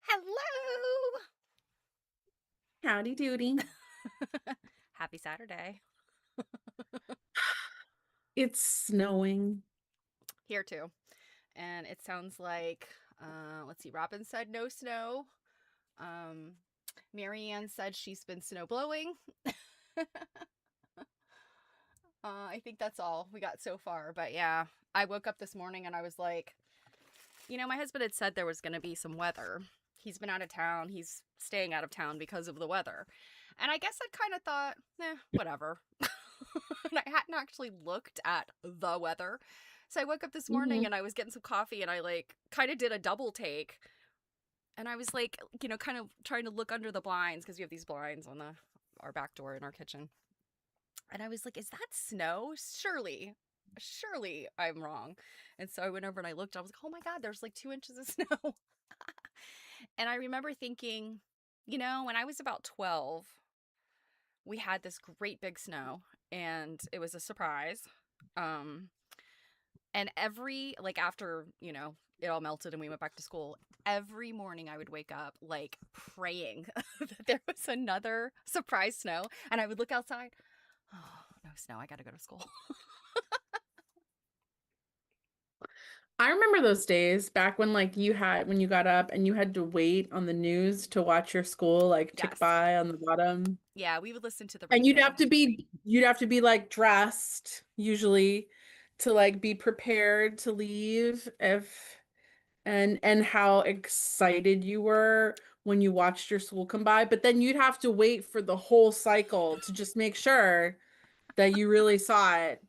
Hello. Howdy doody. Happy Saturday. It's snowing. Here too. And it sounds like, let's see, Robin said no snow. Um, Marianne said she's been snow blowing. I think that's all we got so far. But yeah, I woke up this morning and I was like, my husband had said there was going to be some weather. He's been out of town. He's staying out of town because of the weather. And I guess I kind of thought, whatever. And I hadn't actually looked at the weather. So I woke up this morning Mhm. and I was getting some coffee and I like kind of did a double take. And I was like, kind of trying to look under the blinds because we have these blinds on our back door in our kitchen. And I was like, is that snow? Surely I'm wrong. And so I went over and I looked. I was like, oh my God, there's like 2 inches of snow. And I remember thinking, when I was about 12, we had this great big snow and it was a surprise. Um, and after, it all melted and we went back to school, every morning I would wake up like praying that there was another surprise snow. And I would look outside, oh, no snow, I got to go to school. I remember those days back when when you got up and you had to wait on the news to watch your school like tick Yes. by on the bottom. Yeah, we would listen to the And radio. you'd have to be like dressed usually to like be prepared to leave if and how excited you were when you watched your school come by, but then you'd have to wait for the whole cycle to just make sure that you really saw it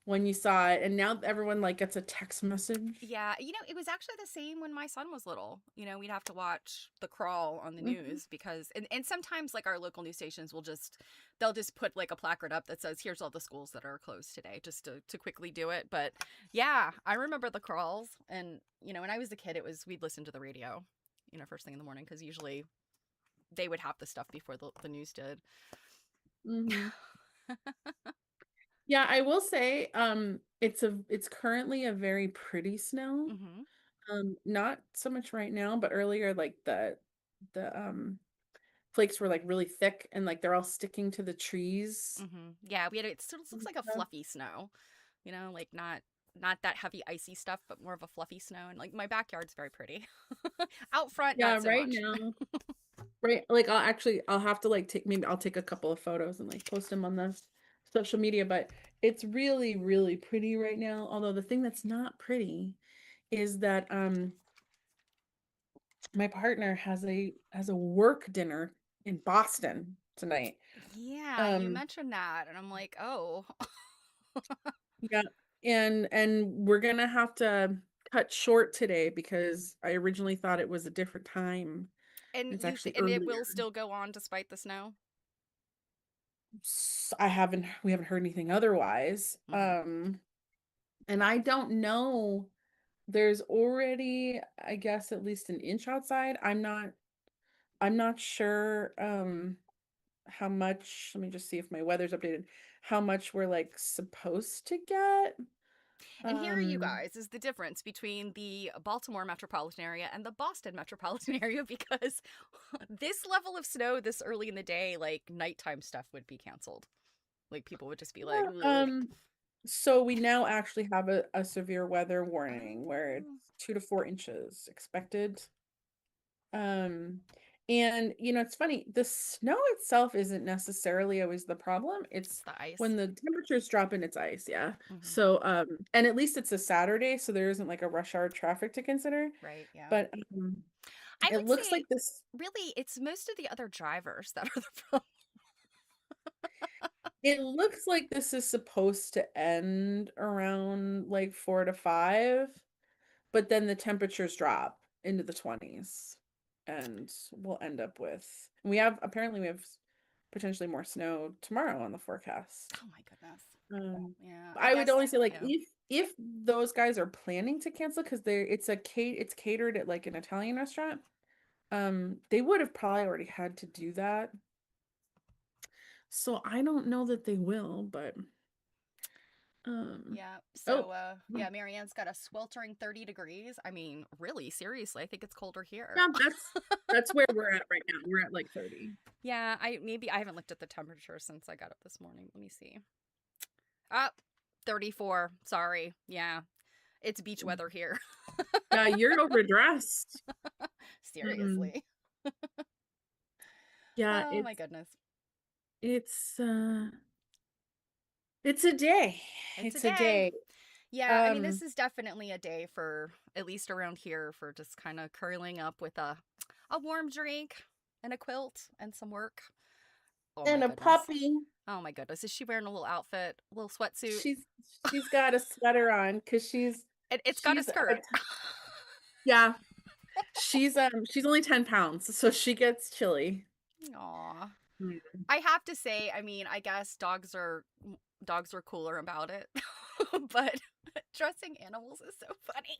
when you saw it. And now everyone like gets a text message. Yeah, it was actually the same when my son was little. We'd have to watch the crawl on the Mhm. news because and sometimes like our local news stations they'll just put like a placard up that says here's all the schools that are closed today just to quickly do it. But yeah, I remember the crawls and when I was a kid we'd listen to the radio, first thing in the morning because usually they would have the stuff before the news did. Mhm. Yeah, I will say, it's currently a very pretty snow. Mhm. Not so much right now, but earlier, like the flakes were like really thick and like they're all sticking to the trees Mhm. Yeah, we had it still looks and like a stuff. fluffy snow. Like not that heavy icy stuff, but more of a fluffy snow. And like my backyard's very pretty. Out front, Yeah, not so right much. now, right, like I'll have to like maybe I'll take a couple of photos and like post them on the social media, but it's really, really pretty right now. Although the thing that's not pretty is that my partner has a work dinner in Boston tonight. Yeah, you Um, mentioned that, and I'm like, oh. yeah, and we're gonna have to cut short today because I originally thought it was a different time. And It's actually and it will earlier. still go on despite the snow. We haven't heard anything otherwise. Hmm. And I don't know. There's already, I guess, at least an inch outside. I'm not sure how much, let me just see if my weather's updated, how much we're like supposed to get. And here, you Um, guys, is the difference between the Baltimore metropolitan area and the Boston metropolitan area because this level of snow this early in the day, like nighttime stuff would be canceled. Like people would just be like, yeah, ugh. so we now actually have a severe weather warning where Oh, it's 2 to 4 inches expected. Um, and it's funny, the snow itself isn't necessarily always the problem. it's It's the ice. when the temperatures drop and it's ice, yeah. Hmm. So, and at least it's a Saturday, so there isn't like a rush hour traffic to consider. Right, yeah. But I it would looks say like this, really it's most of the other drivers that are the problem. it looks like this is supposed to end around like 4 to 5, but then the temperatures drop into the 20s and we'll end up with, we have potentially more snow tomorrow on the forecast. Oh my goodness. Yeah, I I would guess. only say like Yeah. if those guys are planning to cancel because it's catered at like an Italian restaurant, they would have probably already had to do that. So I don't know that they will, but um Yeah. oh So, yeah, Marianne's got a sweltering 30 degrees. I mean, really, seriously, I think it's colder here. yeah, that's where we're at right now. We're at like 30. Yeah, I haven't looked at the temperature since I got up this morning. Let me see. Up, 34. Sorry. Yeah, it's beach weather here. Yeah, you're overdressed. Mm, Seriously. yeah, Oh my goodness. it's it's a day. It's a It's a day. day. Yeah, I mean, Um this is definitely a day for, at least around here, for just kind of curling up with a warm drink and a quilt and some work. Oh my and a goodness. puppy. Oh my goodness. Is she wearing a little outfit, a little sweatsuit? She's she's got a sweater on because It's got a she's skirt. yeah, she's only 10 pounds, so she gets chilly. Aw. Mm. I have to say, I mean, I guess dogs are cooler about it. But dressing animals is so funny.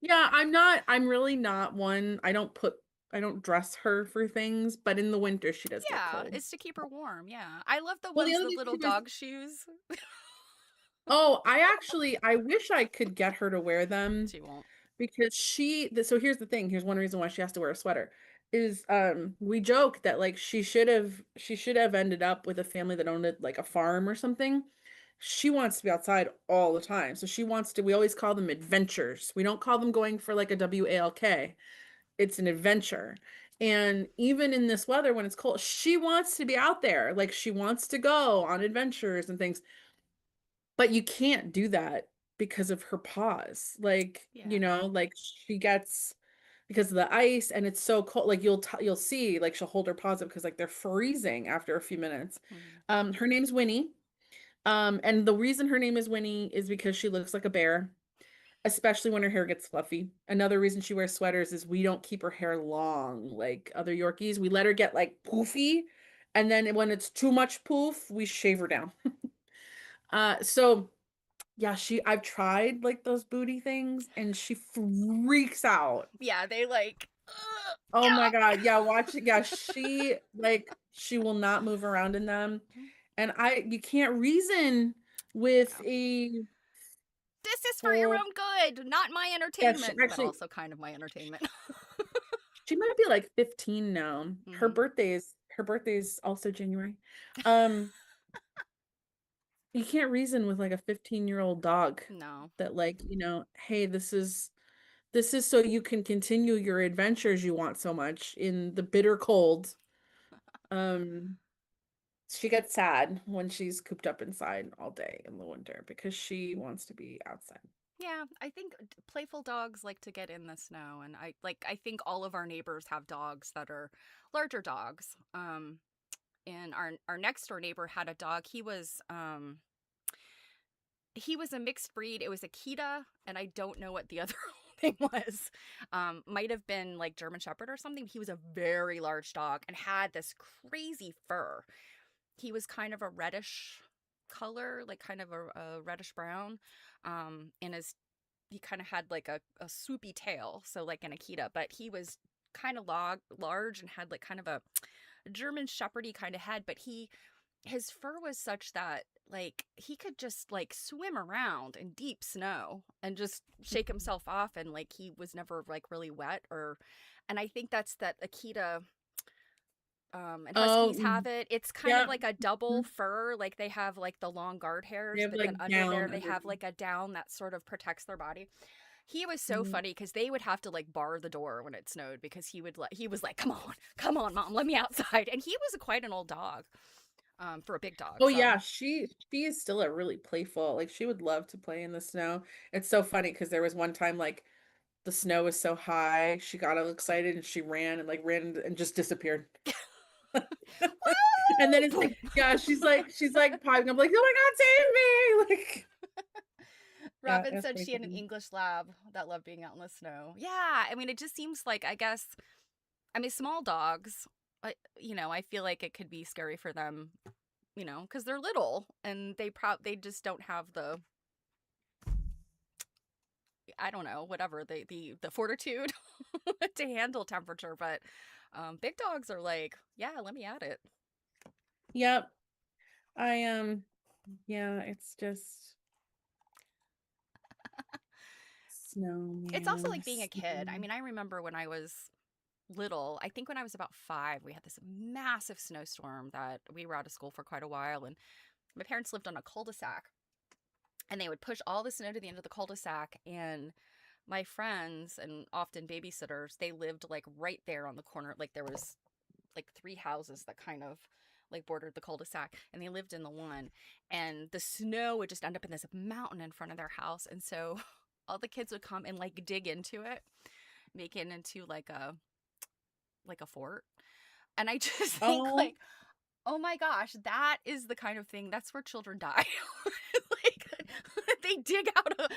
Yeah, I'm really not one. I don't dress her for things, but in the winter she does get Yeah, cold. it's to keep her warm. Yeah. I love the Well, the ones, other the thing little too is, dog shoes. oh, I wish I could get her to wear them She won't. because so here's the thing, here's one reason why she has to wear a sweater is we joke that like she should have ended up with a family that owned it like a farm or something. She wants to be outside all the time. So we always call them adventures. We don't call them going for like a WALK. It's an adventure. And even in this weather when it's cold, she wants to be out there. Like she wants to go on adventures and things. But you can't do that because of her paws. Like, Yeah. like she gets because of the ice and it's so cold. Like you'll see like she'll hold her paws up because like they're freezing after a few minutes. Mhm. Her name's Winnie. And the reason her name is Winnie is because she looks like a bear, especially when her hair gets fluffy. Another reason she wears sweaters is we don't keep her hair long like other Yorkies. We let her get like poofy, and then when it's too much poof, we shave her down. So yeah, I've tried like those booty things and she freaks out. Yeah, they like, "Ugh, Oh my yeah." God. Yeah, watch it. Yeah, she will not move around in them. And you can't reason with Yeah. a This is for your four. own good, not my Yeah, entertainment, but also kind of my entertainment. she might be like 15 now. Her Hmm. birthday's also January. Um, you can't reason with like a 15-year-old dog No. that like, hey, this is so you can continue your adventures you want so much in the bitter cold. Um, she gets sad when she's cooped up inside all day in the winter because she wants to be outside. Yeah, I think playful dogs like to get in the snow, and I think all of our neighbors have dogs that are larger dogs. And our next door neighbor had a dog. He was a mixed breed. It was a Akita, and I don't know what the other thing was. Might have been like German Shepherd or something. He was a very large dog and had this crazy fur. He was kind of a reddish color, like kind of a reddish brown. And he kind of had like a swoopy tail, so like an Akita, but he was kind of large and had like kind of a German Shepherdy kind of head, but his fur was such that like he could just like swim around in deep snow and just shake himself off, and like he was never like really wet. Or and I think that's that Akita, and Oh, huskies have it. It's kind of yeah. like a double fur. Like they have like the long guard They hairs, have but then like under there down they have underneath. like a down that sort of protects their body. He was so Mhm. funny because they would have to like bar the door when it snowed because he was like, come on, mom, let me outside. And he was quite an old dog, for a big dog. Oh So yeah, she is still a really playful. Like she would love to play in the snow. It's so funny because there was one time like the snow was so high, she got all excited and she ran and just disappeared. And then it's woo, like, boom. yeah, she's like piping. I'm like, oh my God, save me! Like, yeah, Robin that's said pretty she had an funny. English lab that loved being out in the snow. Yeah, I mean, it just seems like, I guess, I mean, small dogs, I feel like it could be scary for them, because they're little and they just don't have the, I don't know, whatever, the fortitude to handle temperature. But big dogs are like, yeah, let me at it. Yep. I yeah, it's just snow, It's also man. like being a kid. I Snow. mean, I remember when I was little, I think when I was about 5, we had this massive snowstorm that we were out of school for quite a while. And my parents lived on a cul-de-sac, and they would push all the snow to the end of the cul-de-sac. And my friends and often babysitters, they lived like right there on the corner. Like there was like 3 houses that kind of like bordered the cul-de-sac, and they lived in the one, and the snow would just end up in this mountain in front of their house. And so all the kids would come and like dig into it, make it into like a fort. And I just think Oh, like, oh my gosh, that is the kind of thing, that's where children die. Like they dig out a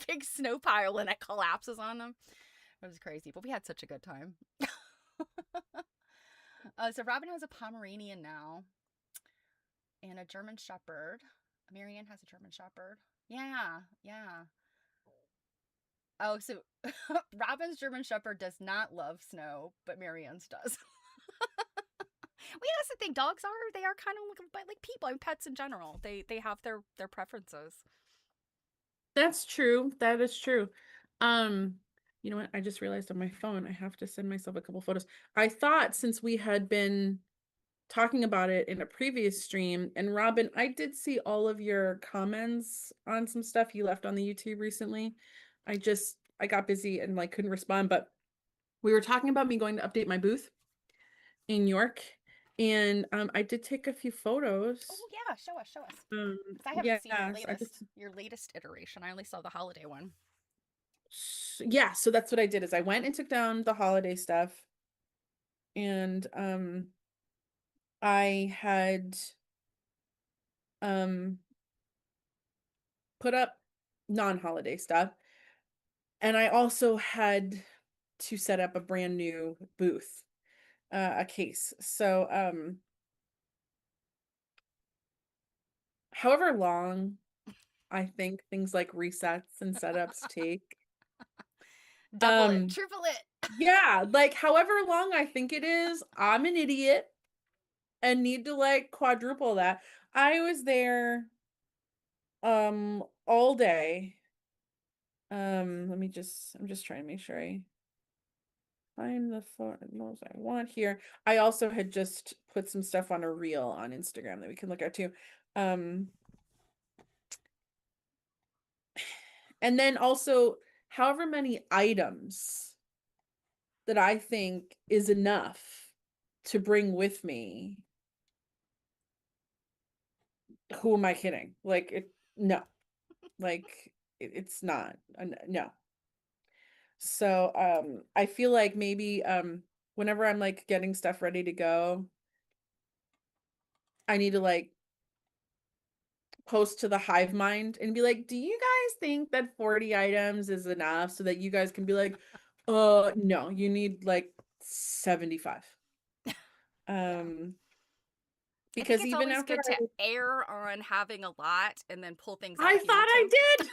big snow pile and it collapses on them. It was crazy, but we had such a good time. So Robin has a Pomeranian now and a German Shepherd. Marianne has a German Shepherd. Yeah, yeah. Oh, so Robin's German Shepherd does not love snow, but Marianne's does. Well, that's the thing. Dogs are, they are kind of like people and pets in general. They have their preferences. that's true. That is true. Um, you know what? I just realized on my phone I have to send myself a couple photos. I thought since we had been talking about it in a previous stream, and Robin, I did see all of your comments on some stuff you left on the YouTube recently. I got busy and like couldn't respond, but we were talking about me going to update my booth in York, and I did take a few Oh photos. yeah, show us, show us. Because I haven't seen Yes, I just your latest iteration. I only saw the holiday one. yeah, so that's what I did is I went and took down the holiday stuff, and I had um put up non-holiday stuff, and I also had to set up a brand new booth, a case. So however long I think things like resets and setups take, Double it, um triple it. yeah, like however long I think it is, I'm an idiot and need to like quadruple that. I was there all day. I'm just trying to make sure I find the photos I want here. I also had just put some stuff on a reel on Instagram that we can look at too. Um, and then also however many items that I think is enough to bring with me. Who am I kidding? Like no, like it's not, no. So I feel like maybe whenever I'm like getting stuff ready to go, I need to like post to the hive mind and be like, do you guys think that 40 items is enough so that you guys can be like, no, you need like 75. Yeah. Um, I think because it's even always after good to err on having a lot and then pull things out I if you thought need I to. did.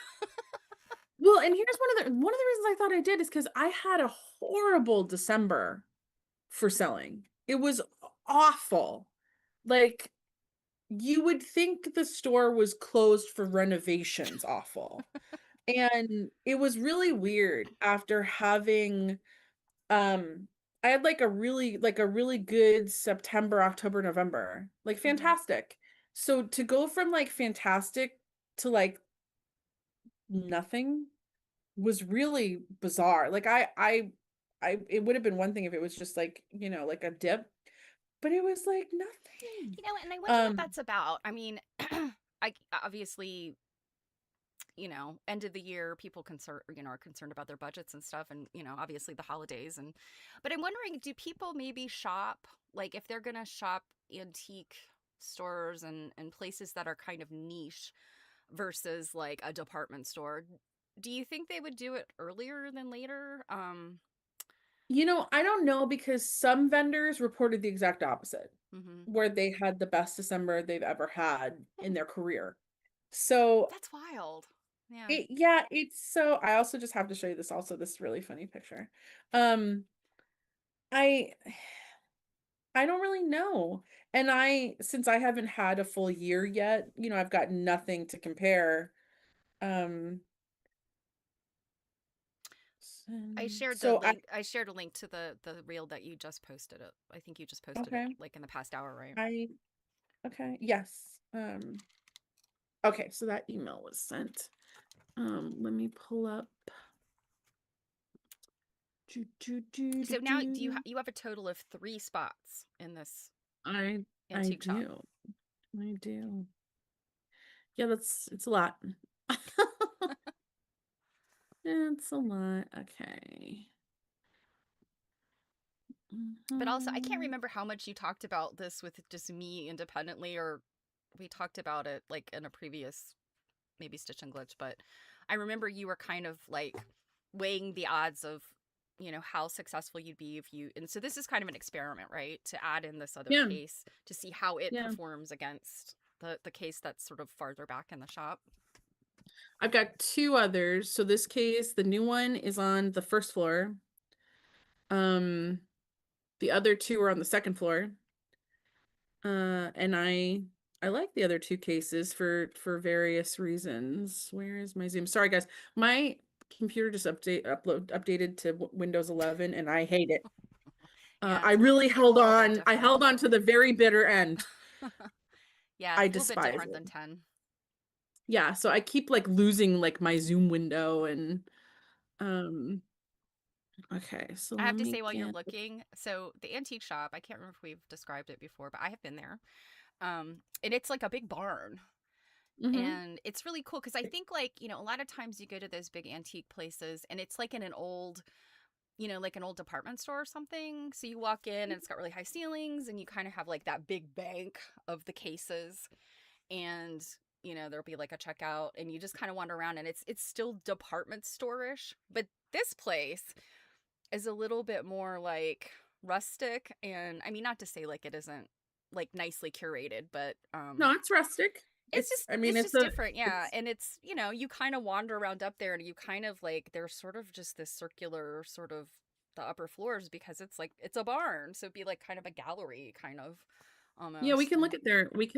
Well, and here's one of the reasons I thought I did is because I had a horrible December for selling. It was awful. Like you would think the store was closed for renovations awful. And it was really weird after having um I had like a really good September, October, November. Like Hmm. fantastic. So to go from like fantastic to like nothing was really bizarre. Like I it would have been one thing if it was just like, like a dip, but it was like nothing. And I wonder what Um that's about. I mean, I obviously, end of the year, people are concerned about their budgets and stuff, and obviously the holidays. And but I'm wondering, do people maybe shop, like if they're gonna shop antique stores and places that are kind of niche versus like a department store? Do you think they would do it earlier than later? I don't know because some vendors reported the exact opposite. Mm-hmm. where they had the best December they've ever had in their career. So That's wild. Yeah. yeah, it's so I also just have to show you this also, this really funny picture. Um, I I don't really know. And since I haven't had a full year yet, I've got nothing to compare. Um, so I I shared a link to the reel that you just posted it. I think you just posted it okay. like in the past hour, right? I okay. Yes. Okay, so that email was sent. Let me pull up. Do, do, do, do, So now do. you have a total of 3 spots in this I I antique shop. do. I do. Yeah, it's a lot. It's a lot. Okay. But also, I can't Mhm. remember how much you talked about this with just me independently, or we talked about it like in a previous maybe Stitch and Glitch, but I remember you were kind of like weighing the odds of, how successful you'd be if you, and so this is kind of an experiment, right? To add in this other Yeah, case to see how it yeah. performs against the case that's sort of farther back in the shop. I've got two others. So this case, the new one is on the first floor. Um, the other two are on the second floor. And I like the other two cases for various reasons. Where is my Zoom? Sorry, guys. My computer just updated to Windows 11, and I hate it. Yeah, I it's really a held little bit on. I different. held on to the very bitter end. Yeah, I it's a little bit despise different it. than 10. Yeah, so I keep like losing like my Zoom window and um okay, so I let have to me say while you're get looking, so the antique shop, I can't remember if we've described it before, but I have been there. And it's like a big barn. hmm And it's really cool because I think, like, a lot of times you go to those big antique places and it's like in an old, like an old department store or something. So you walk in and it's got really high ceilings and you kind of have like that big bank of the cases. And, there'll be like a checkout and you just kind of wander around and it's still department store-ish. But this place is a little bit more like rustic. And I mean, not to say like it isn't like nicely curated, but No, it's rustic. it's just I mean it's it's just a different, yeah. it's And it's, you kind of wander around up there and you kind of like there's sort of just this circular sort of the upper floors because it's like it's a barn, so it'd be like kind of a gallery kind of yeah, almost. And we can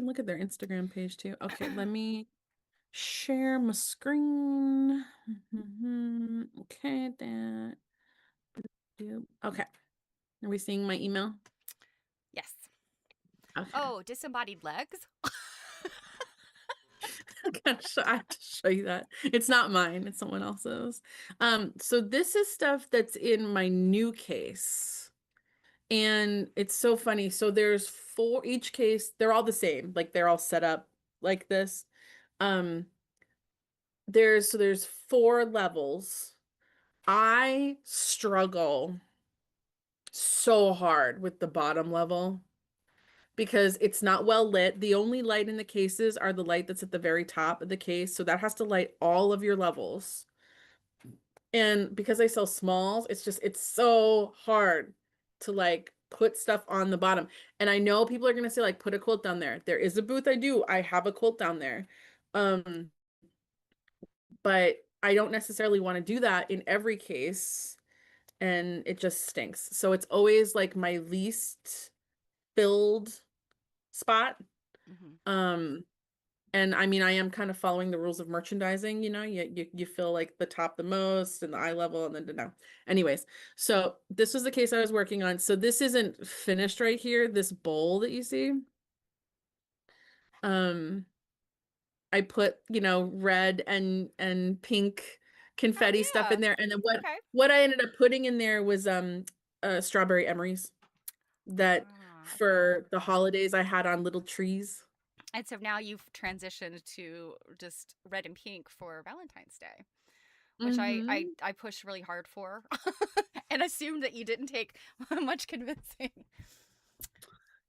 look at their Instagram page too. Okay, let me share my screen. Okay, that okay. Are we seeing my email? yes. Okay. Oh, disembodied legs. I have to show you that. It's not mine, it's someone else's. So this is stuff that's in my new case. And it's so funny. So there's four each case, they're all the same. Like they're all set up like this. Um, there's four levels. I struggle so hard with the bottom level because it's not well lit. The only light in the cases are the light that's at the very top of the case. So that has to light all of your levels. And because I sell smalls, it's so hard to like put stuff on the bottom. And I know people are gonna say like put a quilt down there. There is a booth I do. I have a quilt down there. Um, but I don't necessarily want to do that in every case, and it just stinks. So it's always like my least filled spot. Hmm. Um, And I mean, I am kind of following the rules of merchandising, you feel like the top the most and the eye level and then no. Anyways, so this was the case I was working on. So this isn't finished right here, this bowl that you see. Um, I put, red and pink Oh confetti stuff yeah. in there. And then what Okay. what I ended up putting in there was strawberry emeries that Ah, okay. for the holidays I had on little trees. And so now you've transitioned to just red and pink for Valentine's Day, which Mm-hmm. I push really hard for, and assumed that you didn't take much convincing.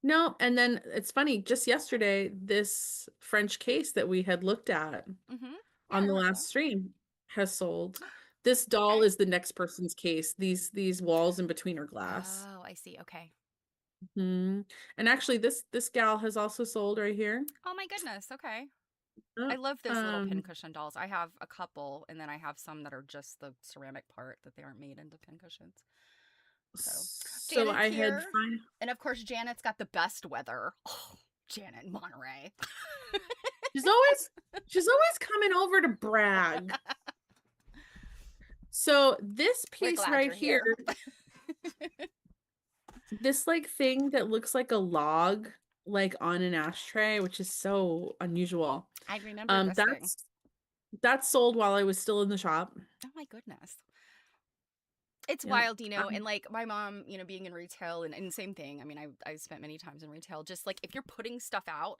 No, and then it's funny, just yesterday, this French case that we had looked at Hmm. Yeah, I on the remember last that. stream has sold. This doll Okay. is the next person's case. These walls in between are glass. Oh, I see. Okay. Hmm. And actually, this gal has also sold right here. Oh my goodness. Okay. I Yep. love those little pincushion dolls. I have a couple, and then I have some that are just the ceramic part that they aren't made into pincushions. So So Janet's I had here. find And of course, Janet's got the best weather. Oh, Janet in Monterey. she's always she's always coming over to brag. So this We're piece glad right you're here, here. this like thing that looks like a log, like on an ashtray, which is so unusual. I remember Um, this thing. that's that's sold while I was still in the shop. Oh my goodness. It's Yep. wild, and like my mom, being in retail and same thing. I mean, I spent many times in retail. Just like if you're putting stuff out,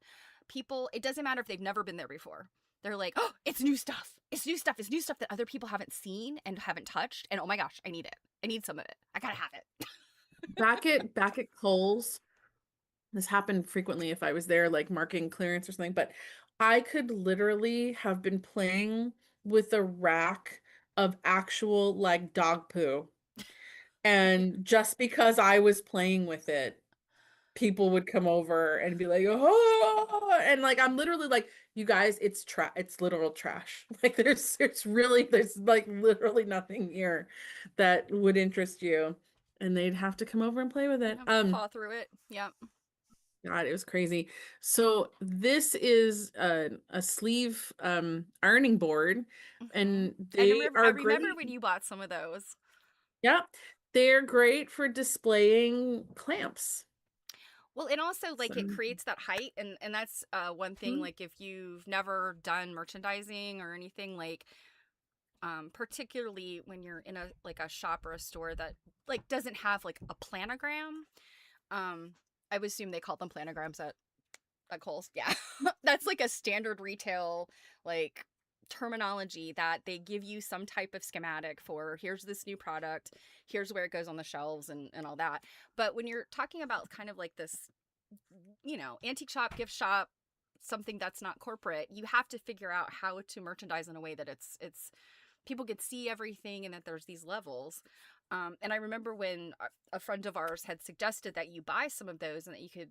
people, it doesn't matter if they've never been there before. They're like, oh, it's new stuff. It's new stuff. It's new stuff that other people haven't seen and haven't touched. And oh my gosh, I need it. I need some of it. I gotta have it. Back at Kohl's, this happened frequently if I was there like marking clearance or something, but I could literally have been playing with a rack of actual like dog poo. And just because I was playing with it, people would come over and be like, "Oh," and like I'm literally like, "You guys, it's literal trash." Like there's like literally nothing here that would interest you. And they'd have to come over and play with it. Paw through it. Yep. God, it was crazy. So this is a sleeve ironing board, and they I are remember great. when you bought some of those. Yeah, they're great for displaying clamps. Well, and also So, like it creates that height, and that's one thing. mhm, Like if you've never done merchandising or anything, like particularly when you're in a like a shop or a store that like doesn't have like a planogram. Um, I would assume they call them planograms at Kohl's. Yeah, that's like a standard retail like terminology that they give you some type of schematic for. Here's this new product. Here's where it goes on the shelves and all that. But when you're talking about kind of like this, antique shop, gift shop, something that's not corporate, you have to figure out how to merchandise in a way that it's people could see everything and that there's these levels. And I remember when a friend of ours had suggested that you buy some of those and that you could,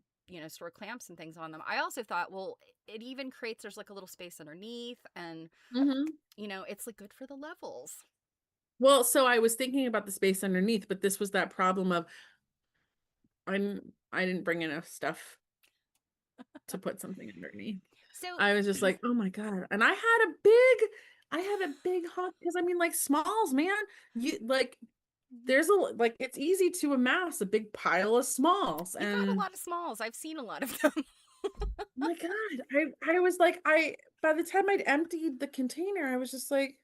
store clamps and things on them. I also thought, well, it even creates, there's like a little space underneath and, mhm. it's like good for the levels. Well, so I was thinking about the space underneath, but this was that problem of I didn't bring enough stuff to put something underneath. So, I was just like, oh my God. And I had a big hunk because I mean like smalls, man. You like there's a like it's easy to amass a big pile of smalls. you've got a And lot of smalls. I've seen a lot of them. oh my God, I was like, I by the time I'd emptied the container, I was just like,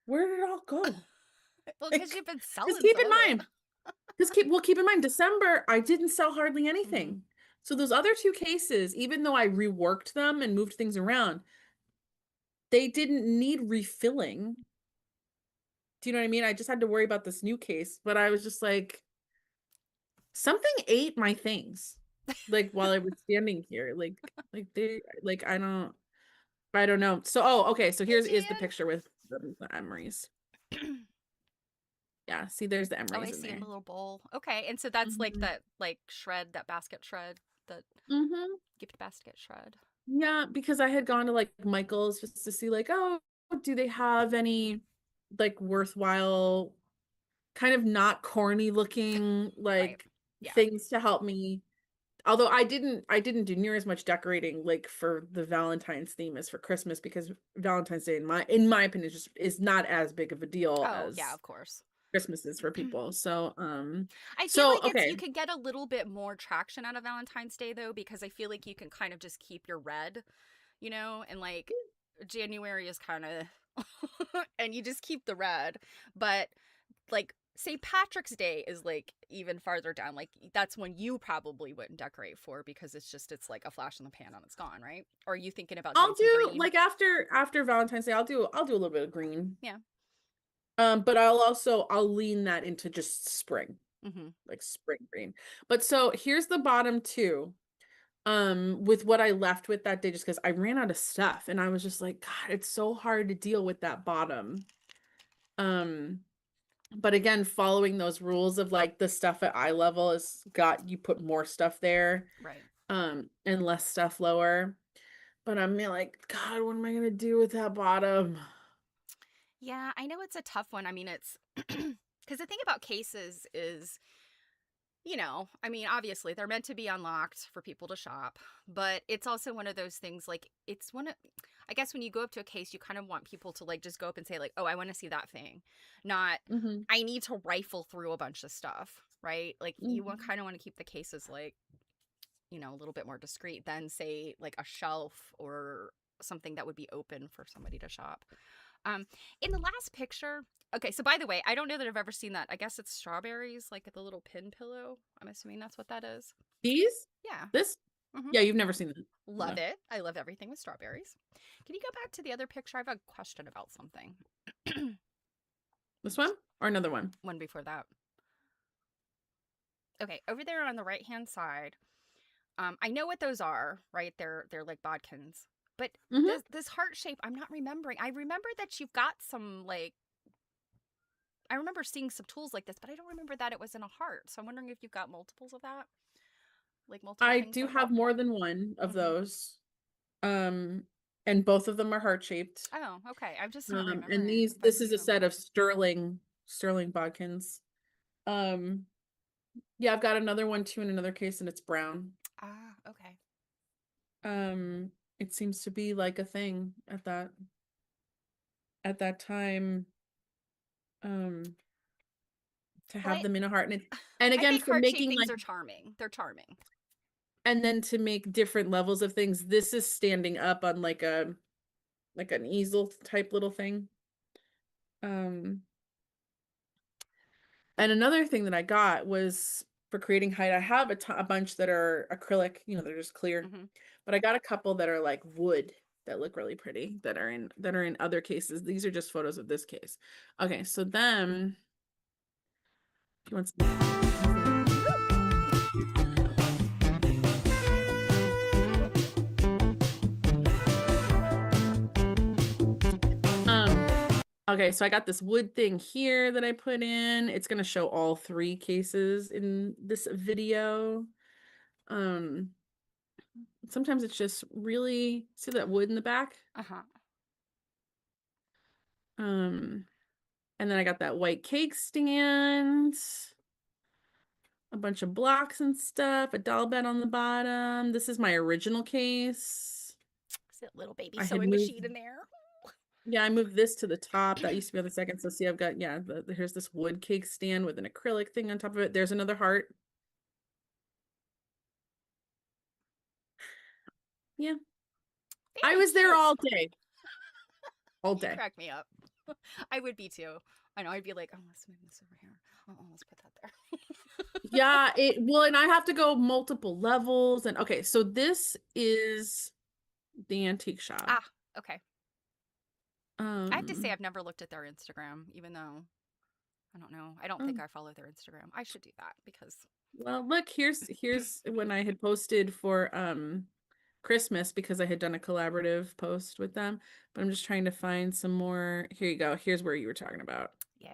where did it all go? Well, because Like, you've been because selling keep some in of it. mind, keep in mind, December, I didn't sell hardly Hmm. anything. So those other two cases, even though I reworked them and moved things around, they didn't need refilling. Do you know what I mean? I just had to worry about this new case, but I was just like, something ate my things. Like while I was standing here, like they like I don't know. So okay, so Hey, here's is the Jan. picture with the emeries. Yeah, see there's the Oh, I emeries in see in there. a little bowl. Okay, and so that's like Hmm. that, like shred, that basket shred, that Hmm. gift basket shred. Yeah, because I had gone to like Michael's just to see like, oh, do they have any like worthwhile, kind of not corny looking Right. like Yeah. things to help me. Although I didn't do near as much decorating like for the Valentine's theme as for Christmas because Valentine's Day in my opinion is not as big of a deal Oh, yeah, as of course. Christmas is for people. So I feel so like it's you okay. could get a little bit more traction out of Valentine's Day though, because I feel like you can kind of just keep your red, and like January is kind of and you just keep the red, but like St. Patrick's Day is like even farther down. Like that's when you probably wouldn't decorate for because it's like a flash in the pan and it's gone, right? Or are you thinking about I'll doing some do green? like after Valentine's Day, I'll do a little bit of green. Yeah. But I'll lean that into just spring, Mm-hmm. like spring green. But so here's the bottom two. With what I left with that day, just because I ran out of stuff and I was just like, God, it's so hard to deal with that bottom. Um, But again, following those rules of like the stuff at eye level is got you put more stuff there, Right. and less stuff lower. But I'm like, God, what am I gonna do with that bottom? Yeah, I know it's a tough one. I mean, it's because the thing about cases is, I mean, obviously they're meant to be unlocked for people to shop, but it's also one of those things like it's one of, I guess when you go up to a case, you kind of want people to like just go up and say, like, oh, I want to see that thing, not Hmm. I need to rifle through a bunch of stuff, right? Like, you want Hmm. kind of want to keep the cases like, a little bit more discreet than, say, like a shelf or something that would be open for somebody to shop. Um, in the last picture, okay, so by the way, I don't know that I've ever seen that. I guess it's strawberries, like the little pin pillow. I'm assuming that's what that is. These? Yeah. This? Mm-hmm. Yeah, you've never seen that. Love No. it. I love everything with strawberries. Can you go back to the other picture? I have a question about something. This one or another one? One before that. Okay, over there on the right hand side, I know what those are, right? They're like bodkins. But Hmm. this heart shape, I'm not remembering. I remember that you've got some like I remember seeing some tools like this, but I don't remember that it was in a heart. So I'm wondering if you've got multiples of that, like multiple I things do like that. have more than one of Hmm. those. And both of them are heart shaped. Oh, okay. I'm just not And remembering these if I've this is seen a them. set of sterling bodkins. Um, yeah, I've got another one too in another case, and it's brown. Ah, okay. Um, it seems to be like a thing at that time, um, to Well, have them in a heart. And I again, think for heart shaped making things like, are charming. They're charming. and then to make different levels of things, this is standing up on like an easel type little thing. Um, and another thing that I got was for creating height. I have a bunch that are acrylic, they're just clear, Hmm. but I got a couple that are like wood that look really pretty that are in other cases. These are just photos of this case. Okay, so then if you want some, um okay, so I got this wood thing here that I put in. It's gonna show all three cases in this video. Um, Sometimes it's just really see that wood in the back. Uh huh. Um, and then I got that white cake stand, a bunch of blocks and stuff, a doll bed on the bottom. This is my original case. Is it little baby I had sewing moved, machine in there? yeah, I moved this to the top. That used to be on the second. So see, I've got, yeah, here's this wood cake stand with an acrylic thing on top of it. There's another heart. Yeah. I Very was there cute. all day. All You day. crack me up. I would be too. I know. I'd be like, oh, let's move this over here. Oh, let's put that there. Yeah, well, and I have to go multiple levels. And okay, so this is the antique shop. Ah, okay. I have to say, Um, I've never looked at their Instagram, even though I don't know. I don't think oh, I follow their Instagram. I should do that because. well, look, here's when I had posted for Christmas because I had done a collaborative post with them, but I'm just trying to find some more. Here you go. Here's where you were talking about. Yeah.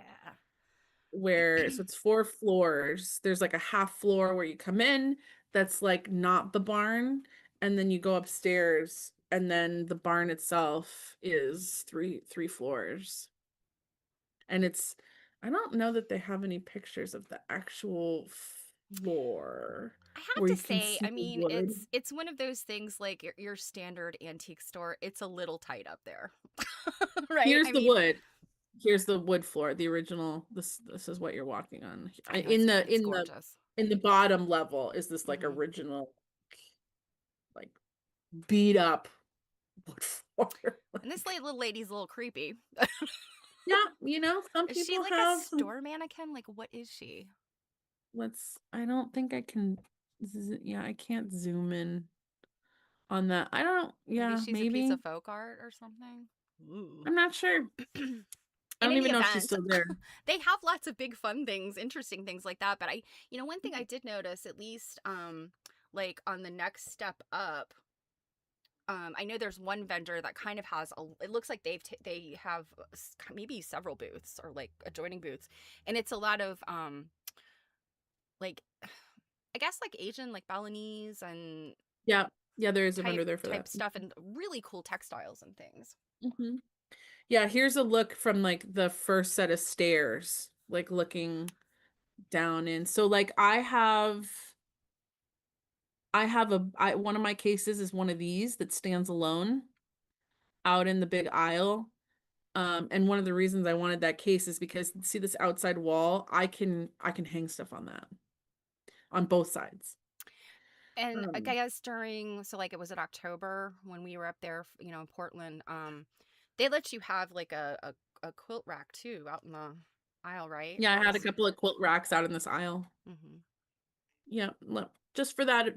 Where so it's 4 floors. There's like a half floor where you come in that's like not the barn, and then you go upstairs, and then the barn itself is three floors. And I don't know that they have any pictures of the actual floor I have where to you can say, see I the mean, wood. it's one of those things like your standard antique store. It's a little tight up there, right? Here's I the mean, wood. Here's the wood floor, the original. This is what you're walking on. I know In the it's in the gorgeous. in the bottom level is this like Hmm. original, like beat up wood floor. And this little lady's a little creepy. Yeah, some Is she people like a have some. store mannequin? Like, what is she? I don't think I can. Yeah, I can't zoom in on that. I don't. Maybe Yeah, she's a piece maybe. of folk art or something. Ooh. I'm not sure. I In don't any even know if she's event, still there. they have lots of big fun things, interesting things like that. But one thing I did notice, at least, like on the next step up, I know there's one vendor that kind of has a. It looks like they have maybe several booths or like adjoining booths, and it's a lot of like I guess like Asian like Balinese and Yeah. Yeah, there is a type vendor there for type that. stuff and really cool textiles and things. Hmm. Yeah, here's a look from like the first set of stairs, like looking down in. So like one of my cases is one of these that stands alone out in the big aisle. And one of the reasons I wanted that case is because see this outside wall, I can hang stuff on that on both sides. And I Um, guess during, so like it was in October when we were up there, in Portland. They let you have like a quilt rack too out in the aisle, right? yeah, I That had a was. couple of quilt racks out in this aisle. Hmm. Yeah, just for that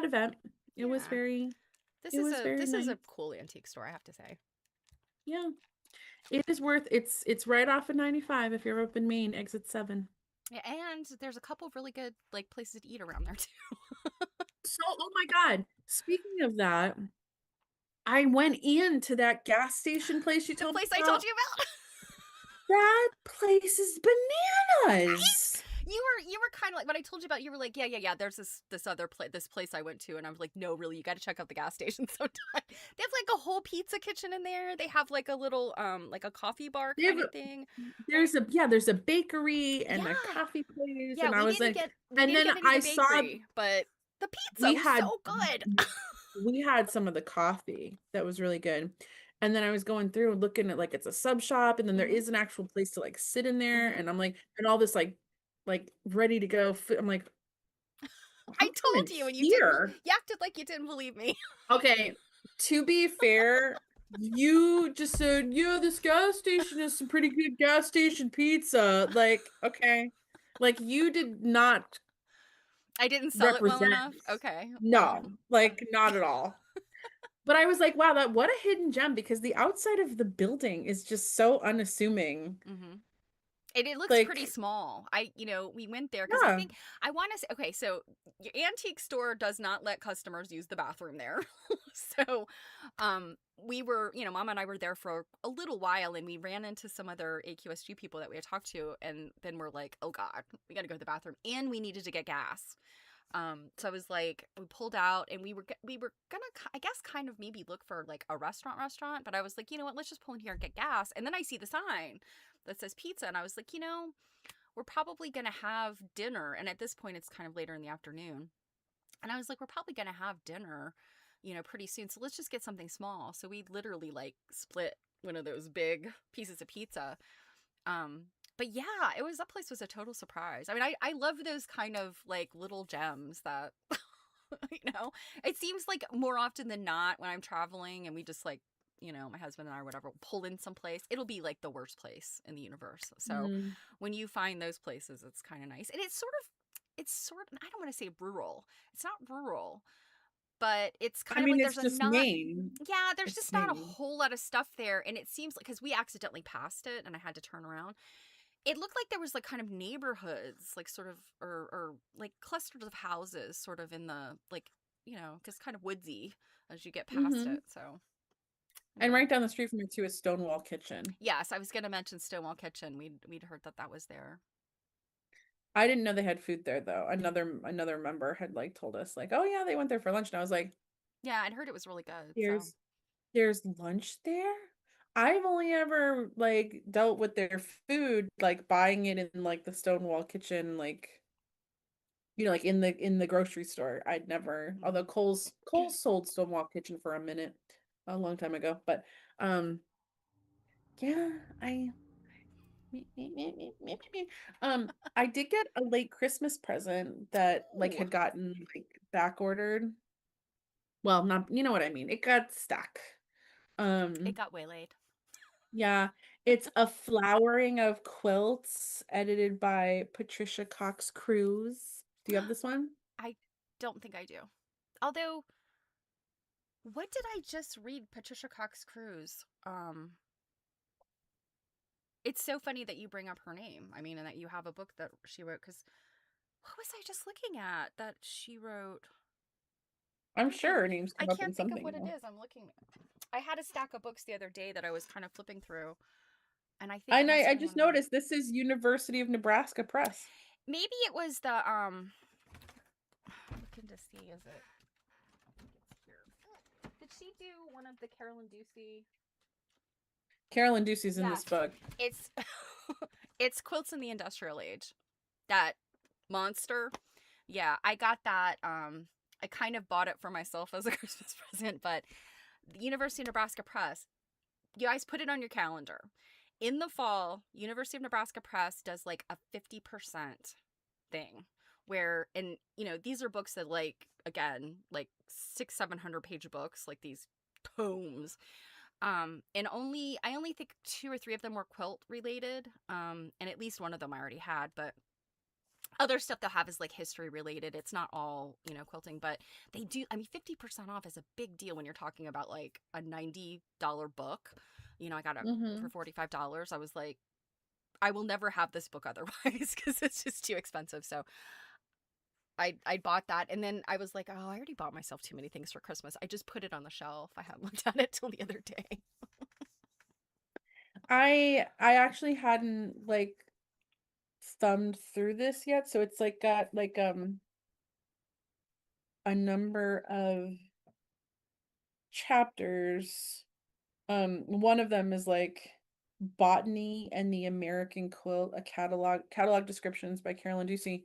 event. It was Yeah. very This it is was a very this is nice. a cool antique store, I have to say. Yeah. It is worth it's right off of 95 if you're up in Maine, exit 7. Yeah, and there's a couple of really good like places to eat around there too. So, oh my God. Speaking of that, I went into that gas station place you The told me place I told about. you about. That place is Right? bananas. You were kind of like when I told you about. You were like, yeah. There's this place I went to, and I was like, no, really, you got to check out the gas station sometime. They have like a whole pizza kitchen in there. They have like a little like a coffee bar They have kind of thing. there's a bakery and a Yeah, coffee place, yeah. and I was like, We and didn't then get into the I saw bakery, but the pizza we was had so good. we had some of the coffee that was really good. And then I was going through and looking at like it's a sub shop, and then there Hmm. is an actual place to like sit in there, Hmm. and I'm like, and all this like ready to go. I'm like, I I'm coming told you, and you didn't. here. You acted like you didn't believe me. Okay, to be fair, you just said, yeah, this gas station has some pretty good gas station pizza. Like, okay. Like you did not I didn't sell it well represent. enough. Okay, well. No, like not at all. But I was like, wow, that what a hidden gem because the outside of the building is just so unassuming. Hmm. And it looks pretty Like, small. We went there because I yeah, think I want to say, okay, so your antique store does not let customers use the bathroom there. So, we were, Mom and I were there for a little while and we ran into some other AQSG people that we had talked to. And then we're like, oh God, we got to go to the bathroom and we needed to get gas. So I was like, we pulled out and we were gonna, I guess, kind of maybe look for like a restaurant, but I was like, you know what, let's just pull in here and get gas. And then I see the sign that says pizza, and I was like, we're probably gonna have dinner. And at this point, it's kind of later in the afternoon, and I was like, we're probably gonna have dinner, pretty soon. So let's just get something small. So we literally like split one of those big pieces of pizza. Um, but yeah, that place was a total surprise. I mean, I love those kind of like little gems that, it seems like more often than not when I'm traveling and we just like, my husband and I or whatever pull in someplace, it'll be like the worst place in the universe. So mm. when you find those places, it's kind of nice. And I don't want to say rural. It's not rural, but it's I kind of mean, like it's just Maine. there's It's just not a Maine. whole lot of stuff there. And it seems like, because we accidentally passed it and I had to turn around, it looked like there was like kind of neighborhoods, like sort of, or like clusters of houses, sort of in the like, just kind of woodsy as you get past Hmm. it. So And anyway, right down the street from it too is Stonewall Kitchen. yes, I was gonna mention Stonewall Kitchen. We'd heard that was there. I didn't know they had food there though. Another member had like told us like, oh yeah, they went there for lunch, and I was like, Yeah, I'd heard it was really good. So there's there's lunch there. I've only ever like dealt with their food, like buying it in like the Stonewall Kitchen, like like in the grocery store. I'd never, although mhm. Kohl's sold Stonewall Kitchen for a minute, a long time ago. But um, yeah, I did get a late Christmas present that like Ooh, had gotten like back ordered. Well, not you know what I mean. It got stuck. it Um, got waylaid. yeah, it's a flowering of quilts edited by Patricia Cox Cruz. Do you have this one? I don't think I do. Although, what did I just read? Patricia Cox Cruz. It's so funny that you bring up her name. I mean, and that you have a book that she wrote. Because what was I just looking at that she wrote? I'm I sure don't her name's I come up in can't think of something what it else. is. I'm looking. I had a stack of books the other day that I was kind of flipping through, and I think it And must have I been one just of them. noticed this is University of Nebraska Press. Maybe it was the looking to see is it here. Did she do one of the Carolyn Ducey? Carolyn Ducey's in Yeah. this book. It's it's Quilts in the Industrial Age. That monster. Yeah, I got that I kind of bought it for myself as a Christmas present, but the University of Nebraska Press, you guys put it on your calendar. In the fall, University of Nebraska Press does like a 50% thing where, and these are books that, like, again, like 600-700 page books, like these tomes. And I only think two or three of them were quilt related. And at least one of them I already had, but other stuff they'll have is like history related. It's not all, quilting, but they do. I mean, 50% off is a big deal when you're talking about like a $90 book. I got it Mm-hmm. for $45. I was like, I will never have this book otherwise because it's just too expensive. So I bought that, and then I was like, oh, I already bought myself too many things for Christmas. I just put it on the shelf. I haven't looked at it till the other day. I actually hadn't like thumbed through this yet, so it's like got like a number of chapters. One of them is like Botany and the American Quilt, a catalog descriptions by Carolyn Ducey.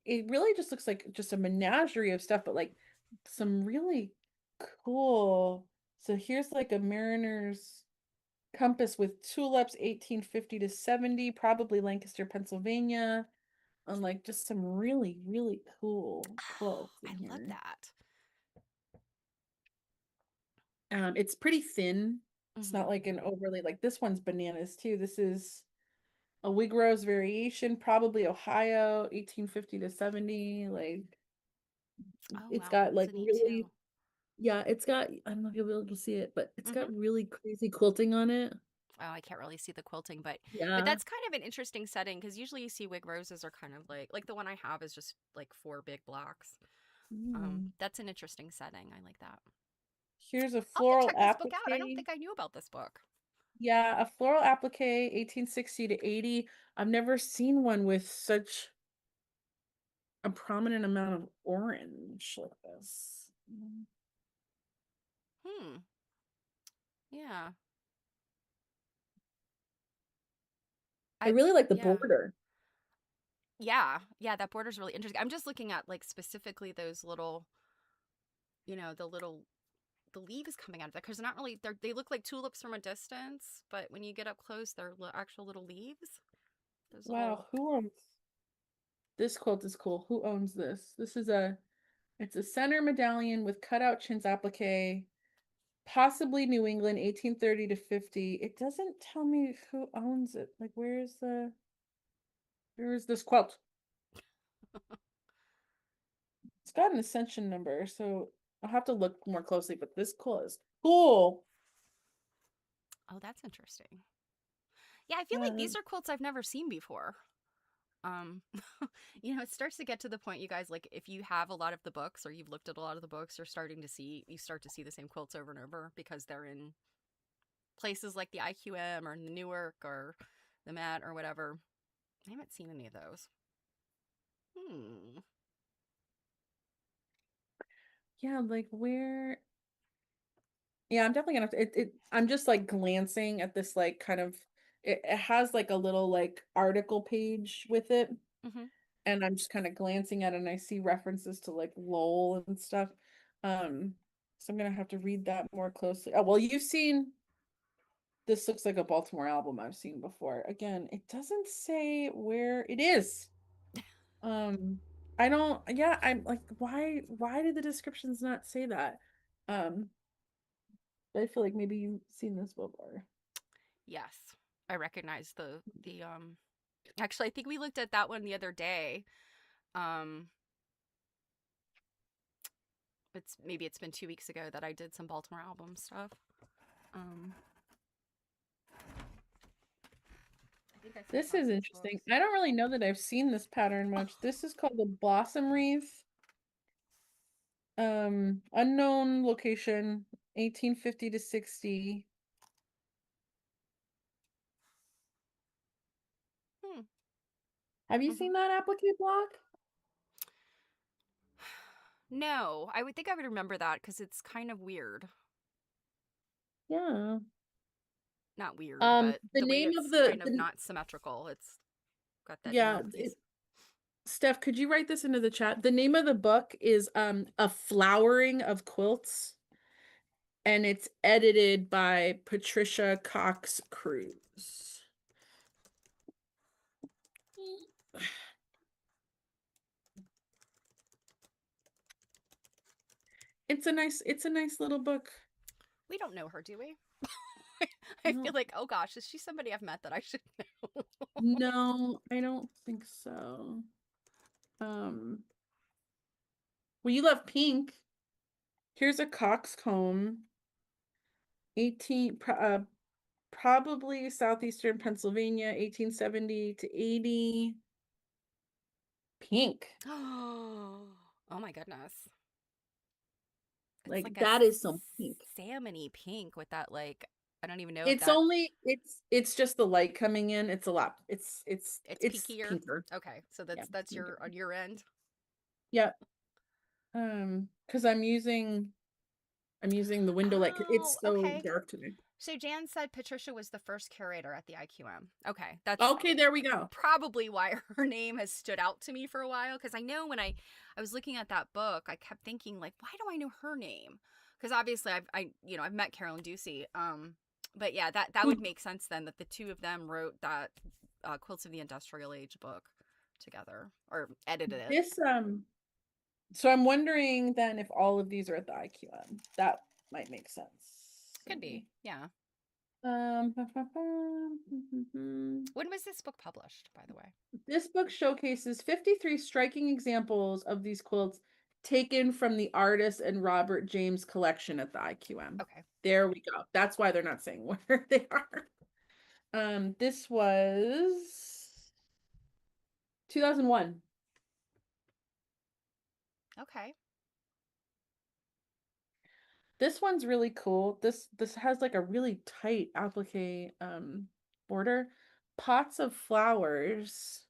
It really just looks like just a menagerie of stuff, but like some really cool. So here's like a mariner's compass with tulips, 1850 to 70, probably Lancaster, Pennsylvania. And like just some really, really cool quilts I in love here. that. It's pretty thin. It's not Hmm. like an overly like this one's bananas too. This is a Wig Rose variation, probably Ohio, 1850 to 70. Like Oh it's wow, got that's like a neat really, too. yeah, it's got, I don't know if you'll be able to see it, but it's Hmm. got really crazy quilting on it. Oh, I can't really see the quilting, but Yeah. that's kind of an interesting setting because usually you see wig roses are kind of like the one I have is just like four big blocks. Mm. That's an interesting setting. I like that. Here's a I'll have to floral check this book out. I don't applique. think I knew about this book. Yeah, a floral applique, 1860 to 80. I've never seen one with such a prominent amount of orange like this. Hmm. Yeah. I I really like the yeah. border. Yeah. Yeah, that border's really interesting. I'm just looking at like specifically those little, the little the leaves coming out of that because they're not really they look like tulips from a distance, but when you get up close, they're actual little leaves. Those little Wow, who owns this quilt is cool. Who owns this? This is it's a center medallion with cutout chintz applique, possibly New England, 1830 to 50. It doesn't tell me who owns it. Like where's this quilt? It's got an ascension number, so I'll have to look more closely, but this quilt is cool. Oh, that's interesting. Yeah, I feel like Yeah. these are quilts I've never seen before. Um, it starts to get to the point, you guys, like if you have a lot of the books or you've looked at a lot of the books, you start to see the same quilts over and over because they're in places like the IQM or Newark or the Met or whatever. I haven't seen any of those. Hmm. Yeah, like where yeah, I'm definitely gonna have to I'm just like glancing at this like kind of it has like a little like article page with it. Mm-hmm. And I'm just kind of glancing at it and I see references to like Lowell and stuff. Um, so I'm gonna have to read that more closely. Oh, well, you've seen this looks like a Baltimore album I've seen before. Again, it doesn't say where it is. Um, I don't, yeah, I'm like, why did the descriptions not say that? Um, I feel like maybe you've seen this before. Yes, I recognize the. Actually, I think we looked at that one the other day. Um, it's been 2 weeks ago that I did some Baltimore album stuff. Um, I think I still This have is those interesting. books. I don't really know that I've seen this pattern much. This is called the Blossom Wreath. Unknown location, 1850 to 60. Hmm. Have you Hmm. seen that applique block? No, I would think I would remember that because it's kind of weird. Yeah. Not weird, but The the way name of it's the, kind of not symmetrical. It's got that yeah, inner piece. Steph, could you write this into the chat? The name of the book is A Flowering of Quilts, and it's edited by Patricia Cox Cruz. It's a nice little book. We don't know her, do we? I feel No, like, oh gosh, is she somebody I've met that I should know? no, I don't think so. Um, well, you love pink. Here's a coxcomb, 18 probably southeastern Pennsylvania, 1870 to 80. Pink. Oh my goodness. It's like Like a that is some pink. salmony pink with that, like, I don't even know if It's that only it's just the light coming in. It's a lot. it's It's peakier. pinker. Okay, so Yeah, it's that's pinker. your on your end. Yeah. Because I'm using the window light. Oh, It's so okay. dark today. So Jan said Patricia was the first curator at the IQM. Okay, that's Okay, there we go. probably why her name has stood out to me for a while, because I know when I was looking at that book, I kept thinking like, why do I know her name? Because obviously I've met Carolyn Ducey. But yeah, that would make sense then that the two of them wrote that Quilts of the Industrial Age book together or edited it. This so I'm wondering then if all of these are at the IQM. That might make sense. Could be, yeah. Um, When was this book published, by the way? this book showcases 53 striking examples of these quilts taken from the artist and Robert James collection at the IQM. Okay. There we go. That's why they're not saying where they are. This was 2001. Okay. This one's really cool. This has like a really tight applique border. Pots of Flowers,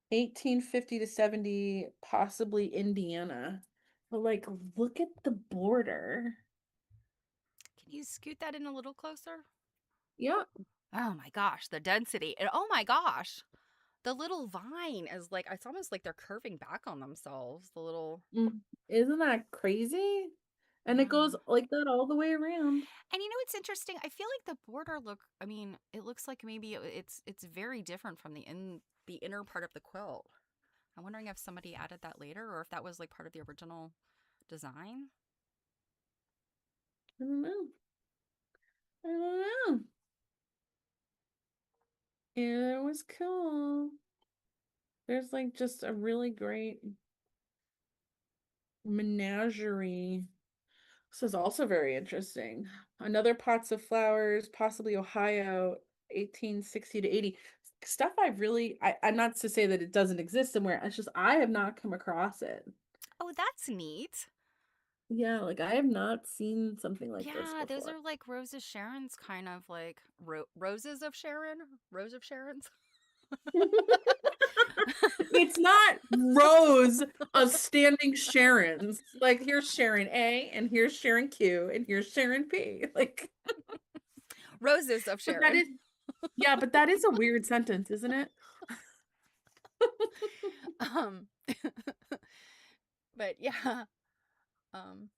1850 to 70, possibly Indiana. But like look at the border. Can you scoot that in a little closer? Yeah. Oh my gosh, the density. And oh my gosh, the little vine is like, it's almost like they're curving back on themselves. The little, Isn't that crazy? And it yeah. goes like that all the way around. And you know what's interesting? I feel like the border I mean, it looks like maybe it's very different from the inner part of the quilt. I'm wondering if somebody added that later or if that was like part of the original design. I don't know. I don't know. It was cool. There's like just a really great menagerie. This is also very interesting. Another Pots of Flowers, possibly Ohio, 1860 to 80. Stuff I'm not to say that it doesn't exist somewhere. It's just I have not come across it. Oh, that's neat. Yeah, like I have not seen something like this Yeah, those before. are like Rose of Sharon's kind of like Roses of Sharon, Rose of Sharon's. It's not rows of standing Sharons. Like here's Sharon A and here's Sharon Q and here's Sharon P. Like, Roses of but that Sharon. is yeah, but that is a weird sentence, isn't it? Um, but yeah. Um,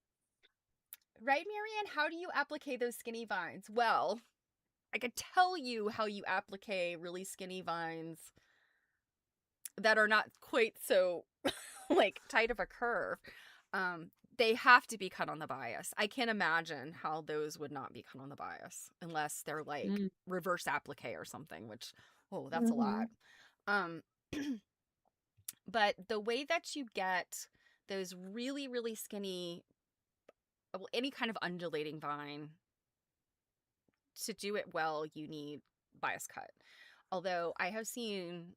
right, Marianne? How do you applique those skinny vines? Well, I could tell you how you applique really skinny vines that are not quite so like tight of a curve. They have to be cut on the bias. I can't imagine how those would not be cut on the bias unless they're like Mm. reverse applique or something, which, oh, that's a lot. Mhm. Um, but the way that you get those really, really skinny, well, any kind of undulating vine, to do it well, you need bias cut. Although I have seen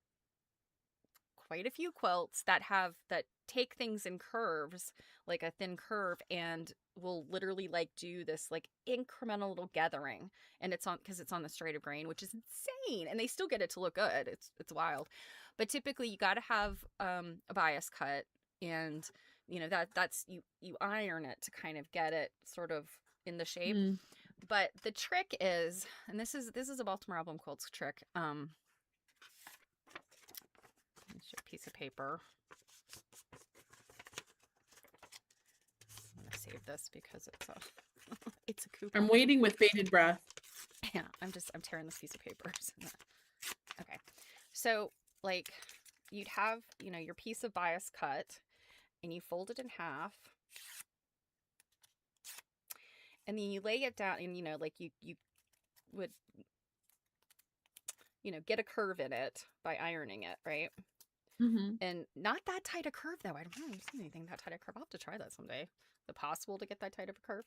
quite a few quilts that have that take things in curves, like a thin curve, and will literally like do this like incremental little gathering, and it's on because it's on the straight of grain, which is insane, and they still get it to look good. It's wild, but typically you got to have a bias cut, and that's you iron it to kind of get it sort of in the shape. Mm. But the trick is, and this is a Baltimore Album Quilts trick. Here's your piece of paper. I'm gonna save this because it's a it's a I'm coupon. waiting with bated breath. Yeah, I'm tearing this piece of paper. Okay, so like you'd have your piece of bias cut, and you fold it in half, and then you lay it down, and like you would get a curve in it by ironing it, right? Hmm. And not that tight a curve, though. I don't know. I've seen anything that tight a curve. I'll have to try that someday. Is it possible to get that tight of a curve?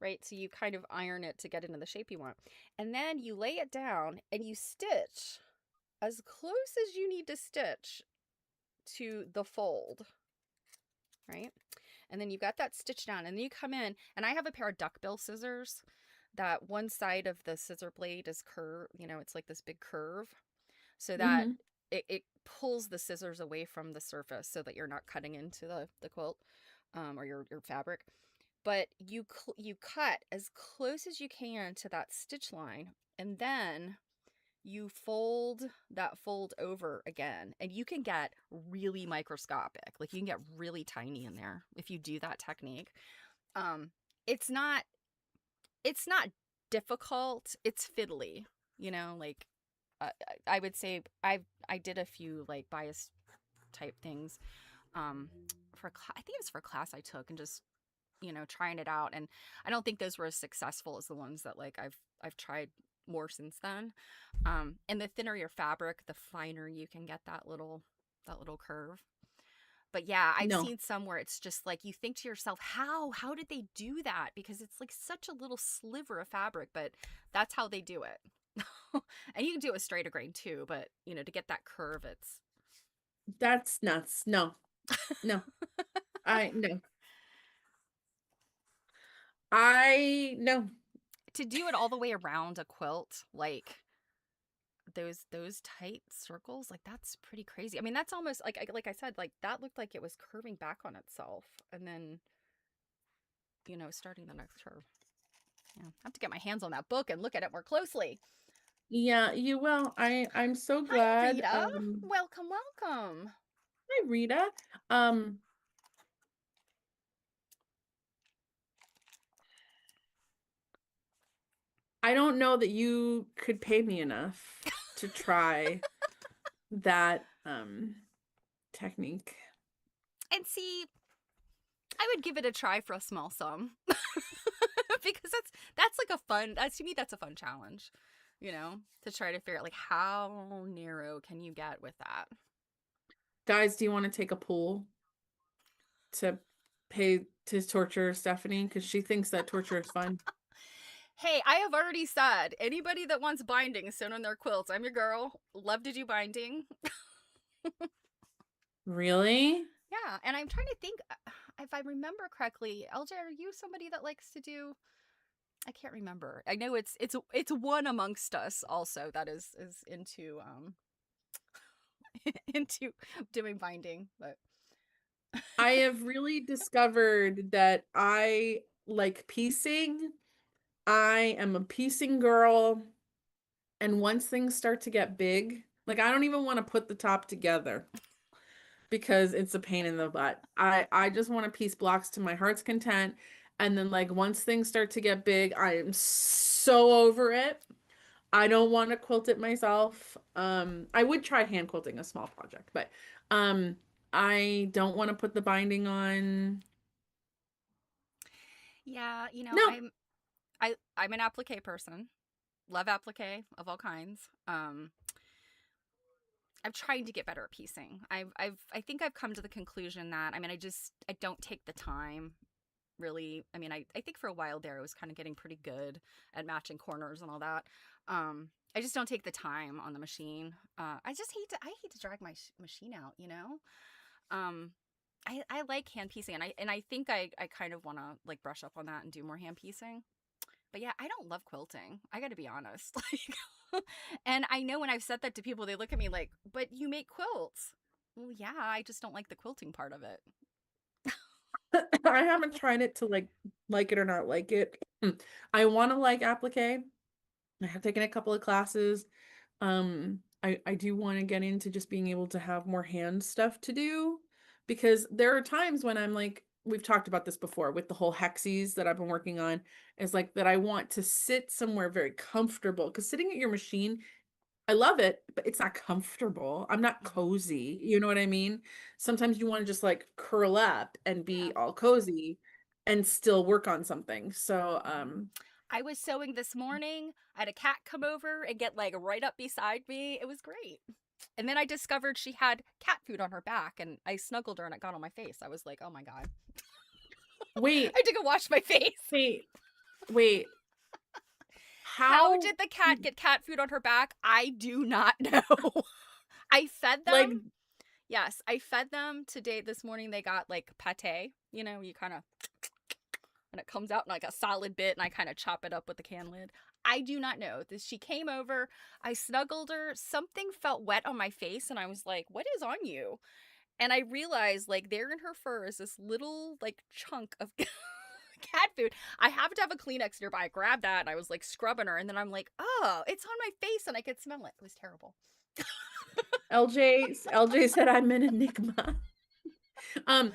Right? So you kind of iron it to get into the shape you want. And then you lay it down and you stitch as close as you need to stitch to the fold, right? And then you've got that stitch down, and then you come in, and I have a pair of duckbill scissors that one side of the scissor blade is curved, it's like this big curve, so that Hmm. it pulls the scissors away from the surface so that you're not cutting into the quilt, or your fabric. But you cut as close as you can to that stitch line, and then you fold that fold over again, and you can get really microscopic, like you can get really tiny in there if you do that technique. um it's not it's not difficult, it's fiddly, like I would say I did a few like bias type things, um I think it was for a class I took, and just trying it out, and I don't think those were as successful as the ones that like I've tried more since then. And the thinner your fabric, the finer you can get that little curve. But yeah, I've No, seen some where it's just like you think to yourself, how did they do that? Because it's like such a little sliver of fabric, but that's how they do it. And you can do it with straighter grain too, but to get that curve, it's that's nuts. No, no, no. No. to do it all the way around a quilt, like those tight circles, like that's pretty crazy. I mean, that's almost like I said, like that looked like it was curving back on itself, and then starting the next curve. Yeah, I have to get my hands on that book and look at it more closely. Yeah, you will. I'm so Hi, glad. Rita. Welcome, welcome. Hi, Rita. Um, I don't know that you could pay me enough to try that technique. And see, I would give it a try for a small sum. Because that's like a fun, to me that's a fun challenge, to try to figure out like how narrow can you get with that. Guys, do you want to take a poll to pay to torture Stephanie? Because she thinks that torture is fun. Hey, I have already said, anybody that wants binding sewn on their quilts, I'm your girl. Love to do binding. Really? Yeah, and I'm trying to think, if I remember correctly, LJ, are you somebody that likes to do? I can't remember. I know it's one amongst us also that is into into doing binding, but I have really discovered that I like piecing. I am a piecing girl. And once things start to get big, like I don't even want to put the top together because it's a pain in the butt. I just want to piece blocks to my heart's content. And then like once things start to get big, I am so over it. I don't want to quilt it myself. I would try hand quilting a small project, but um I don't want to put the binding on. yeah, No. I'm an applique person. Love applique of all kinds. I'm trying to get better at piecing. I think I've come to the conclusion that, I mean, I don't take the time really. I mean, I think for a while there I was kind of getting pretty good at matching corners and all that. I just don't take the time on the machine. I hate to drag my machine out, Um, I like hand piecing, and I think I kind of want to like brush up on that and do more hand piecing. But yeah, I don't love quilting. I got to be honest. Like, and I know when I've said that to people, they look at me like, "But you make quilts." Well, yeah, I just don't like the quilting part of it. I haven't tried it to like it or not like it. I want to like applique. I have taken a couple of classes. I do want to get into just being able to have more hand stuff to do because there are times when I'm like, we've talked about this before with the whole hexies that I've been working on, is like that I want to sit somewhere very comfortable because sitting at your machine, I love it, but it's not comfortable. I'm not Hmm. cozy. You know what I mean? Sometimes you want to just like curl up and Yeah. be all cozy and still work on something. So, Hmm. I was sewing this morning. I had a cat come over and get like right up beside me. It was great. And then I discovered she had cat food on her back, and I snuggled her and it got on my face. I was like, oh my God. I wait, had to go wash my face. wait, wait. How How did the cat get cat food on her back? I do not know. I fed like them. Yes, I fed them today. This morning they got like pate. You know, you kind of, and it comes out in like a solid bit, and I kind of chop it up with the can lid. I do not know. This She came over, I snuggled her, something felt wet on my face, and I was like, "What is on you?" And I realized like there in her fur is this little like chunk of cat food. I happened to have a Kleenex nearby. I grabbed that and I was like scrubbing her, and then I'm like, "Oh, it's on my face," and I could smell it. It was terrible. LJ said I'm an enigma. Um,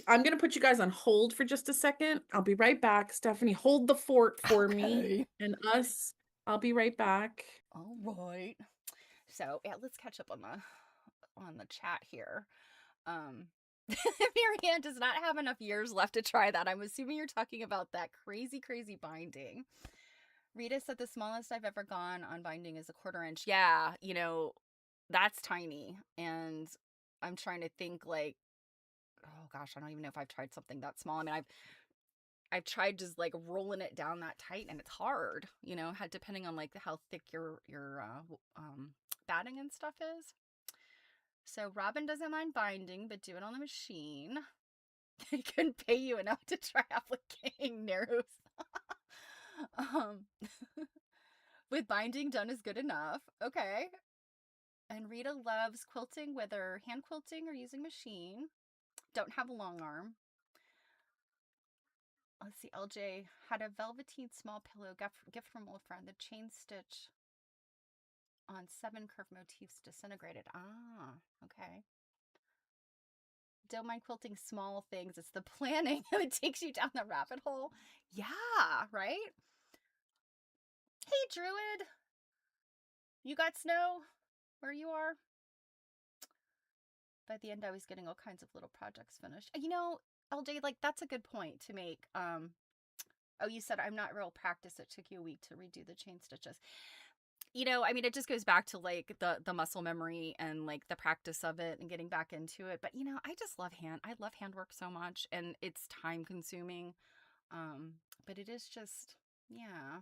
I'm gonna put you guys on hold for just a second. I'll be right back. Stephanie, hold the fort for me Okay. and us. I'll be right back. All right. So yeah, let's catch up on the chat here. Um, Marianne does not have enough years left to try that. I'm assuming you're talking about that crazy, crazy binding. Rita said the smallest I've ever gone on binding is a 1/4 inch. Yeah, that's tiny. And I'm trying to think like, oh gosh, I don't even know if I've tried something that small. I mean, I've tried just like rolling it down that tight, and it's hard, depending on like how thick your batting and stuff is. So Robin doesn't mind binding, but do it on the machine. I couldn't pay you enough to try appliquing narrows. um, with binding done is good enough. Okay. And Rita loves quilting, whether hand quilting or using machine. Don't have a long arm. Let's see. LJ had a velveteen small pillow gift from old friend. The chain stitch on 7 curved motifs disintegrated. Ah, okay. Don't mind quilting small things. It's the planning that takes you down the rabbit hole. Yeah, right? Hey, Druid. You got snow where you are? By the end, I was getting all kinds of little projects finished. LJ, like that's a good point to make. Oh, you said I'm not real practice. It took you a week to redo the chain stitches. I mean, it just goes back to like the muscle memory and like the practice of it and getting back into it. But I just love I love handwork so much, and it's time consuming. But it is just, yeah.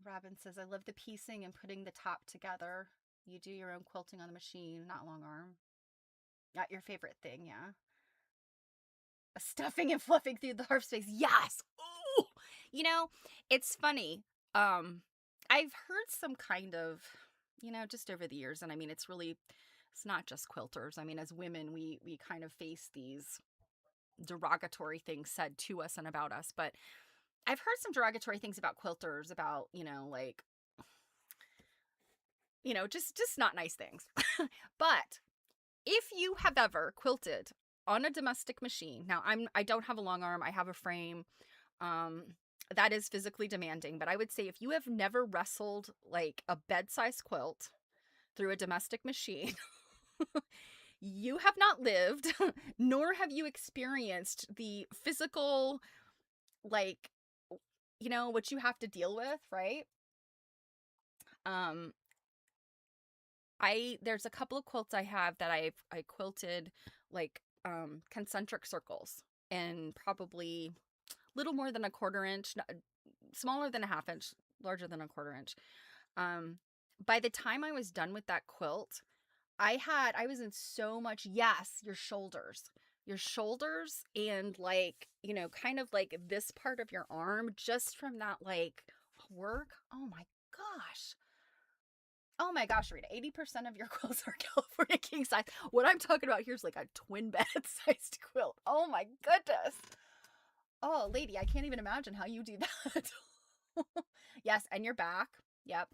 Robin says, I love the piecing and putting the top together. You do your own quilting on the machine, not long arm. Not your favorite thing, yeah. Stuffing and fluffing through the harp space. Yes. Ooh. You know, it's funny. Um, I've heard some kind of, just over the years, and I mean, it's not just quilters. I mean, as women, we kind of face these derogatory things said to us and about us, but I've heard some derogatory things about quilters, about, like, just not nice things. But if you have ever quilted on a domestic machine, now I don't have a long arm, I have a frame. Um that is physically demanding, but I would say if you have never wrestled like a bed-sized quilt through a domestic machine, you have not lived, nor have you experienced the physical, like, what you have to deal with, right? Um I There's a couple of quilts I have that I quilted like concentric circles, and probably little more than a 1/4 inch, smaller than a 1/2 inch, larger than a 1/4 inch. Um by the time I was done with that quilt, I was in so much, yes, your shoulders. Your shoulders and like, kind of like this part of your arm just from that like work. Oh my gosh. Oh my gosh, Rita, 80% of your quilts are California king size. What I'm talking about here is like a twin bed sized quilt. Oh my goodness. Oh, lady, I can't even imagine how you do that. Yes, and your back. Yep.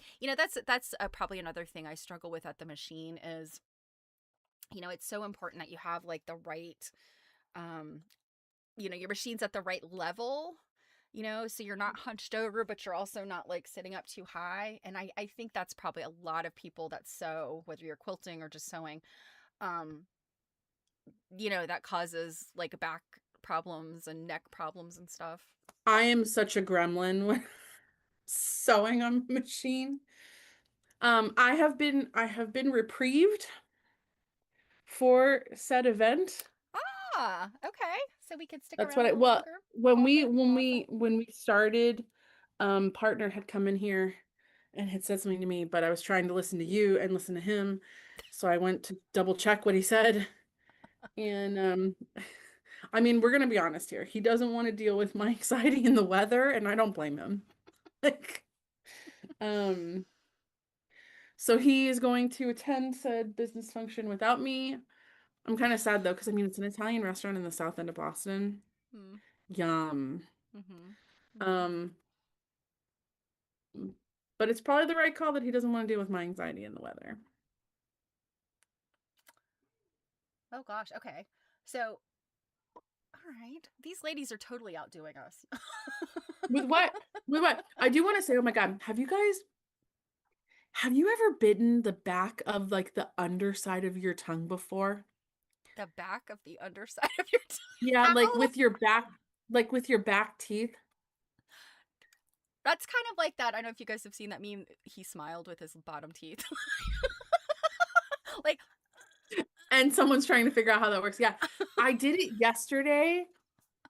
That's probably another thing I struggle with at the machine is, it's so important that you have like the right, um, your machine's at the right level, so you're not hunched over, but you're also not like sitting up too high. And I think that's probably a lot of people that sew, whether you're quilting or just sewing, um, that causes like back problems and neck problems and stuff. I am such a gremlin when sewing on a machine. I have been reprieved for said event. Ah, okay. So we could stick That's around what a I little well longer. when we Awesome, when awesome. we when we started, partner had come in here and had said something to me, but I was trying to listen to you and listen to him. So I went to double check what he said. And I mean, we're gonna be honest here. He doesn't want to deal with my anxiety in the weather, and I don't blame him. Like, um, so he is going to attend said business function without me. I'm kind of sad though, because I mean it's an Italian restaurant in the south end of Boston. Hmm. Yum. Mm-hmm. Mm-hmm. Um, but it's probably the right call that he doesn't want to deal with my anxiety in the weather. Oh gosh. Okay. So, all right, these ladies are totally outdoing us. With what? With what? I do want to say, oh my God, have you ever bitten the back of like the underside of your tongue before? The back of the underside of your Yeah, how? like with your back teeth. That's kind of like that. I don't know if you guys have seen that meme. He smiled with his bottom teeth. Like, And someone's trying to figure out how that works. Yeah. I did it yesterday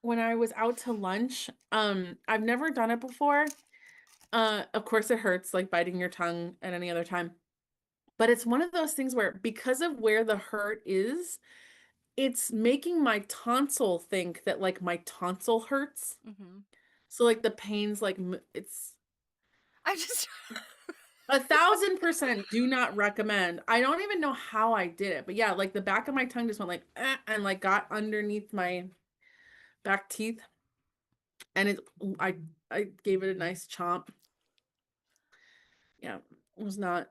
when I was out to lunch. I've never done it before. Of course it hurts like biting your tongue at any other time. But it's one of those things where because of where the hurt is, it's making my tonsil think that like my tonsil hurts. mm-hmm. So like the pain's like it's I just 1,000% do not recommend. I don't even know how I did it, but yeah, like the back of my tongue just went like and like got underneath my back teeth, and I gave it a nice chomp. Yeah, it was not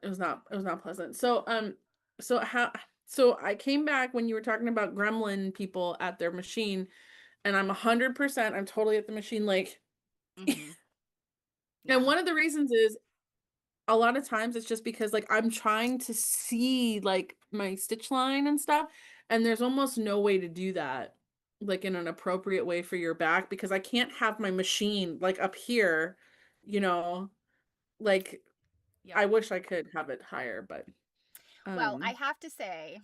pleasant. So how so I came back when you were talking about gremlin people at their machine, and I'm totally at the machine like, mm-hmm. and Yeah. one of the reasons is a lot of times it's just because like I'm trying to see like my stitch line and stuff, and there's almost no way to do that like in an appropriate way for your back because I can't have my machine like up here, you know, like Yep. I wish I could have it higher, but Well, I um have to say,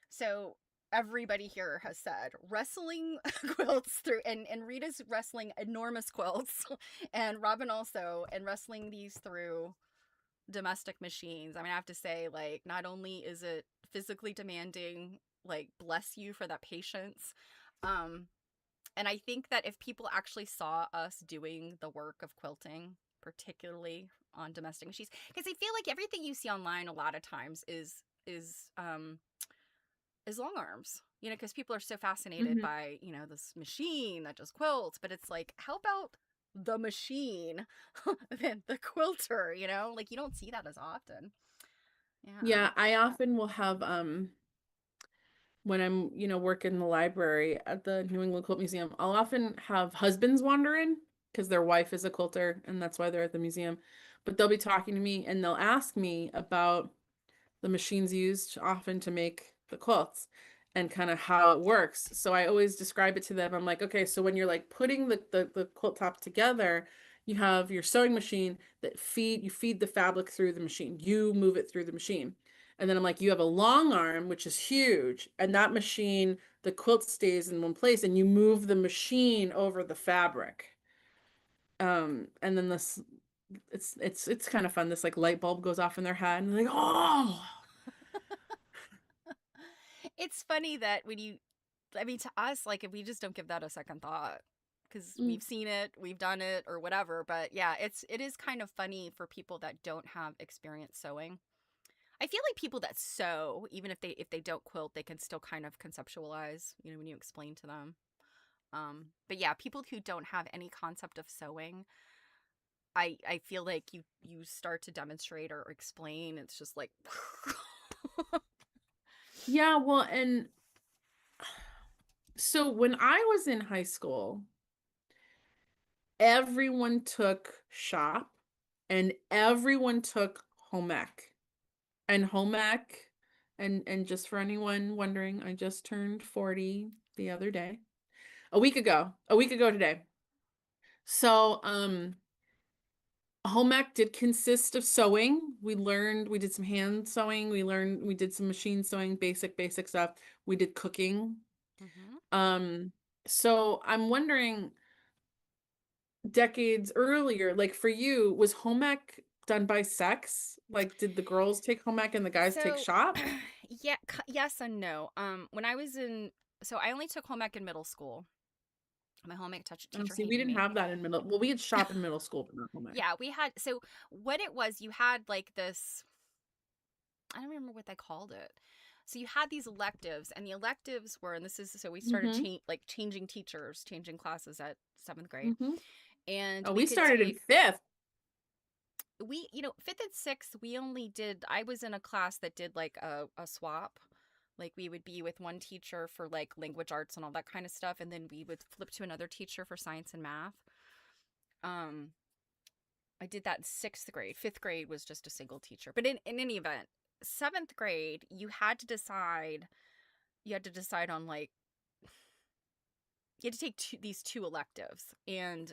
so everybody here has said wrestling quilts through, and Rita's wrestling enormous quilts, and Robin also, and wrestling these through domestic machines. I mean, I have to say, like, not only is it physically demanding, like, bless you for that patience. Um, and I think that if people actually saw us doing the work of quilting, particularly on domestic machines, because I feel like everything you see online a lot of times is long arms. Because people are so fascinated mhm. by this machine that does quilts, but it's like, how about the machine than the quilter? Like you don't see that as often. Yeah. Yeah, I often will have when I'm, working in the library at the New England Quilt Museum, I'll often have husbands wander in because their wife is a quilter and that's why they're at the museum. But they'll be talking to me and they'll ask me about the machines used often to make the quilts and kind of how it works. So I always describe it to them. I'm like, okay, so when you're like putting the quilt top together, you have your sewing machine that you feed the fabric through the machine. You move it through the machine. And then I'm like, you have a long arm, which is huge, and that machine, the quilt stays in one place and you move the machine over the fabric. And then this it's kind of fun. This like light bulb goes off in their head and they're like, oh. it's funny that when you, I mean, to us, like, if we just don't give that a second thought because Mm. we've seen it, we've done it, or whatever. But yeah, it is kind of funny for people that don't have experience sewing. I feel like people that sew, even if they don't quilt, they can still kind of conceptualize, you know, when you explain to them. But yeah, people who don't have any concept of sewing, I feel like you start to demonstrate or explain, it's just like Yeah, well, and so when I was in high school, everyone took shop and everyone took home ec. And home ec, and just for anyone wondering, I just turned 40 the other day. A week ago today. So, home ec did consist of sewing. We did some hand sewing, we did some machine sewing, basic stuff. We did cooking. Mhm. Um, so I'm wondering, decades earlier, like for you, was home ec done by sex? Like, did the girls take home ec and the guys take So, shop? yeah, yes and no. When I was in, so I only took home ec in middle school. My home ec Oh, teacher see, we hated didn't me. have that in middle. Well, we had shop in middle school, but not home ec. Yeah, we had, so what it was, you had like this, I don't remember what they called it. So you had these electives, and the electives were, and this is, so we started Mm-hmm. changing teachers, changing classes at seventh grade, Mm-hmm. and Oh, we we could started in take, fifth. you know, fifth and sixth, we only did, I was in a class that did like a swap. Like we would be with one teacher for like language arts and all that kind of stuff, and then we would flip to another teacher for science and math. Um, I did that in sixth grade. Fifth grade was just a single teacher. But in any event, seventh grade, you had to decide on like, you had to take these two electives. And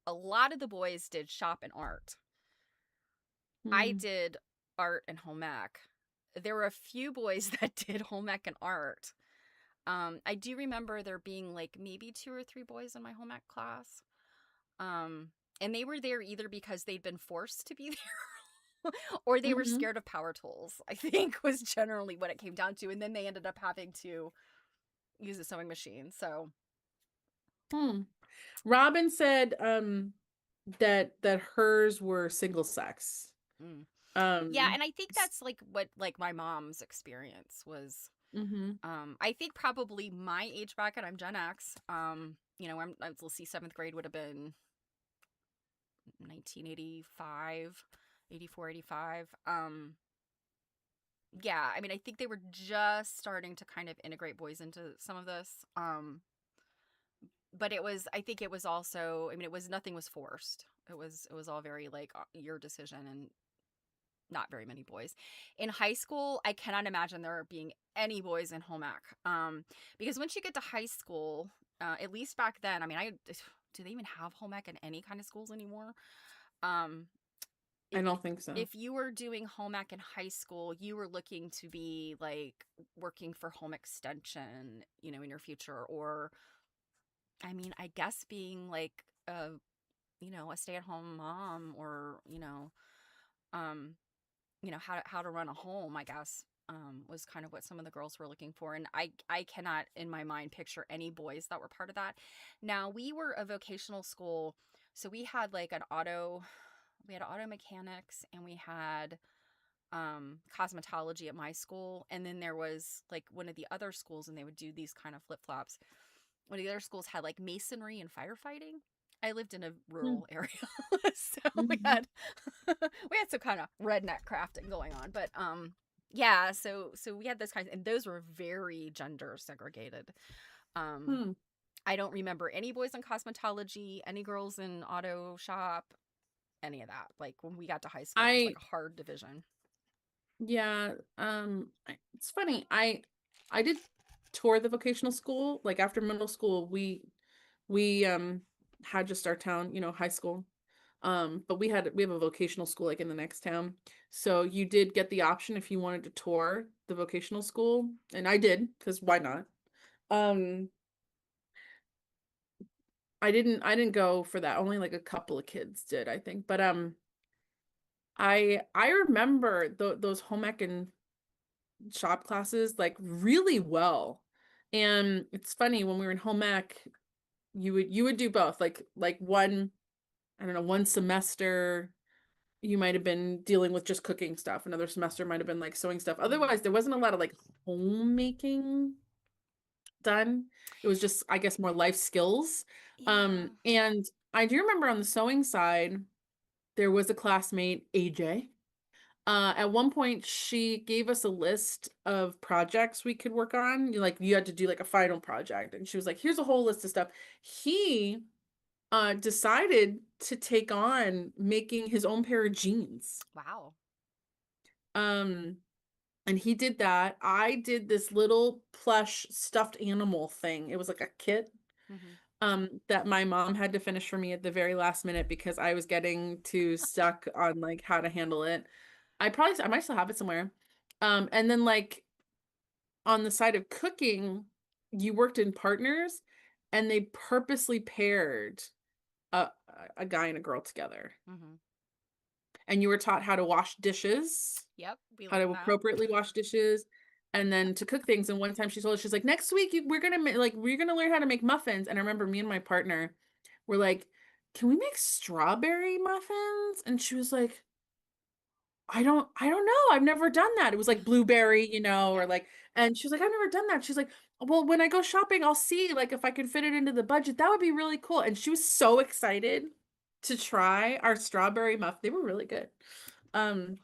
a lot of the boys did shop and art. I Hmm. did art and home ec. There were a few boys that did home ec and art. I do remember there being like maybe two or three boys in my home ec class. Um, and they were there either because they'd been forced to be there or they were Mm-hmm. scared of power tools, I think was generally what it came down to. And then they ended up having to use a sewing machine. So, Hmm. Robin said that hers were single sex. mm. Yeah. Um And I think s- that's like what, like my mom's experience was. mhm. I think probably my age bracket, I'm Gen X. You know, let's see, seventh grade would have been 1985, 84, 85. Yeah, I mean, I think they were just starting to kind of integrate boys into some of this. But it was, I think it was also, I mean, it was, nothing was forced. It was all very like your decision, and not very many boys. In high school, I cannot imagine there being any boys in home ec. Because once you get to high school, at least back then, I mean, I do they even have home ec in any kind of schools anymore? Um, I if don't think so. if you were doing home ec in high school, you were looking to be like working for home extension, you know, in your future, or I mean, I guess being like a, you know, a stay-at-home mom, or um, how to run a home, I guess. Was kind of what some of the girls were looking for, and I cannot in my mind picture any boys that were part of that. Now we were a vocational school, so we had like we had auto mechanics, and we had cosmetology at my school, and then there was like one of the other schools, and they would do these kind of flip-flops. One of the other schools had like masonry and firefighting. I lived in a rural area, so we Mm-hmm. had we had some kind of redneck crafting going on. But yeah, so we had those kinds, and those were very gender segregated. Um, Hmm. I don't remember any boys in cosmetology, any girls in auto shop, any of that. Like when we got to high school, it was like I a hard division. Yeah, it's funny. I did tour the vocational school. Like after middle school, we had just our town, high school. But we have a vocational school like in the next town. So you did get the option if you wanted to tour the vocational school, and I did because why not? Um, I didn't go for that. Only like a couple of kids did, I think. But I remember those home ec and shop classes like really well. And it's funny when we were in home ec, you would do both. Like one, I don't know, one semester you might have been dealing with just cooking stuff. Another semester might have been like sewing stuff. Mm. Otherwise, there wasn't a lot of like homemaking done. It was just, I guess, more life skills. Yeah. And I do remember on the sewing side, there was a classmate, AJ. At one point, she gave us a list of projects we could work on. You had to do like a final project, and she was like, "Here's a whole list of stuff." He decided to take on making his own pair of jeans. Wow. Um, and he did that. I did this little plush stuffed animal thing. It was like a kit Hmm. that my mom had to finish for me at the very last minute because I was getting too stuck on like how to handle it. I might still have it somewhere. And then like on the side of cooking, you worked in partners and they purposely paired a a guy and a girl together. Hmm. And you were taught how to wash dishes, Yep, we how to learned that. appropriately wash dishes, and then to cook things. And one time she told us, she's like, next week we're gonna learn how to make muffins. And I remember me and my partner were like, can we make strawberry muffins? And she was like, I don't know. I've never done that. It was like blueberry, or Yeah. like, and she was like, I've never done that. She's like, well, when I go shopping, I'll see like if I can fit it into the budget. That would be really cool. And she was so excited to try our strawberry muff. They were really good. Um,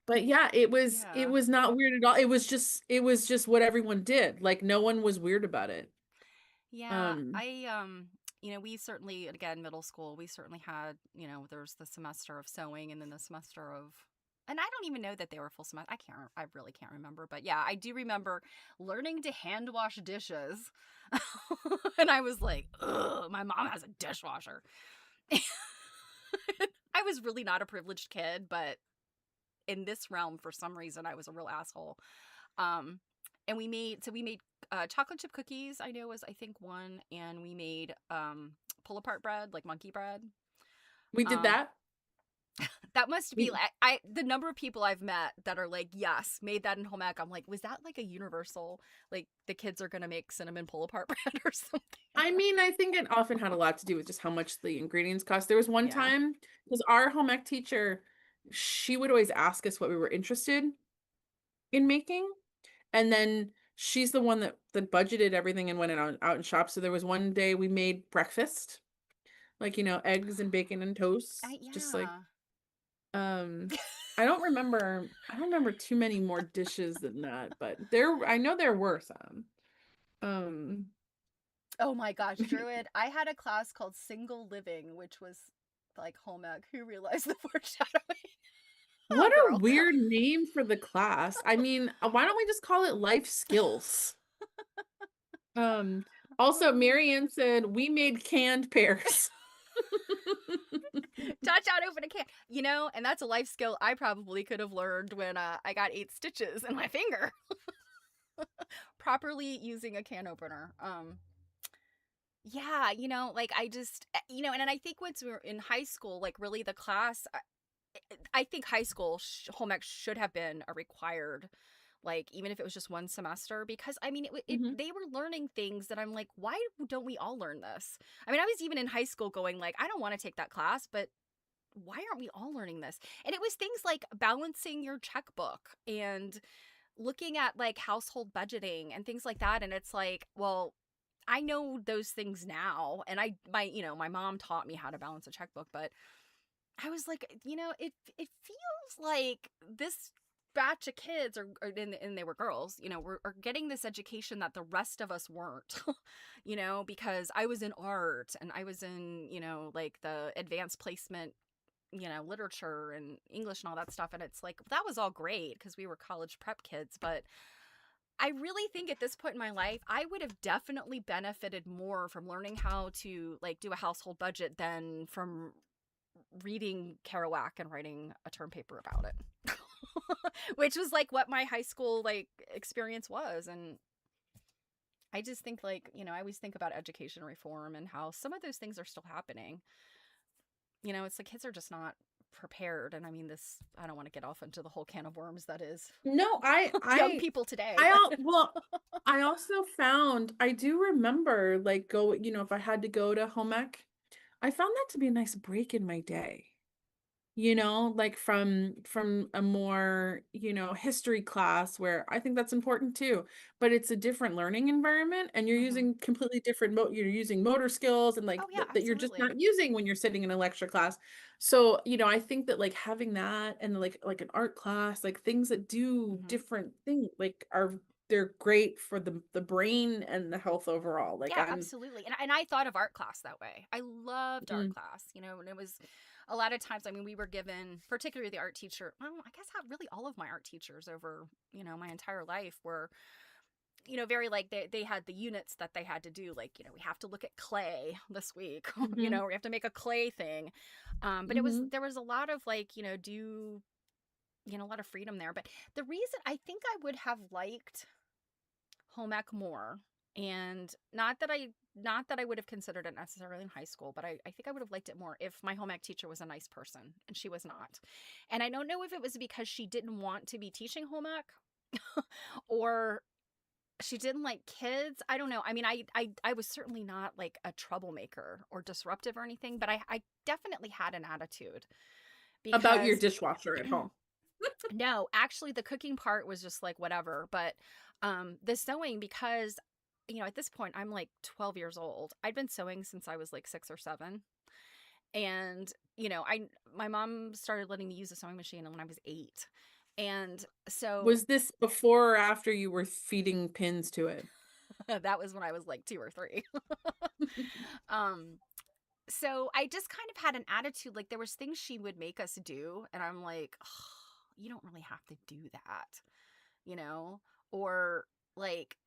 but yeah, it Yeah. was not weird at all. It was just what everyone did. Like no one was weird about it. Yeah, Um, we certainly, again, middle school, we certainly had, there's the semester of sewing and then the semester of, and I don't even know that they were full semester. I really can't remember, but yeah, I do remember learning to hand wash dishes. And I was like, ugh, my mom has a dishwasher. I was really not a privileged kid, but in this realm, for some reason, I was a real asshole. Um, and we made chocolate chip cookies. I know was I think one, and we made pull apart bread, like monkey bread. we did Um, that. that must be We like I the number of people I've met that are like, yes, made that in home ec. I'm like, was that like a universal? Like the kids are gonna make cinnamon pull apart bread or something? I mean, I think it often had a lot to do with just how much the ingredients cost. There was one Yeah. time, because our home ec teacher, she would always ask us what we were interested in making, and then she's the one that budgeted everything and went out and shop. So there was one day we made breakfast, like eggs and bacon and toast, just like Yeah. um I don't remember too many more dishes than that, but I know there were some. Um Oh my gosh, Druid. I had a class called Single Living, which was like home ec. Who realized the foreshadowing? Oh, What a girl. weird name for the class. I mean, why don't we just call it life skills? Um, Also, Oh. Marianne said we made canned pears. Touch out, open a can. And that's a life skill I probably could have learned when I got 8 stitches in my finger. Properly using a can opener. Yeah, like I just, and I think once we were in high school, like really the class, I think high school home ec should have been a required, like even if it was just one semester, because I mean Mhm. they were learning things that I'm like, why don't we all learn this? I mean, I was even in high school going like, I don't want to take that class, but why aren't we all learning this? And it was things like balancing your checkbook and looking at like household budgeting and things like that. And it's like, well, I know those things now, and my mom taught me how to balance a checkbook, but I was like, it feels like this batch of kids and they were girls, are getting this education that the rest of us weren't, because I was in art and I was in, like the advanced placement, literature and English and all that stuff. And it's like, that was all great because we were college prep kids, but I really think at this point in my life, I would have definitely benefited more from learning how to like do a household budget than from reading Kerouac and writing a term paper about it. Which was like what my high school like experience was. And I just think like, I always think about education reform and how some of those things are still happening. It's like kids are just not prepared. And I mean, I don't want to get off into the whole can of worms that is No, young people today, but well, I also found, I do remember like if I had to go to home ec, I found that to be a nice break in my day. Like from a more, history class where I think that's important too, but it's a different learning environment and you're Mhm. using completely different you're using motor skills and like Oh, yeah, that you're just not absolutely. using when you're sitting in a lecture class. So, I think that like having that and like an art class, like things that do Mhm. different things like they're great for the brain and the health overall. Like Yeah, I'm absolutely. And I thought of art class that way. I loved art mm, class, and it was a lot of times, I mean, we were given, particularly the art teacher, well, I guess how really all of my art teachers over, my entire life were, very like they had the units that they had to do. Like, we have to look at clay this week, mhm, we have to make a clay thing. But mhm. there was a lot of like, a lot of freedom there. But the reason I think I would have liked home ec more, and not that I would have considered it necessarily in high school, but I think I would have liked it more if my home ec teacher was a nice person, and she was not. And I don't know if it was because she didn't want to be teaching home ec or she didn't like kids. I don't know. I mean, I was certainly not like a troublemaker or disruptive or anything, but I definitely had an attitude About your because dishwasher at home. no, actually the cooking part was just like whatever, but the sewing, because at this point I'm like 12 years old. I'd been sewing since I was like 6 or 7. And I my mom started letting me use a sewing machine when I was 8. And so Was this before or after you were feeding pins to it? that was when I was like 2 or 3. um so I just kind of had an attitude, like there was things she would make us do and I'm like, oh, you don't really have to do that, you know? Or like,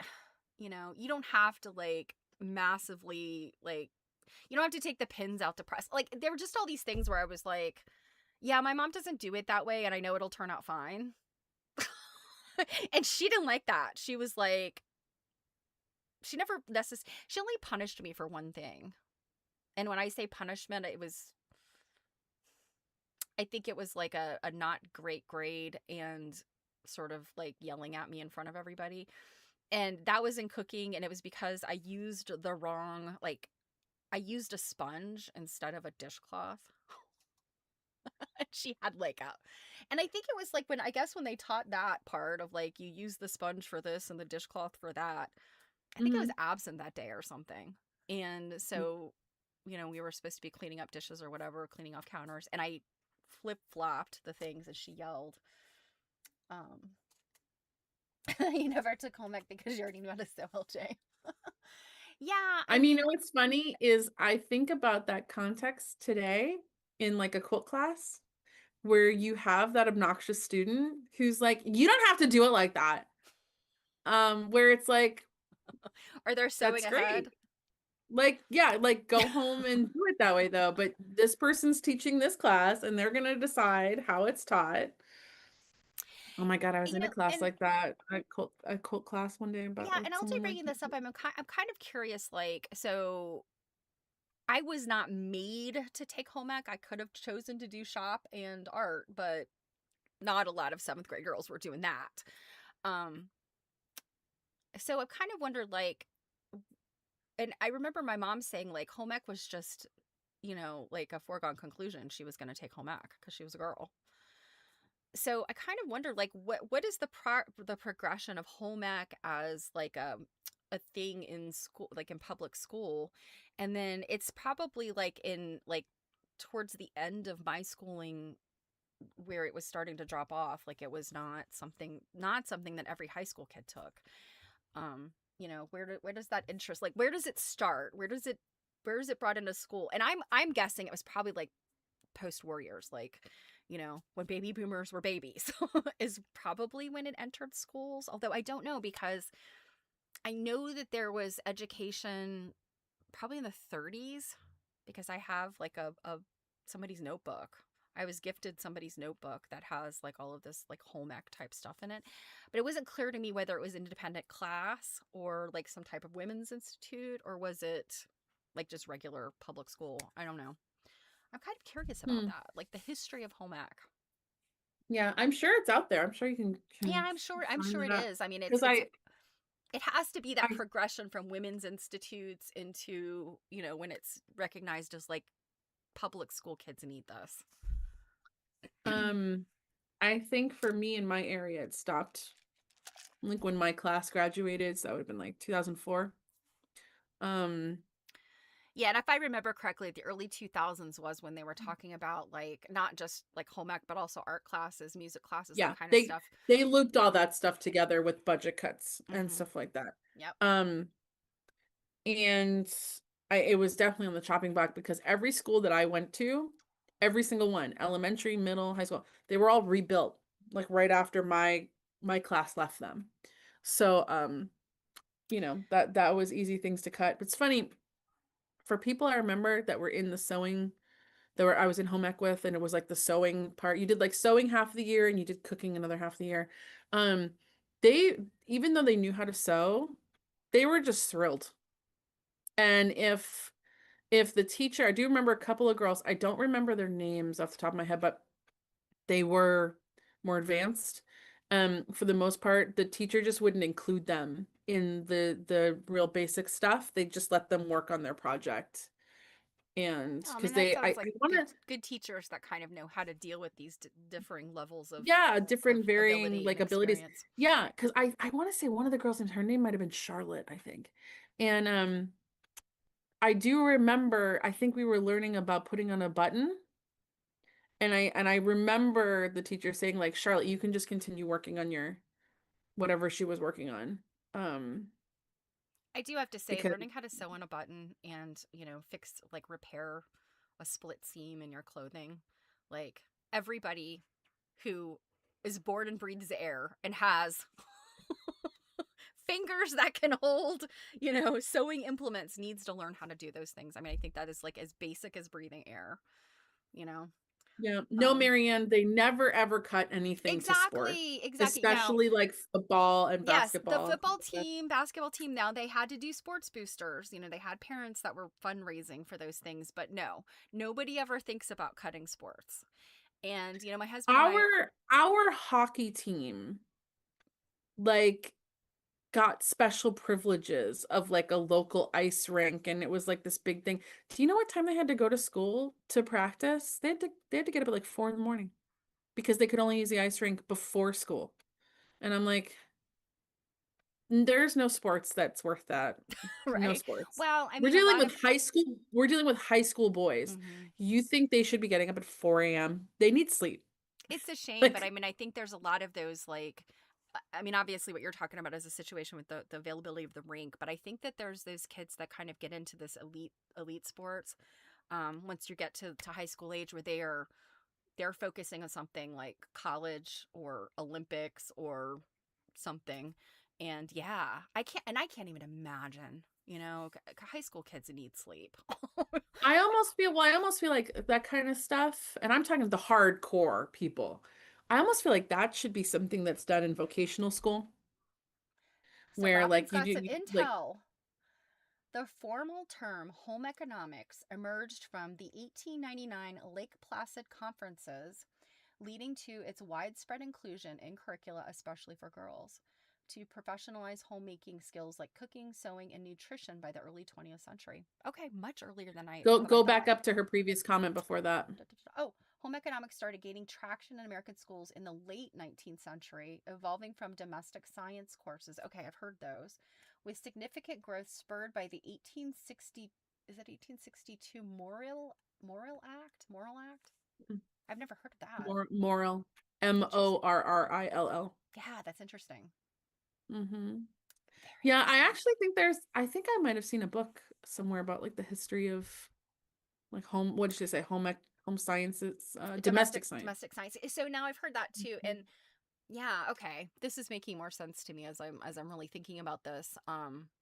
you don't have to like massively like you don't have to take the pins out to press. Like there were just all these things where I was like, yeah, my mom doesn't do it that way and I know it'll turn out fine. And she didn't like that. She was like, she only punished me for one thing. And when I say punishment, I think it was like a not great grade and sort of like yelling at me in front of everybody. And that was in cooking, and it was because I used the wrong, like, I used a sponge instead of a dishcloth. And she had like a, and I think it was like I guess when they taught that part of like you use the sponge for this and the dishcloth for that, I think I was Mhm. absent that day or something. And so, we were supposed to be cleaning up dishes or whatever, cleaning off counters, and I flip flopped the things as she yelled. Um, you never took home ec because you already knew how to sew, LJ. Yeah, I I mean, mean, you know what's funny is I think about that context today in like a quilt class where you have that obnoxious student who's like, you don't have to do it like that. Where it's like, are there that's sewing great. ahead? Like, yeah, like go home and do it that way though. But this person's teaching this class and they're gonna decide how it's taught. Oh my God, I was in a class And like that, a cult class one day about yeah, like and LJ someone like bringing this up, I'm kind of curious. Like, so I was not made to take home ec. I could have chosen to do shop and art, but not a lot of seventh grade girls were doing that. Um, so I've kind of wondered, like, and I remember my mom saying, like, home ec was just, like a foregone conclusion. She was going to take home ec because she was a girl. So I kind of wondered, like, what is the progression of home ec as like a thing in school, like in public school, and then it's probably like in like towards the end of my schooling where it was starting to drop off. Like it was not something that every high school kid took. Where does that interest, like where does it start? Where is it brought into school? And I'm guessing it was probably like post warriors, like when baby boomers were babies is probably when it entered schools, although I don't know because I know that there was education probably in the 30s because I have like a somebody's notebook. I was gifted somebody's notebook that has like all of this like home ec type stuff in it. But it wasn't clear to me whether it was an independent class or like some type of women's institute, or was it like just regular public school. I don't know. I'm kind of curious about Hmm. that, like the history of home ec. Yeah, I'm sure it's out there. I'm sure you Yeah, can I'm find sure it it up. is. I mean, Because it has to be that I progression from women's institutes into, when it's recognized as like public school kids need this. um I think for me in my area it stopped like when my class graduated, so that would have been like 2004. Um Yeah, and if I remember correctly, the early 2000s was when they were talking about like not just like home ec, but also art classes, music classes, that yeah, kind of they stuff. they looped all that stuff together with budget cuts and Hmm. stuff like that. Yep. Um and it was definitely on the chopping block because every school that I went to, every single one, elementary, middle, high school, they were all rebuilt like right after my class left them. So that was easy things to cut. But it's funny for people I remember that were in the sewing that were I was in home ec with, and it was like the sewing part. You did like sewing half the year and you did cooking another half the year. Um, they even though they knew how to sew, they were just thrilled. And if the teacher, I do remember a couple of girls, I don't remember their names off the top of my head, but they were more advanced. For the most part, the teacher just wouldn't include them in the real basic stuff. They just let them work on their project. And Oh, I because mean, that I sounds like want good to, good teachers that kind of know how to deal with these differing levels yeah, of different varying ability like and abilities. experience. Yeah, because I want to say one of the girls in her name might have been Charlotte, I think. And I do remember, I think we were learning about putting on a button. And I remember the teacher saying like, Charlotte, you can just continue working on your whatever she was working on. Um, I do have to say, because learning how to sew on a button and, fix, like repair a split seam in your clothing, like everybody who is born and breathes air and has fingers that can hold, sewing implements needs to learn how to do those things. I mean, I think that is like as basic as breathing air, you know? yeah, no, Um, Marianne, they never ever cut anything to sport, exactly. Now, especially like football and yes, the basketball. football team, basketball team, now they had to do sports boosters. They had parents that were fundraising for those things, but no, nobody ever thinks about cutting sports. And, my husband and I, Our hockey team like got special privileges of like a local ice rink, and it was like this big thing. Do you know what time they had to go to school to practice? They had to get up at like 4 in the morning because they could only use the ice rink before school. And I'm like, there's no sports that's worth that. No right? sports. Well, I We're mean, a dealing lot of, with high school, we're dealing with high school boys. mhm. You think they should be getting up at 4 a.m. They need sleep. It's a shame, but I Like, mean, I think there's a lot of those like I mean, obviously what you're talking about is a situation with the availability of the rink, but I think that there's those kids that kind of get into this elite sports once you get to high school age where they're focusing on something like college or Olympics or something. And yeah, I can't even imagine, high school kids need sleep. I almost feel like that kind of stuff, and I'm talking the hardcore people. I almost feel like that should be something that's done in vocational school, So where Robin's like got some like intel. The formal term home economics emerged from the 1899 Lake Placid conferences, leading to its widespread inclusion in curricula, especially for girls, to professionalize homemaking skills like cooking, sewing, and nutrition by the early 20th century. Okay, much earlier than I go back thought. up to her previous comment before that. Oh, home economics started gaining traction in American schools in the late 19th century, evolving from domestic science courses. Okay, I've heard those, with significant growth spurred by the 1860 is it 1862 Moral Act? I've never heard of that. Moral, Interesting. Morrill. Yeah, that's interesting. Mm-hmm. Very Yeah, interesting. I think I might have seen a book somewhere about like the history of like home, what did she say? Home sciences, domestic science. Domestic science. So now I've heard that too, Mhm. and yeah, okay. This is making more sense to me as I'm really thinking about this.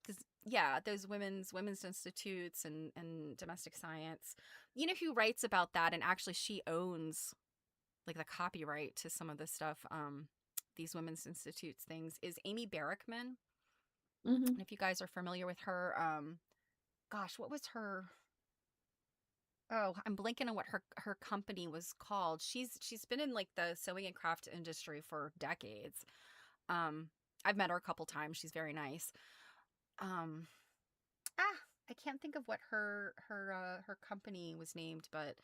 Cuz yeah, those women's institutes and domestic science. You know who writes about that, and actually she owns like the copyright to some of the stuff these women's institutes things is Amy Barrickman. Mhm. And if you guys are familiar with her, gosh, what was her Oh, I'm blanking on what her company was called. She's been in like the sewing and craft industry for decades. Um, I've met her a couple times. She's very nice. Um, I can't think of what her company was named, but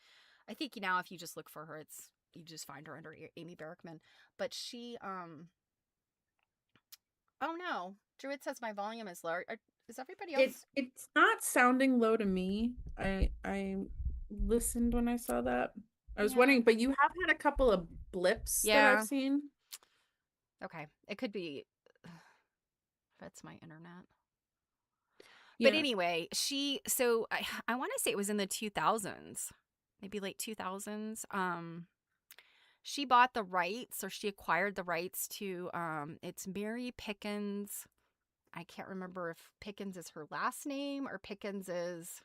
I think now if you just look for her, it's you just find her under Amy Berkman. But she oh no, Druid says my volume is low. Is everybody else? It's not sounding low to me. I listened when I saw that. I was Yeah. wondering, but you have had a couple of blips that I've Yeah. seen. Okay. It could be that's my internet. But Yeah. anyway, so I want to say it was in the 2000s, maybe late 2000s. She bought the rights or she acquired the rights to it's Mary Pickens. I can't remember if Pickens is her last name or Pickens is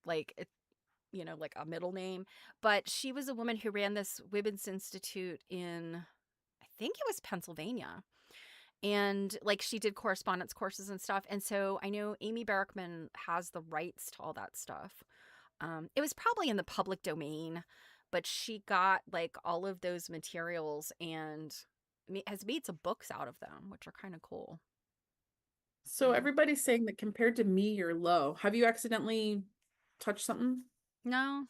like like a middle name, but she was a woman who ran this women's institute in I think it was Pennsylvania. And like she did correspondence courses and stuff. And so I know Amy Berkman has the rights to all that stuff. It was probably in the public domain, but she got like all of those materials and has made some books out of them, which are kind of cool. So Yeah. everybody's saying that compared to me, you're low. Have you accidentally touched something? No,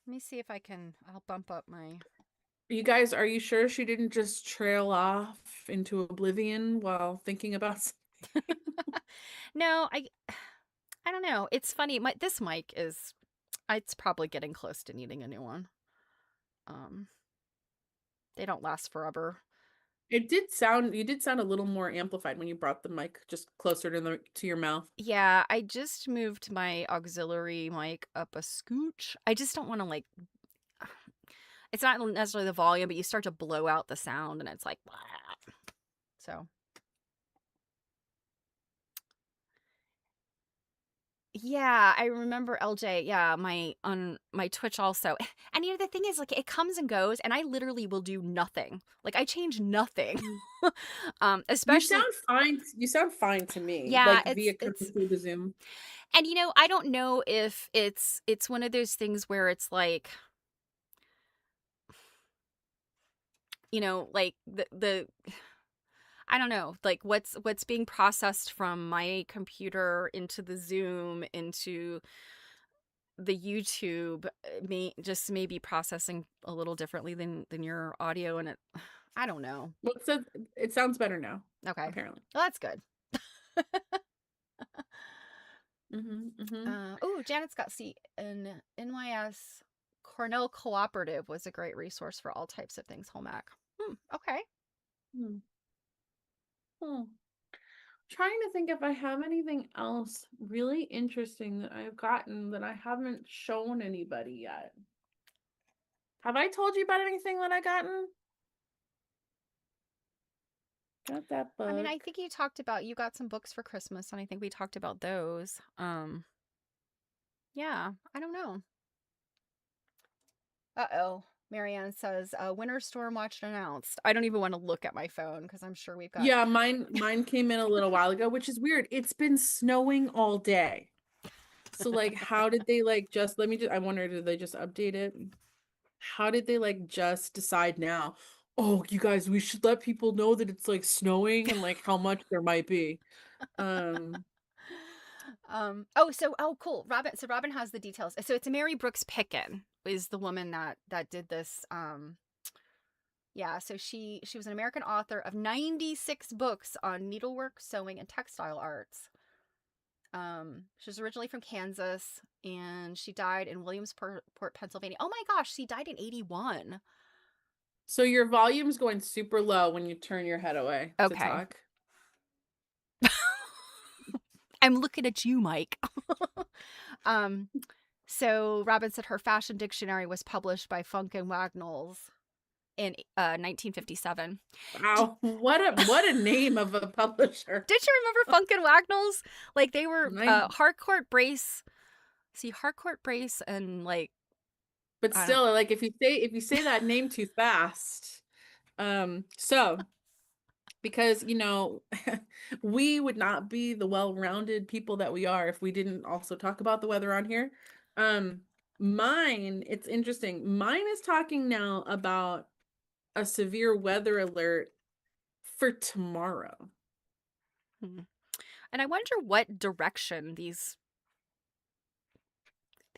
let me see if I can. I'll bump up my. You guys, are you sure she didn't just trail off into oblivion while thinking about No, I don't know. It's funny. This mic is. It's probably getting close to needing a new one. Um, they don't last forever. you did sound a little more amplified when you brought the mic just closer to your mouth. Yeah, I just moved my auxiliary mic up a scooch. I just don't want to like it's not necessarily the volume, but you start to blow out the sound and it's like blah. So, yeah, I remember LJ. Yeah, my on my Twitch also. And the thing is like it comes and goes and I literally will do nothing. Like I change nothing. Mm. Especially You sound fine to me, yeah, like via coming through the Zoom. and I don't know if it's one of those things where it's like like the I don't know, like what's being processed from my computer into the Zoom into the YouTube may be processing a little differently than your audio and it I don't know. Well, it sounds better now, Okay. apparently. Well, that's good. Mm-hmm. Oh, Janet's got see an NYS Cornell Cooperative was a great resource for all types of things home ec. Okay. Hmm. Hmm. Trying to think if I have anything else really interesting that I've gotten that I haven't shown anybody yet. Have I told you about anything that I gotten? Got that I mean, I book. think you got some books for Christmas and I think we talked about those. Yeah, I don't know. Uh-oh. Marianne says, winter storm watch announced. I don't even want to look at my phone because I'm sure we've got Yeah, mine came in a little while ago, which is weird. It's been snowing all day. So like how did they like just let me just I wonder did they just update it? How did they like just decide now? Oh, you guys, we should let people know that it's like snowing and like how much there might be. Um oh cool. Robin has the details. So it's Mary Brooks Picken is the woman that did this. Yeah, so she was an American author of 96 books on needlework, sewing, and textile arts. She was originally from Kansas and she died in Williamsport, Pennsylvania. Oh my gosh, she died in 81. so your volume's going super low when you turn your head away to Okay. talk. I'm looking at you, Mike. um, so Robin said her fashion dictionary was published by Funk and Wagnalls in 1957. Wow, what a name of a publisher. Did you remember Funk and Wagnalls? Like they were I Harcourt Brace. See, Harcourt Brace and like But I don't. still, like if you say that name too fast, so because we would not be the well-rounded people that we are if we didn't also talk about the weather on here. Um, Mine, it's interesting. Mine is talking now about a severe weather alert for tomorrow. Hmm. And I wonder what direction these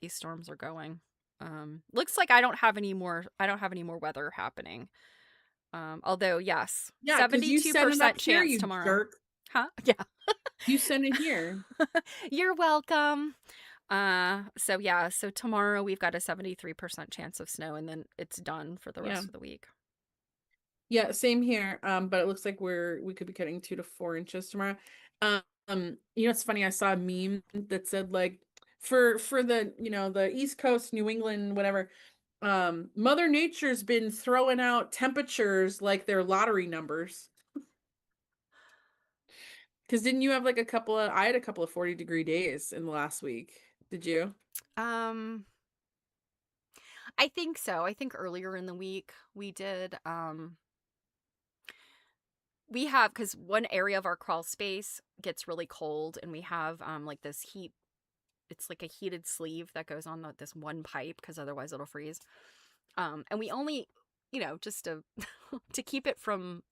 storms are going. Looks like I don't have any more weather happening. Although yes, Yeah, because you sent it up 72% here, chance you tomorrow. jerk. Huh? Yeah. You sent it here. You're welcome. So yeah, so tomorrow we've got a 73% chance of snow and then it's done for the Yeah. rest of the week. Yeah, same here. But it looks like we could be getting 2 to 4 inches tomorrow. It's funny, I saw a meme that said like for the, the East Coast, New England, whatever, Mother Nature's been throwing out temperatures like they're lottery numbers. Because didn't you have like I had a couple of 40-degree days in the last week. Did you? Um I think so. I think earlier in the week we did we have cuz one area of our crawl space gets really cold and we have like this heat, it's like a heated sleeve that goes on this one pipe because otherwise it'll freeze. And we only, just to to keep it from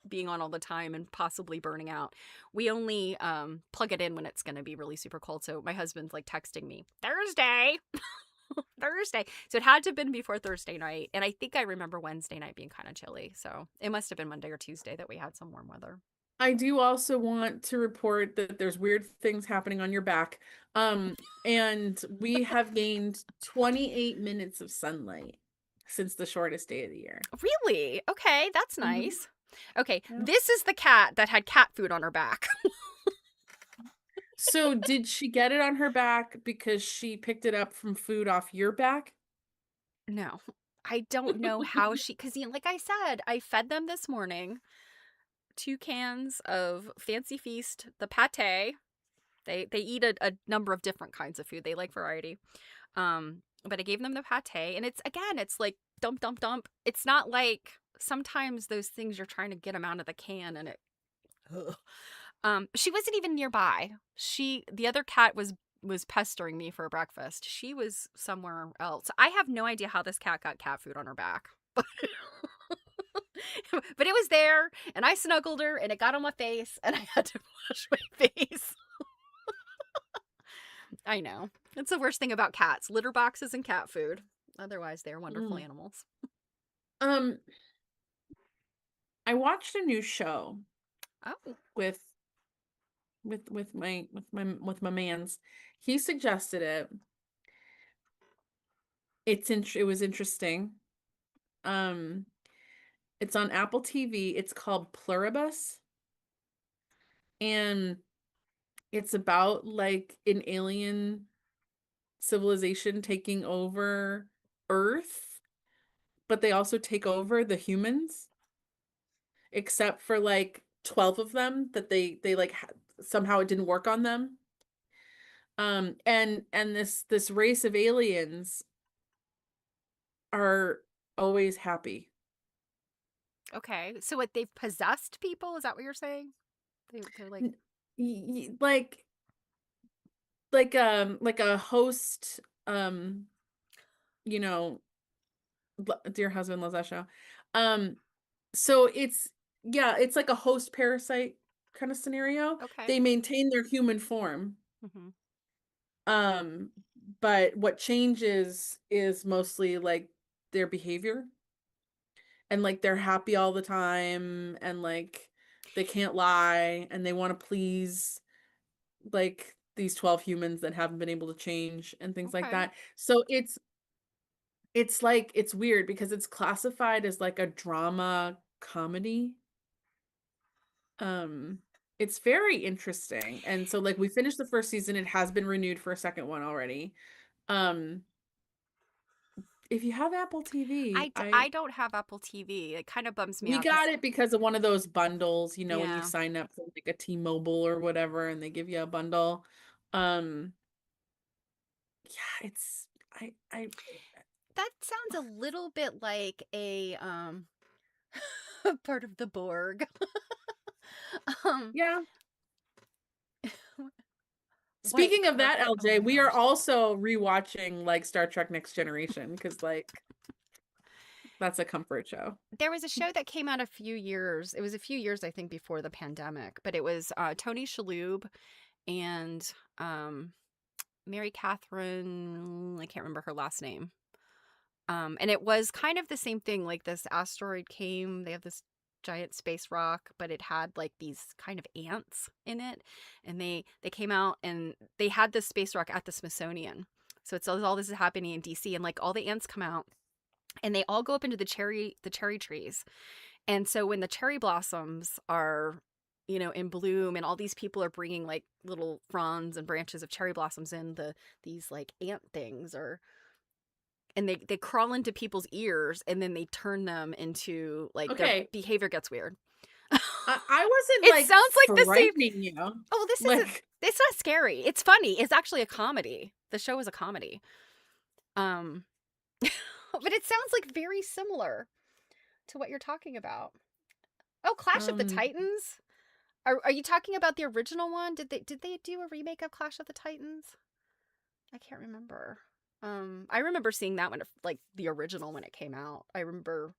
being on all the time and possibly burning out, we only plug it in when it's going to be really super cold. So my husband's like texting me Thursday, Thursday. So it had to have been before Thursday night, and I think I remember Wednesday night being kind of chilly. So it must have been Monday or Tuesday that we had some warm weather. I do also want to report that there's weird things happening on your back. Um, and we have gained 28 minutes of sunlight since the shortest day of the year. Really? Okay, that's Hmm. nice. Okay, Yeah. this is the cat that had cat food on her back. So did she get it on her back because she picked it up from food off your back? No. I don't know how because like I said, I fed them this morning 2 cans of Fancy Feast, the pate. They eat a number of different kinds of food. They like variety. But I gave them the pate, and it's like dump, dump, dump. It's not like sometimes those things you're trying to get them out of the can, and it. Ugh. She wasn't even nearby. The other cat was pestering me for breakfast. She was somewhere else. I have no idea how this cat got cat food on her back. But it was there, and I snuggled her, and it got on my face, and I had to wash my face. I know. It's the worst thing about cats, litter boxes and cat food. Otherwise, they're wonderful Mm. animals. Um, I watched a new show Oh, with with my man's. He suggested it. It was interesting. Um, it's on Apple TV. It's called Pluribus, and it's about like an alien civilization taking over Earth, but they also take over the humans, except for like 12 of them that they like somehow it didn't work on them. And this race of aliens are always happy. okay. So what, they've possessed people? Is that what you're saying? They're like, N- like like a host, you know dear husband loves that show. um so it's like a host parasite kind of scenario. okay. They maintain their human form, Hmm. um but what changes is mostly like their behavior, and like they're happy all the time, and like they can't lie, and they want to please like these 12 humans that haven't been able to change and things like Okay. that. So it's like it's weird because it's classified as like a drama comedy. Um it's very interesting. And so like we finished the first season, it has been renewed for a second one already. Um if you have Apple TV, I don't have Apple TV. It kind of bums me we out because, got it because of one of those bundles, when you yeah, sign up for like a T-Mobile or whatever and they give you a bundle. Um yeah, I that sounds a little bit like a part of the Borg. um, yeah, What Speaking of that, perfect. Oh LJ, my we are gosh. also rewatching like Star Trek Next Generation because like that's a comfort show. There was a show that came out a few years. It was a few years, I think, before the pandemic, but it was Tony Shalhoub and Mary Catherine. I can't remember her last name. And it was kind of the same thing. Like this asteroid came. They have this giant space rock, but it had like these kind of ants in it, and they came out and they had this space rock at the Smithsonian. So it's all this is happening in DC, and like all the ants come out and they all go up into the cherry trees. And so when the cherry blossoms are, in bloom, and all these people are bringing like little fronds and branches of cherry blossoms in, these like ant things, or and they crawl into people's ears, and then they turn them into like their Okay, behavior gets weird. I wasn't It like sounds like the same. frightening you. Oh, this isn't. Like, It's not scary. It's funny. It's actually a comedy. The show is a comedy. Um, but it sounds like very similar to what you're talking about. Oh, Clash of the um, Titans. Are you talking about the original one? Did they do a remake of Clash of the Titans? I can't remember. I remember seeing that one, like the original when it came out. I remember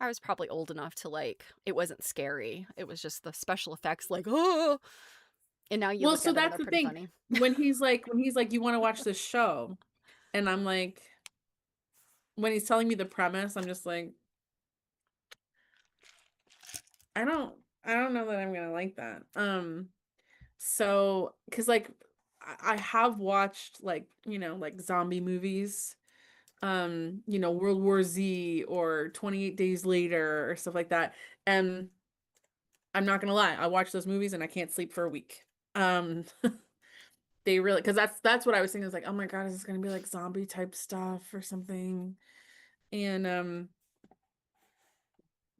I was probably old enough to like it wasn't scary. It was just the special effects, like oh. And now you well, look so at them and that's they're the pretty thing. funny. When he's like, you want to watch this show, and I'm like, when he's telling me the premise, I'm just like, I don't, I don't know that I'm gonna like that. So, because like, I have watched like like zombie movies, World War Z or 28 Days Later or stuff like that, and I'm not gonna lie, I watch those movies and I can't sleep for a week. Um, they really, because that's what I was thinking. Is like, oh my God, is this gonna be like zombie type stuff or something? And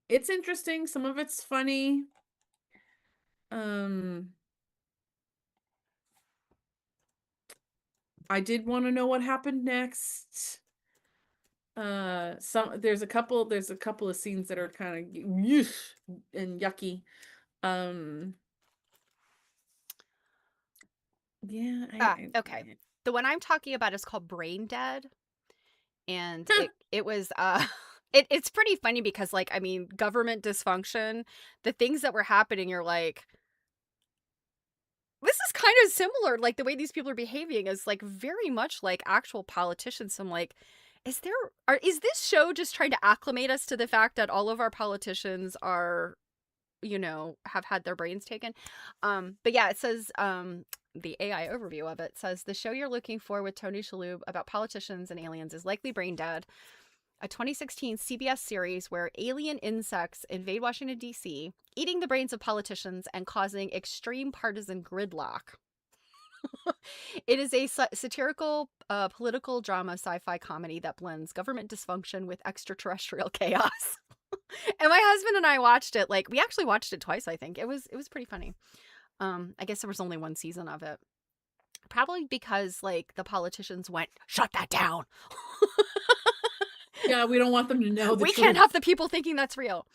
it's interesting. Some of it's funny. Um, I did want to know what happened next. There's a couple of scenes that are kind of and yucky. Um, yeah, Okay. The one I'm talking about is called Brain Dead, and it was it's pretty funny because like I mean government dysfunction, the things that were happening, you're like this is kind of similar, like the way these people are behaving is like very much like actual politicians. So I'm like, is this show just trying to acclimate us to the fact that all of our politicians are, have had their brains taken? But yeah, it says the AI overview of it says the show you're looking for with Tony Shalhoub about politicians and aliens is likely Brain Dead, a 2016 CBS series where alien insects invade Washington, D.C., eating the brains of politicians and causing extreme partisan gridlock. It is a satirical political drama sci-fi comedy that blends government dysfunction with extraterrestrial chaos. And my husband and I watched it. Like we actually watched it twice, I think. It was pretty funny. I guess there was only one season of it. Probably because like the politicians went, "Shut that down." yeah, we don't want them to know the We can't have truth. the people thinking that's real.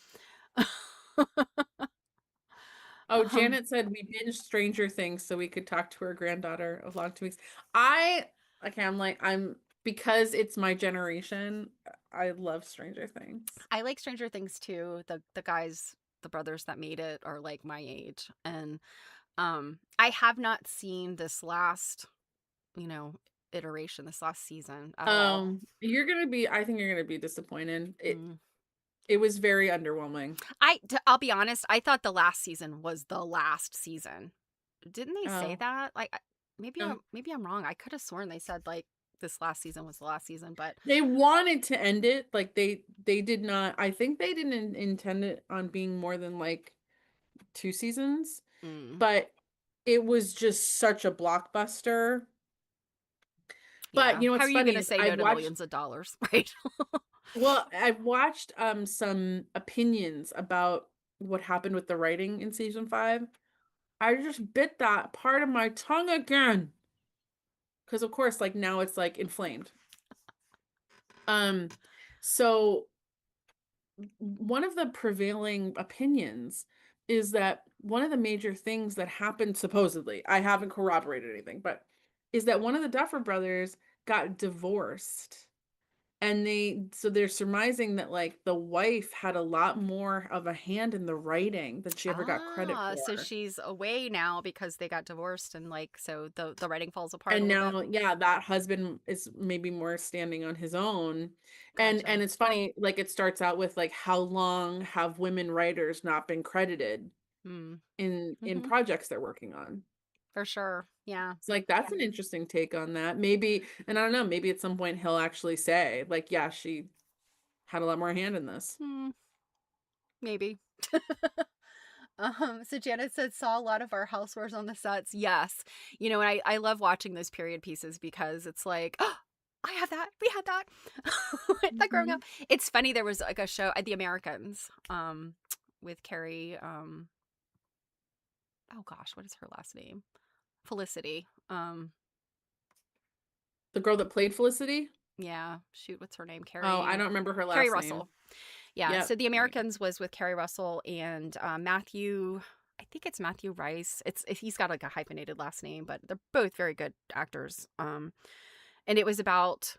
Oh, um, Janet said we binged Stranger Things so we could talk to her granddaughter of long 2 weeks. I okay, I'm because it's my generation. I love Stranger Things. I like Stranger Things too. The guys, the brothers that made it are like my age, and I have not seen this last, you know, iteration, this last season at all. I think you're gonna be disappointed. It Mm. it was very underwhelming. I'll be honest. I thought the last season was the last season. Didn't they say Oh, that? Like, maybe no. I'm wrong. I could have sworn they said like this last season was the last season, but They wanted to end it, like they did not. I think they didn't intend it on being more than like 2 seasons, mm, but it was just such a blockbuster. But yeah. you know How are what's you funny gonna is say no to millions of dollars, right? I've watched some opinions about what happened with the writing in season 5. I just bit that part of my tongue again. Because of course, like now it's like inflamed. Um, so one of the prevailing opinions is that one of the major things that happened supposedly, I haven't corroborated anything, but is that one of the Duffer brothers got divorced. And so they're surmising that like the wife had a lot more of a hand in the writing than she ever got credit Ah, so for. she's away now because they got divorced and like so the writing falls apart a And little bit. now, yeah, that husband is maybe more standing on his own. And Gotcha. it's funny, like it starts out with like how long have women writers not been credited Hmm. in Mm-hmm. projects they're working on? For sure. Yeah. It's like that's an interesting take on that. Maybe, and I don't know, maybe at some point he'll actually say, like, yeah, she had a lot more hand in this. Hmm. Maybe. So Janet said saw a lot of our housewares on the sets. Yes. You know, and I love watching those period pieces because it's like, oh, I have that. We had that. Like growing Mhm. up. It's funny, there was like a show at The Americans, with Carrie, oh gosh, what is her last name? Felicity. The girl that played Felicity? Yeah, shoot, what's her name? Oh, I Carrie don't remember her Carrie last name. Russell. Yeah, so Yep. The There you go. Americans was with Carrie Russell and Matthew. I think it's Matthew Rice. He's got like a hyphenated last name, but they're both very good actors. And it was about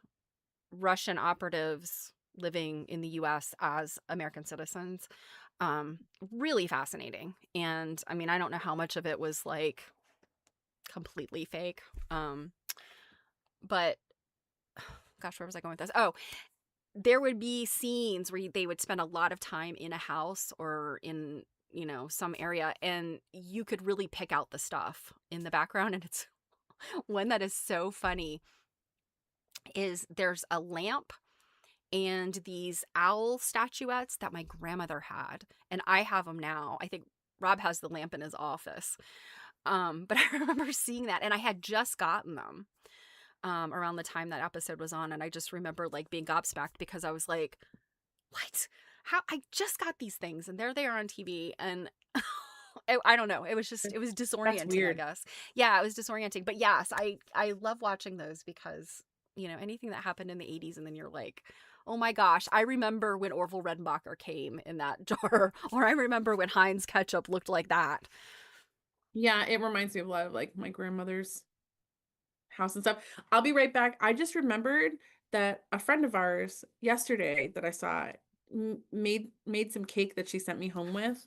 Russian operatives living in the U.S. as American citizens. Um, Really fascinating. And I mean, I don't know how much of it was like completely fake. But gosh, where was I going with this? Oh, there would be scenes where they would spend a lot of time in a house or in, you know, some area, and you could really pick out the stuff in the background. And it's one that is so funny is there's a lamp and these owl statuettes that my grandmother had, and I have them now. I think Rob has the lamp in his office. But I remember seeing that, and I had just gotten them around the time that episode was on, and I just remember like being gobsmacked because I was like, "What? How? I just got these things, and there they are on TV." And I don't know. It was just it was That's disorienting, I weird. guess. Yeah, it was disorienting. But yes, I love watching those because you know anything that happened in the '80s, and then you're like, oh my gosh, I remember when Orville Redenbacher came in that jar, or I remember when Heinz ketchup looked like that. Yeah, it reminds me of a lot of like my grandmother's house and stuff. I'll be right back. I just remembered that a friend of ours yesterday that I saw made some cake that she sent me home with,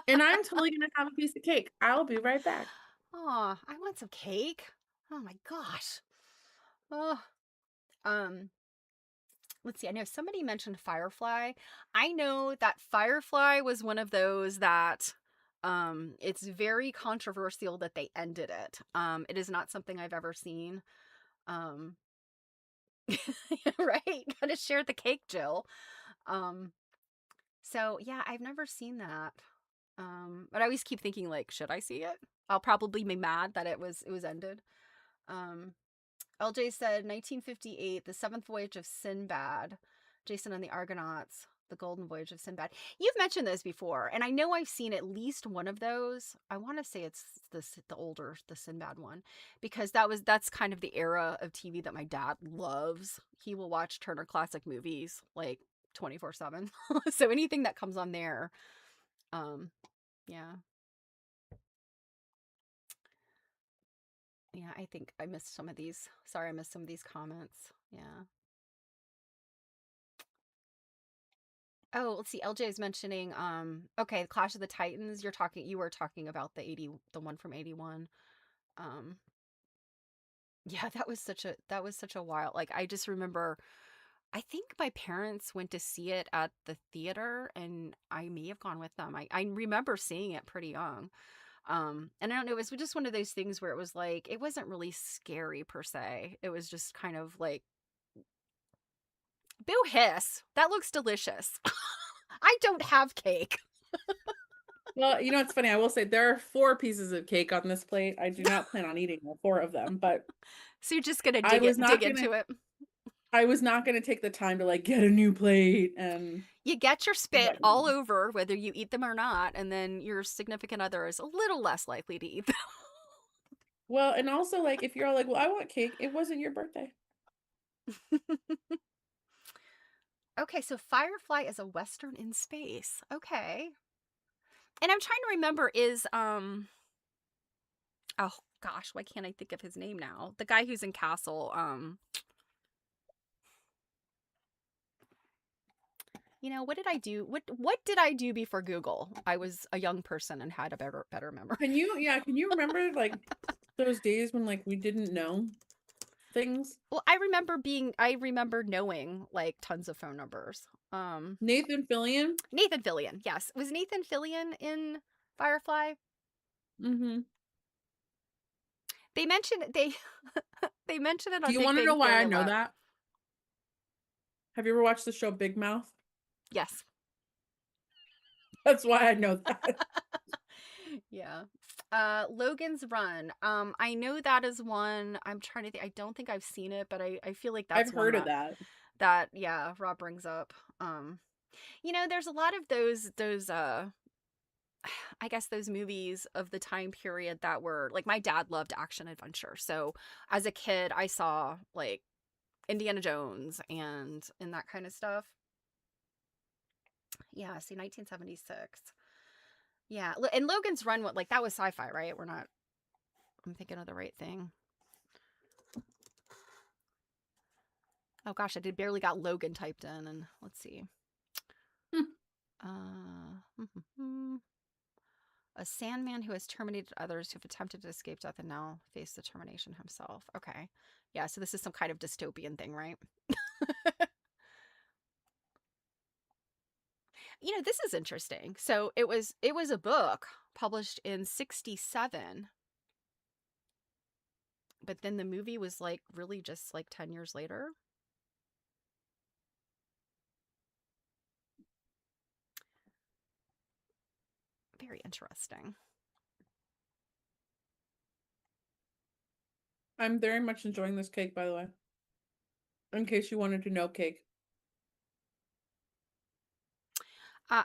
and I'm totally gonna have a piece of cake. I'll be right back. Oh, I want some cake. Oh my gosh. Oh, um, let's see. I know somebody mentioned Firefly. I know that Firefly was one of those that it's very controversial that they ended it. It is not something I've ever seen. Um right. Gotta share the cake, Jill. Um so yeah, I've never seen that. But I always keep thinking like, should I see it? I'll probably be mad that it was ended. Um LJ said 1958, The Seventh Voyage of Sinbad, Jason and the Argonauts, The Golden Voyage of Sinbad. You've mentioned those before, and I know I've seen at least one of those. I want to say it's the older the Sinbad one because that's kind of the era of TV that my dad loves. He will watch Turner Classic Movies like 24/7. So anything that comes on there, um, yeah, yeah. I think I missed some of these. Sorry, I missed some of these comments. Yeah. Oh, let's see. LJ is mentioning okay, Clash of the Titans. You were talking about the one from 81. Um yeah, that was such a while. Like I just remember I think my parents went to see it at the theater and I may have gone with them. I remember seeing it pretty young. And I don't know, it was just one of those things where it was like it wasn't really scary per se. It was just kind of like boo hiss. That looks delicious. I don't have cake. Well, you know, it's funny. I will say there are 4 pieces of cake on this plate. I do not plan on eating all 4 of them, but So you're just gonna I was dig not gonna into it. I was not gonna take the time to like get a new plate and You get your spit but all over whether you eat them or not, and then your significant other is a little less likely to eat them. well, and also like if you're all like, "Well, I want cake." It wasn't your birthday. Okay, so Firefly is a western in space. Okay. And I'm trying to remember is oh gosh, why can't I think of his name now? The guy who's in Castle. What did I do? What did I do before Google? I was a young person and had a better memory. Can you remember like those days when like we didn't know things? Well, I remember knowing like tons of phone numbers. Um Nathan Fillion? Nathan Fillion. Yes. Was Nathan Fillion in Firefly? Mm-hmm. They mentioned they they mention it Do on you Big want to Bang know why Theory I a know lot. that? Have you ever watched the show Big Mouth? Yes. That's why I know that. Yeah. Logan's Run. I know that is one. I'm trying to think. I don't think I've seen it, but I feel like that's I've one heard of that. that yeah, Rob brings up. There's a lot of those I guess those movies of the time period that were like my dad loved action adventure. So as a kid, I saw like Indiana Jones and that kind of stuff. Yeah, see 1976. Yeah, and Logan's Run, what like that was sci-fi, right? We're not. I'm thinking of the right thing. Oh gosh, I did barely got Logan typed in, and let's see. Hmm. A Sandman who has terminated others who have attempted to escape death and now face the termination himself. Okay, yeah. So this is some kind of dystopian thing, right? This is interesting. So it was a book published in 67, but then the movie was like really just like 10 years later. Very interesting. I'm very much enjoying this cake, by the way. In case you wanted to know cake.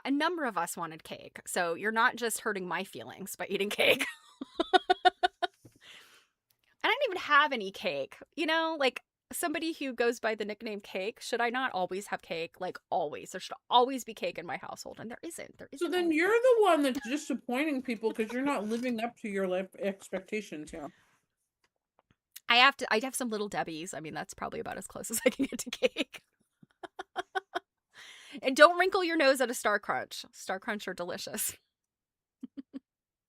A number of us wanted cake, so you're not just hurting my feelings by eating cake. I didn't even have any cake. Like somebody who goes by the nickname Cake, should I not always have cake? Like always. There should always be cake in my household, and there isn't. There So isn't then always you're cake. the one that's disappointing people because you're not living up to your life expectations here. I'd have some little Debbie's. I mean, that's probably about as close as I can get to cake. And don't wrinkle your nose at a Star Crunch. Star Crunch are delicious.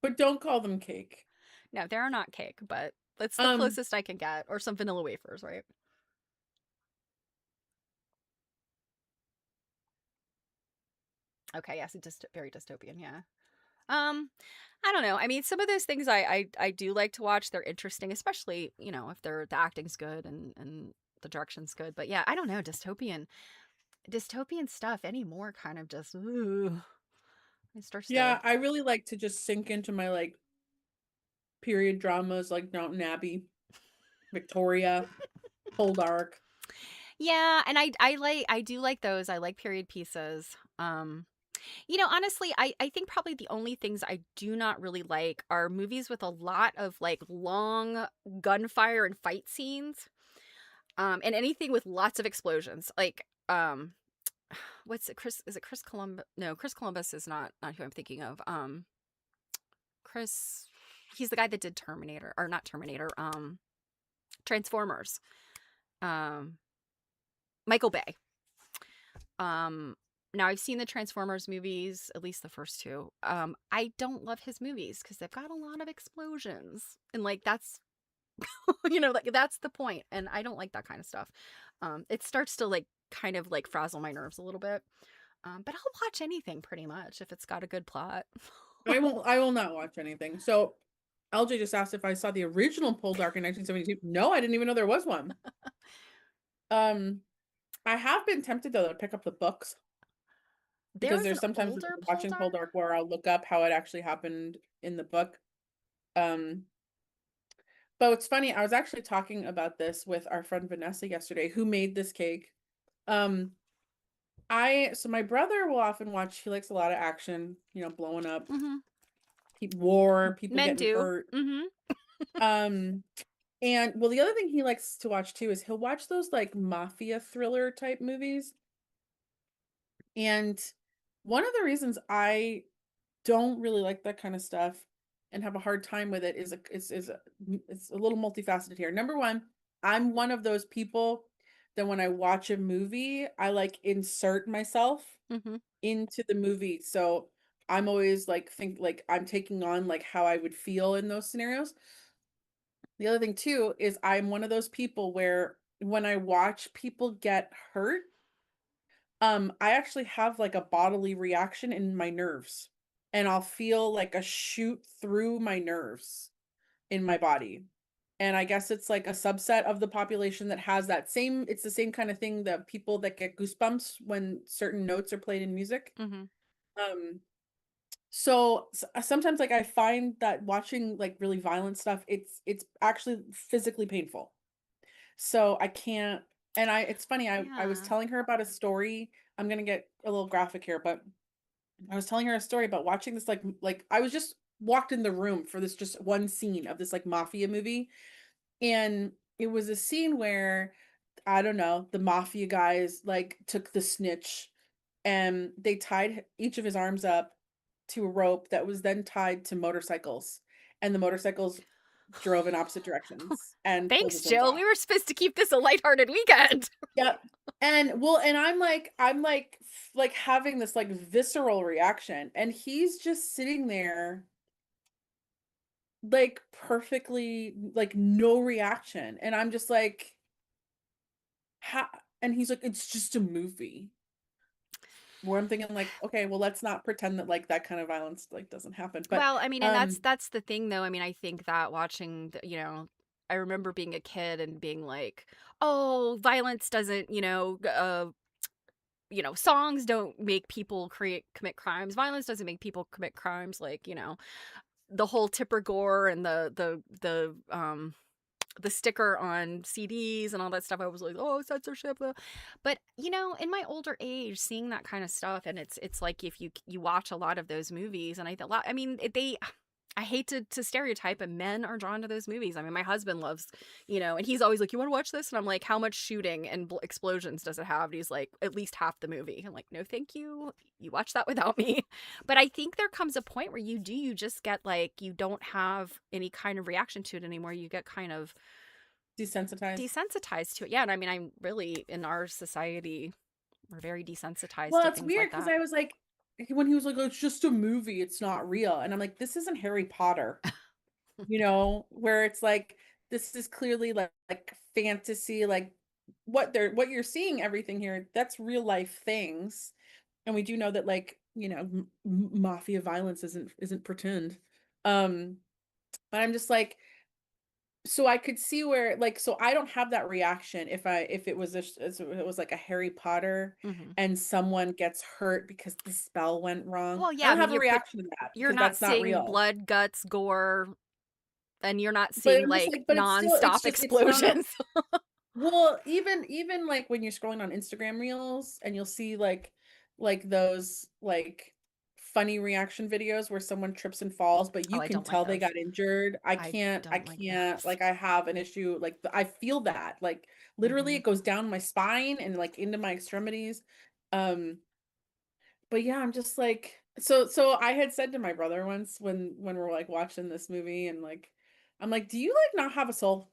But don't call them cake. No, they're not cake, but that's the Um, closest I can get. Or some vanilla wafers, right? Okay, yes, it's just very dystopian, yeah. Um, I don't know. I mean, some of those things I do like to watch. They're interesting, especially, if the acting's good and the direction's good. But yeah, I don't know, dystopian stuff anymore kind of just ooh, it starts to. yeah, I really like to just sink into my like period dramas like Downton Abbey, Victoria, Poldark. Yeah, and I do like those. I like period pieces. Honestly, I think probably the only things I do not really like are movies with a lot of like long gunfire and fight scenes. And anything with lots of explosions. Like what's it, Chris is it Chris Columbus? No, Chris Columbus is not who I'm thinking of. Chris he's the guy that did Terminator, or not Terminator, Transformers. Um Michael Bay. Now I've seen the Transformers movies, at least the first two. I don't love his movies because they've got a lot of explosions. And like that's like that's the point. And I don't like that kind of stuff. It starts to like kind of like frazzle my nerves a little bit. But I'll watch anything pretty much if it's got a good plot. I will not watch anything. So LJ just asked if I saw the original Poldark in 1972. No, I didn't even know there was one. Um, I have been tempted though to pick up the books There because was there's an sometimes when older I'm watching Poldark. Poldark where I'll look up how it actually happened in the book. Um, but it's funny, I was actually talking about this with our friend Vanessa yesterday, who made this cake. Um, so my brother will often watch, he likes a lot of action, blowing up, Mm-hmm. war, people Men getting do. hurt. Mm-hmm. Um, and well, the other thing he likes to watch too is he'll watch those like mafia thriller type movies. And one of the reasons I don't really like that kind of stuff and have a hard time with it it's a little multifaceted here. Number one, I'm one of those people that when I watch a movie, I like insert myself Mm-hmm. into the movie. So I'm always like think like I'm taking on like how I would feel in those scenarios. The other thing too is I'm one of those people where when I watch people get hurt, I actually have like a bodily reaction in my nerves. And I'll feel like a shoot through my nerves in my body. And I guess it's like a subset of the population that has that same it's the same kind of thing that people that get goosebumps when certain notes are played in music. Mm-hmm. Um so sometimes like I find that watching like really violent stuff, it's actually physically painful. So I can't and it's funny, I was Yeah. telling her about a story. I'm gonna get a little graphic here, but I was telling her a story about watching this like I was just walked in the room for this just one scene of this like mafia movie. And it was a scene where I don't know, the mafia guys like took the snitch and they tied each of his arms up to a rope that was then tied to motorcycles. And the motorcycles drove in opposite directions and pulled Thanks, his limbs Jill. off. We were supposed to keep this a lighthearted weekend. Yep. And well, and I'm like having this like visceral reaction, and he's just sitting there like perfectly like no reaction. And I'm just like, how and he's like, it's just a movie. Where I'm thinking like, okay, well, let's not pretend that like that kind of violence like doesn't happen. But Well, I mean, and um that's the thing though. I mean, I think that watching, I remember being a kid and being like, "Oh, violence doesn't, songs don't make people create commit crimes. Violence doesn't make people commit crimes." Like, the whole Tipper Gore and the sticker on CDs and all that stuff. I was like, oh, censorship. But in my older age, seeing that kind of stuff, and it's like if you watch a lot of those movies, and I mean, I hate to stereotype, but men are drawn to those movies. I mean, my husband loves, and he's always like, "You want to watch this?" And I'm like, "How much shooting and explosions does it have?" And he's like, "At least half the movie." I'm like, "No, thank you. You watch that without me." But I think there comes a point where you just get like you don't have any kind of reaction to it anymore. You get kind of desensitized. desensitized to it. Yeah, and I mean, I'm really in our society, we're very desensitized Well, to it's things weird like because that. I was like, when he was like, "Oh, it's just a movie, it's not real," and I'm like, this isn't Harry Potter. Where it's like this is clearly like fantasy, like what you're seeing everything here, that's real life things. And we do know that like, mafia violence isn't pretend. Um, but I'm just like, so I could see where like so I don't have that reaction if it was if it was like a Harry Potter Hmm. and someone gets hurt because the spell went wrong. Well, I yeah, I don't mean, have a reaction to that you're because not that's not seeing real. blood, guts, gore, and you're not But seeing I'm just like like, but it's non-stop just it's not. explosions. Well, even like when you're scrolling on Instagram Reels and you'll see like those like funny reaction videos where someone trips and falls, but Oh, you I can don't like tell they those. got injured. I I can't I don't like can't those. like I have an issue like I feel that like literally Hmm. it goes down my spine and like into my extremities. Um but yeah, I'm just like so I had said to my brother once when we're like watching this movie and like I'm like, "Do you like not have a soul?"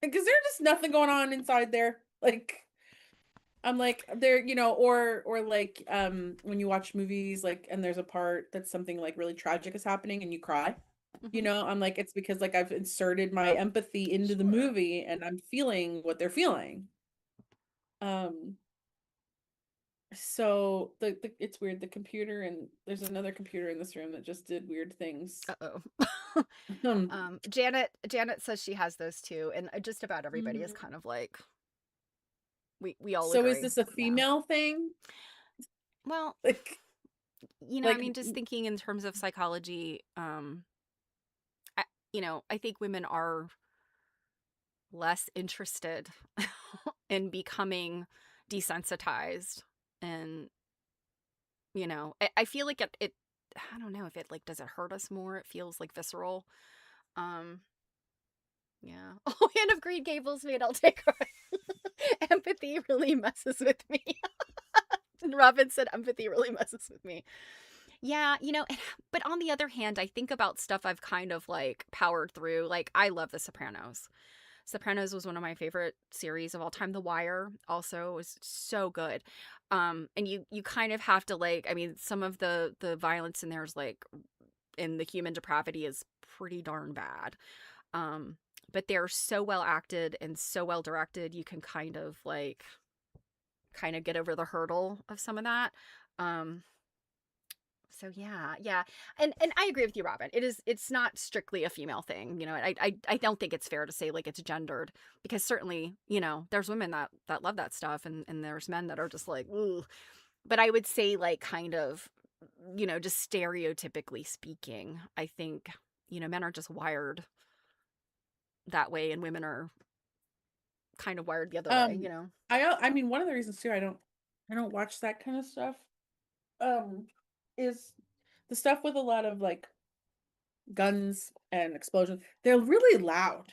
Because there's just nothing going on inside there. Like I'm like there, or like when you watch movies like and there's a part that's something like really tragic is happening and you cry. Hmm. I'm like it's because like I've inserted my empathy into the Sure. movie and I'm feeling what they're feeling. Um so it's weird the computer and there's another computer in this room that just did weird things. Uh-oh. Um Janet says she has those too, and just about everybody is mhm. kind of like we all So is agree. this a Yeah. female thing? Well, Like I like mean, just thinking in terms of psychology, I, I think women are less interested in becoming desensitized, and I feel like it. I don't know if it like does it hurt us more. It feels like visceral. Um, yeah. Oh, Anne of Green Gables made I'll take her. Empathy really messes with me. And Robin said empathy really messes with me. Yeah, but on the other hand, I think about stuff I've kind of like powered through. Like I love The Sopranos. Sopranos was one of my favorite series of all time. The Wire also was so good. And you kind of have to like, I mean, some of the violence in there is like in the human depravity is pretty darn bad. Um, but they're so well acted and so well directed, you can kind of get over the hurdle of some of that. Um, so yeah, yeah, and I agree with you, Robin. It's not strictly a female thing, I don't think it's fair to say like it's gendered because certainly there's women that love that stuff and there's men that are just like ooh. But I would say like kind of just stereotypically speaking, I think men are just wired that way and women are kind of wired the other way. Um, I mean, one of the reasons too I don't watch that kind of stuff um is the stuff with a lot of like guns and explosions. They're really loud.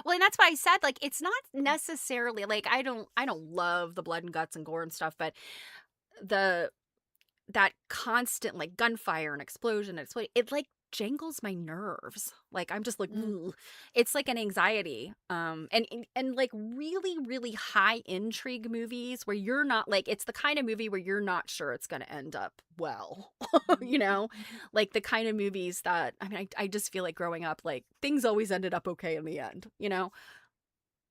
Well, and that's why I said like it's not necessarily like I don't love the blood and guts and gore and stuff, but the that constant like gunfire and explosion and explode it like jangles my nerves. Like I'm just like Mm, ooh. It's like an anxiety. And like really really high intrigue movies where you're not like it's the kind of movie where you're not sure it's going to end up well. mhm, you know? mhm. Like the kind of movies that I mean I just feel like growing up like things always ended up okay in the end.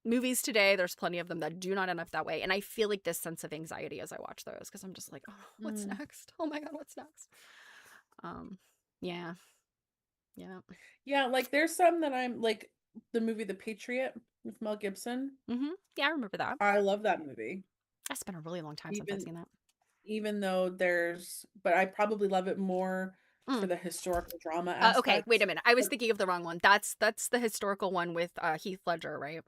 Movies today, there's plenty of them that do not end up that way. And I feel like this sense of anxiety as I watch those because I'm just like, oh, what's Mm. next? Oh my God, what's next? Um, yeah, yeah. Yeah, like there's some that I'm like the movie The Patriot with Mel Gibson. Yeah, I remember that. I love that movie. That's been a really long time since I've Even seen that. even though but I probably love it more for Mm. the historical drama Okay, wait aspect. a minute. I was But thinking of the wrong one. That's the historical one with Heath Ledger, right?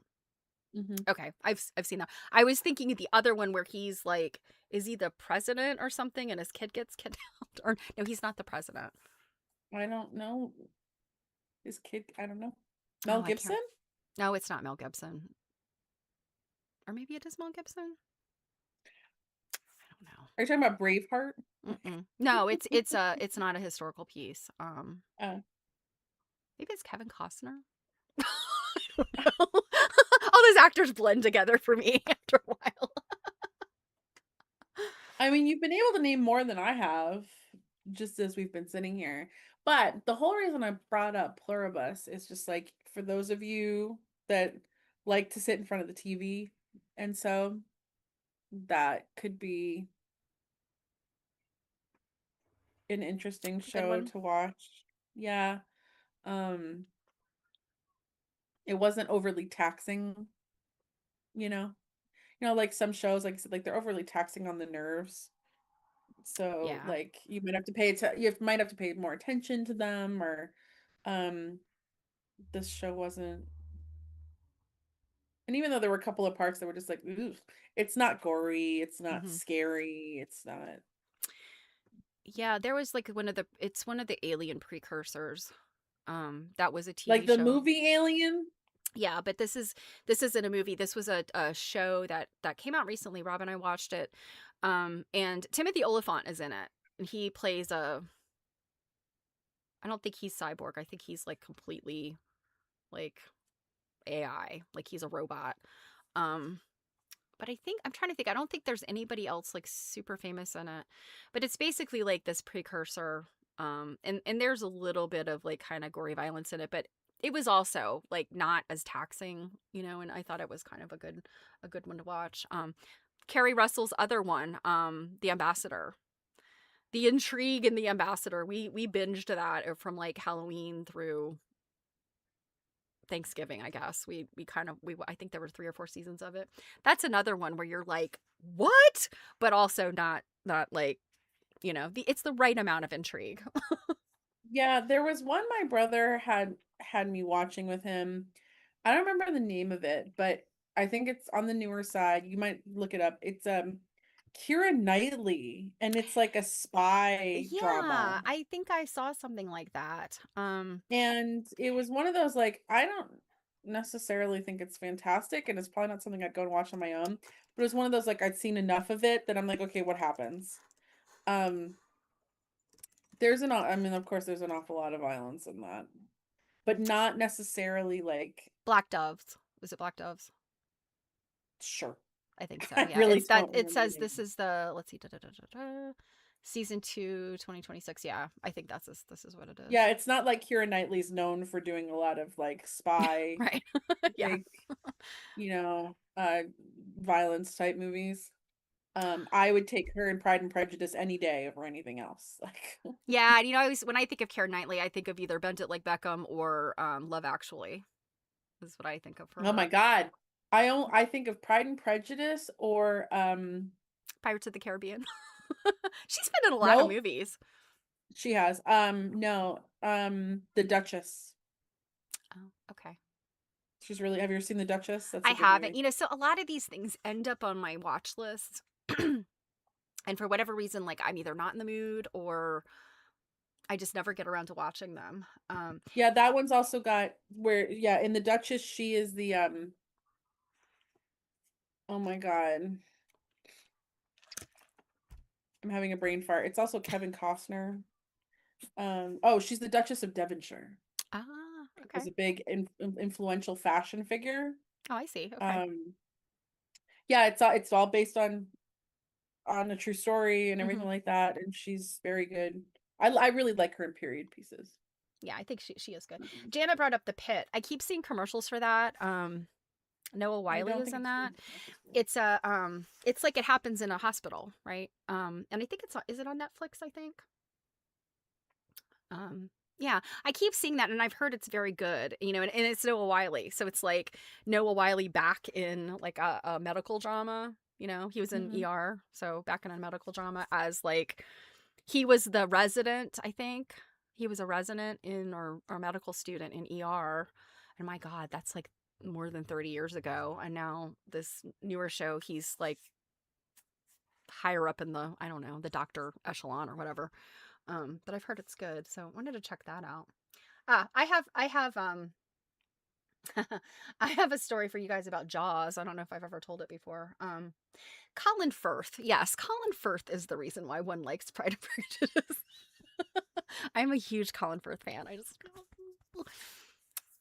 mhm. Okay, I've seen that. I was thinking of the other one where he's like, is he the president or something, and his kid gets kidnapped? Or no, he's not the president. I don't know his kid. I don't know. Mel Oh, I Gibson? can't. No, it's not Mel Gibson, or maybe it is Mel Gibson. I don't know. Are you talking about Braveheart? Mm-mm. No, it's not a historical piece. Uh, Maybe it's Kevin Costner. I don't know. All those actors blend together for me after a while. I mean, you've been able to name more than I have, just as we've been sitting here. But the whole reason I brought up Pluribus is just like for those of you that like to sit in front of the TV, and so that could be an interesting A good show one. to watch. Yeah. Um, it wasn't overly taxing, you know. Like some shows, like I said, like they're overly taxing on the nerves. So Yeah. like might have to pay more attention to them or um this show wasn't, and even though there were a couple of parts that were just like ooh, it's not gory, it's not hmm scary, it's not Yeah, there was like it's one of the Alien precursors. That was a like TV the show. movie Alien. Yeah, but this isn't a movie. This was a show that came out recently. Rob and I watched it. And Timothy Oliphant is in it. And he plays a I don't think he's cyborg. I think he's like completely like AI, like he's a robot. Um, but I think I'm trying to think. I don't think there's anybody else like super famous in it. But it's basically like this precursor. And there's a little bit of like kind of gory violence in it, but it was also like not as taxing, and I thought it was kind of a good one to watch. Carrie Russell's other one, The Ambassador. The Intrigue in The Ambassador. We binged that from like Halloween through Thanksgiving, I guess. We kind of we I think there were 3 or 4 seasons of it. That's another one where you're like, "What?" but also not like, it's the right amount of intrigue. Yeah, there was one my brother had me watching with him. I don't remember the name of it, but I think it's on the newer side. You might look it up. It's Keira Knightley, and it's like a spy Yeah, drama. I think I saw something like that. And it was one of those like I don't necessarily think it's fantastic, and it's probably not something I'd go and watch on my own, but it was one of those like I'd seen enough of it that I'm like, okay, what happens? Um I mean, of course, there's an awful lot of violence in that, but not necessarily like, Black Doves. Was it Black Doves? sure. I think so. I Yeah. really It's that don't it remember the says this name. is the let's see season 2 2026. Yeah. I think this is what it is. Yeah, it's not like Keira Knightley's known for doing a lot of like spy, Right. Yeah. like, you know, violence type movies. I would take her in Pride and Prejudice any day over anything else. Like, Yeah, and I always when I think of Keira Knightley, I think of either Bent It Like Beckham or Love Actually. Is what I think of for oh my her. God. I think of Pride and Prejudice or Pirates of the Caribbean. She's been in a lot of nope, movies. she has. No, The Duchess. Oh, okay. She's really, have you ever seen The Duchess? That's I a good haven't. movie. So a lot of these things end up on my watch list. And for whatever reason, like I'm either not in the mood or I just never get around to watching them. Yeah, that one's also got where, yeah, in The Duchess, she is the oh my God. I'm having a brain fart. It's also Kevin Costner. Oh, she's the Duchess of Devonshire. Was Okay. a big influential fashion figure. Oh, I see. Okay. Um, yeah, it's all based on a true story and Hmm. everything like that, and she's very good. I really like her in period pieces. Yeah, I think she is good. Jana brought up The Pit. I keep seeing commercials for that. Noah I Wiley don't is think in I've seen that. commercials for that. It's like it happens in a hospital, right? And I think is it on Netflix, I think? Um, yeah, I keep seeing that and I've heard it's very good, and it's Noah Wiley. So it's like Noah Wiley back in like a medical drama, he was in Mhm. ER. So back in a medical drama as like, he was the resident, I think. He was a resident in or medical student in ER. And my God, that's like more than 30 years ago. And now this newer show, he's like higher up in the, I don't know, the doctor echelon or whatever. But I've heard it's good, so wanted to check that out. I have I have a story for you guys about Jaws. I don't know if I've ever told it before. Colin Firth. Yes, Colin Firth is the reason why one likes Pride and Prejudice. I'm a huge Colin Firth fan. I just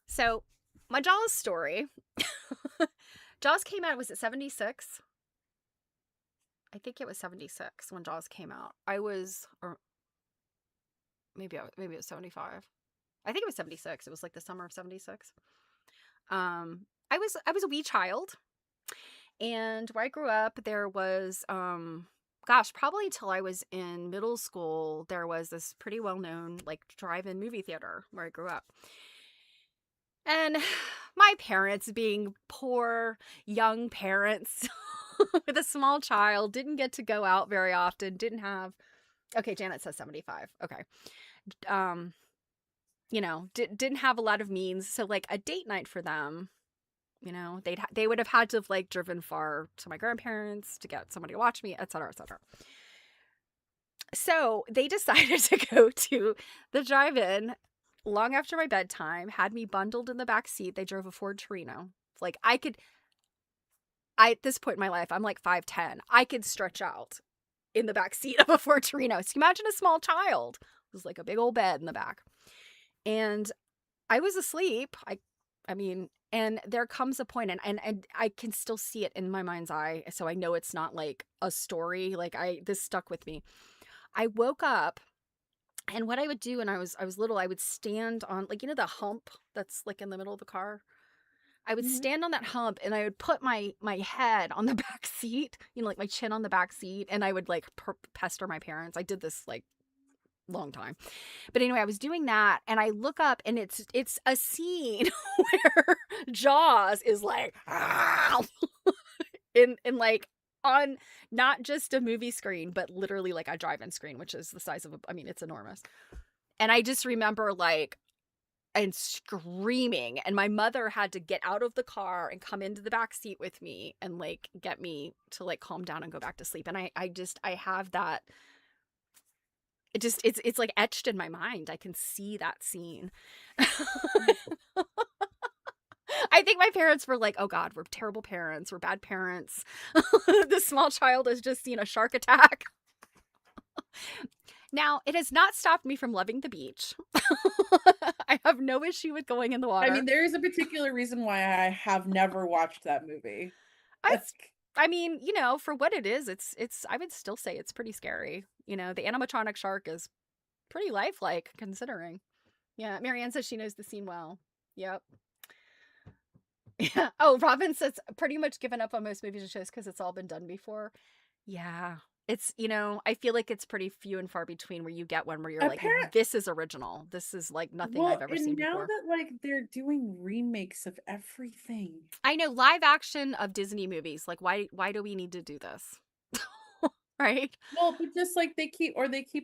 so my Jaws story. Jaws came out. Was it 76? I think it was 76 when Jaws came out. I was, or maybe it was 75. I think it was 76. It was like the summer of 76. I was a wee child, and where I grew up, there was gosh, probably until I was in middle school, there was this pretty well known like drive-in movie theater where I grew up. And my parents, being poor young parents with a small child, didn't get to go out very often, didn't have, okay, Janet says 75. Okay. Um, didn't have a lot of means. So like a date night for them, they would have had to have like driven far to my grandparents to get somebody to watch me, et cetera, et cetera. So they decided to go to the drive-in long after my bedtime, had me bundled in the back seat. They drove a Ford Torino. Like at this point in my life, I'm like 5'10". I could stretch out in the back seat of a Ford Torino. So imagine a small child. It was like a big old bed in the back. And I was asleep. I mean, and there comes a point, and I can still see it in my mind's eye, so I know it's not like a story. Like this stuck with me. I woke up, and what I would do when I was little, I would stand on like the hump that's like in the middle of the car. I would Mhm. stand on that hump, and I would put my head on the back seat, like my chin on the back seat, and I would like pester my parents. I did this like long time. But anyway, I was doing that and I look up and it's a scene where Jaws is like in like on not just a movie screen, but literally like a drive-in screen, which is the size of I mean, it's enormous. And I just remember like and screaming, and my mother had to get out of the car and come into the back seat with me and like get me to like calm down and go back to sleep. And I have that, it's like etched in my mind. I can see that scene. I think my parents were like, "Oh God, we're terrible parents. We're bad parents. This small child has just seen a shark attack." Now, it has not stopped me from loving the beach. I have no issue with going in the I mean, water. there is a particular reason why I have never watched that movie. I Like, I mean, for what it is, it's I would still say it's pretty scary. The animatronic shark is pretty lifelike considering. Yeah, Marianne says she knows the scene well. Yep. Yeah. Oh, Robin says pretty much given up on most movies and shows because it's all been done before. Yeah. I feel like it's pretty few and far between where you get one where you're like, apparent this is original. This is like nothing I've well, ever seen and now before. that, like, they're doing remakes of everything. I know live action of Disney movies. Like, why do we need to do this? Right? Well, but just like they keep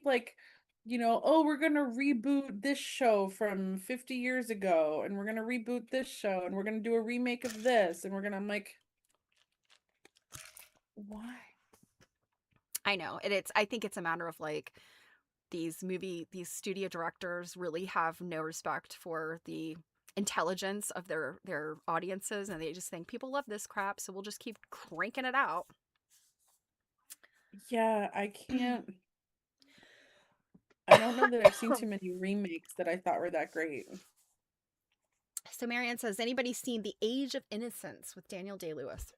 like, oh, we're gonna reboot this show from 50 years ago, and we're gonna reboot this show, and we're gonna do a remake of this, and I'm like, why? I know. I think it's a matter of like these studio directors really have no respect for the intelligence of their audiences, and they just think people love this crap, so we'll just keep cranking it out. Yeah, I don't know that I've seen too many remakes that I thought were that great. So Marianne says, anybody seen The Age of Innocence with Daniel Day-Lewis?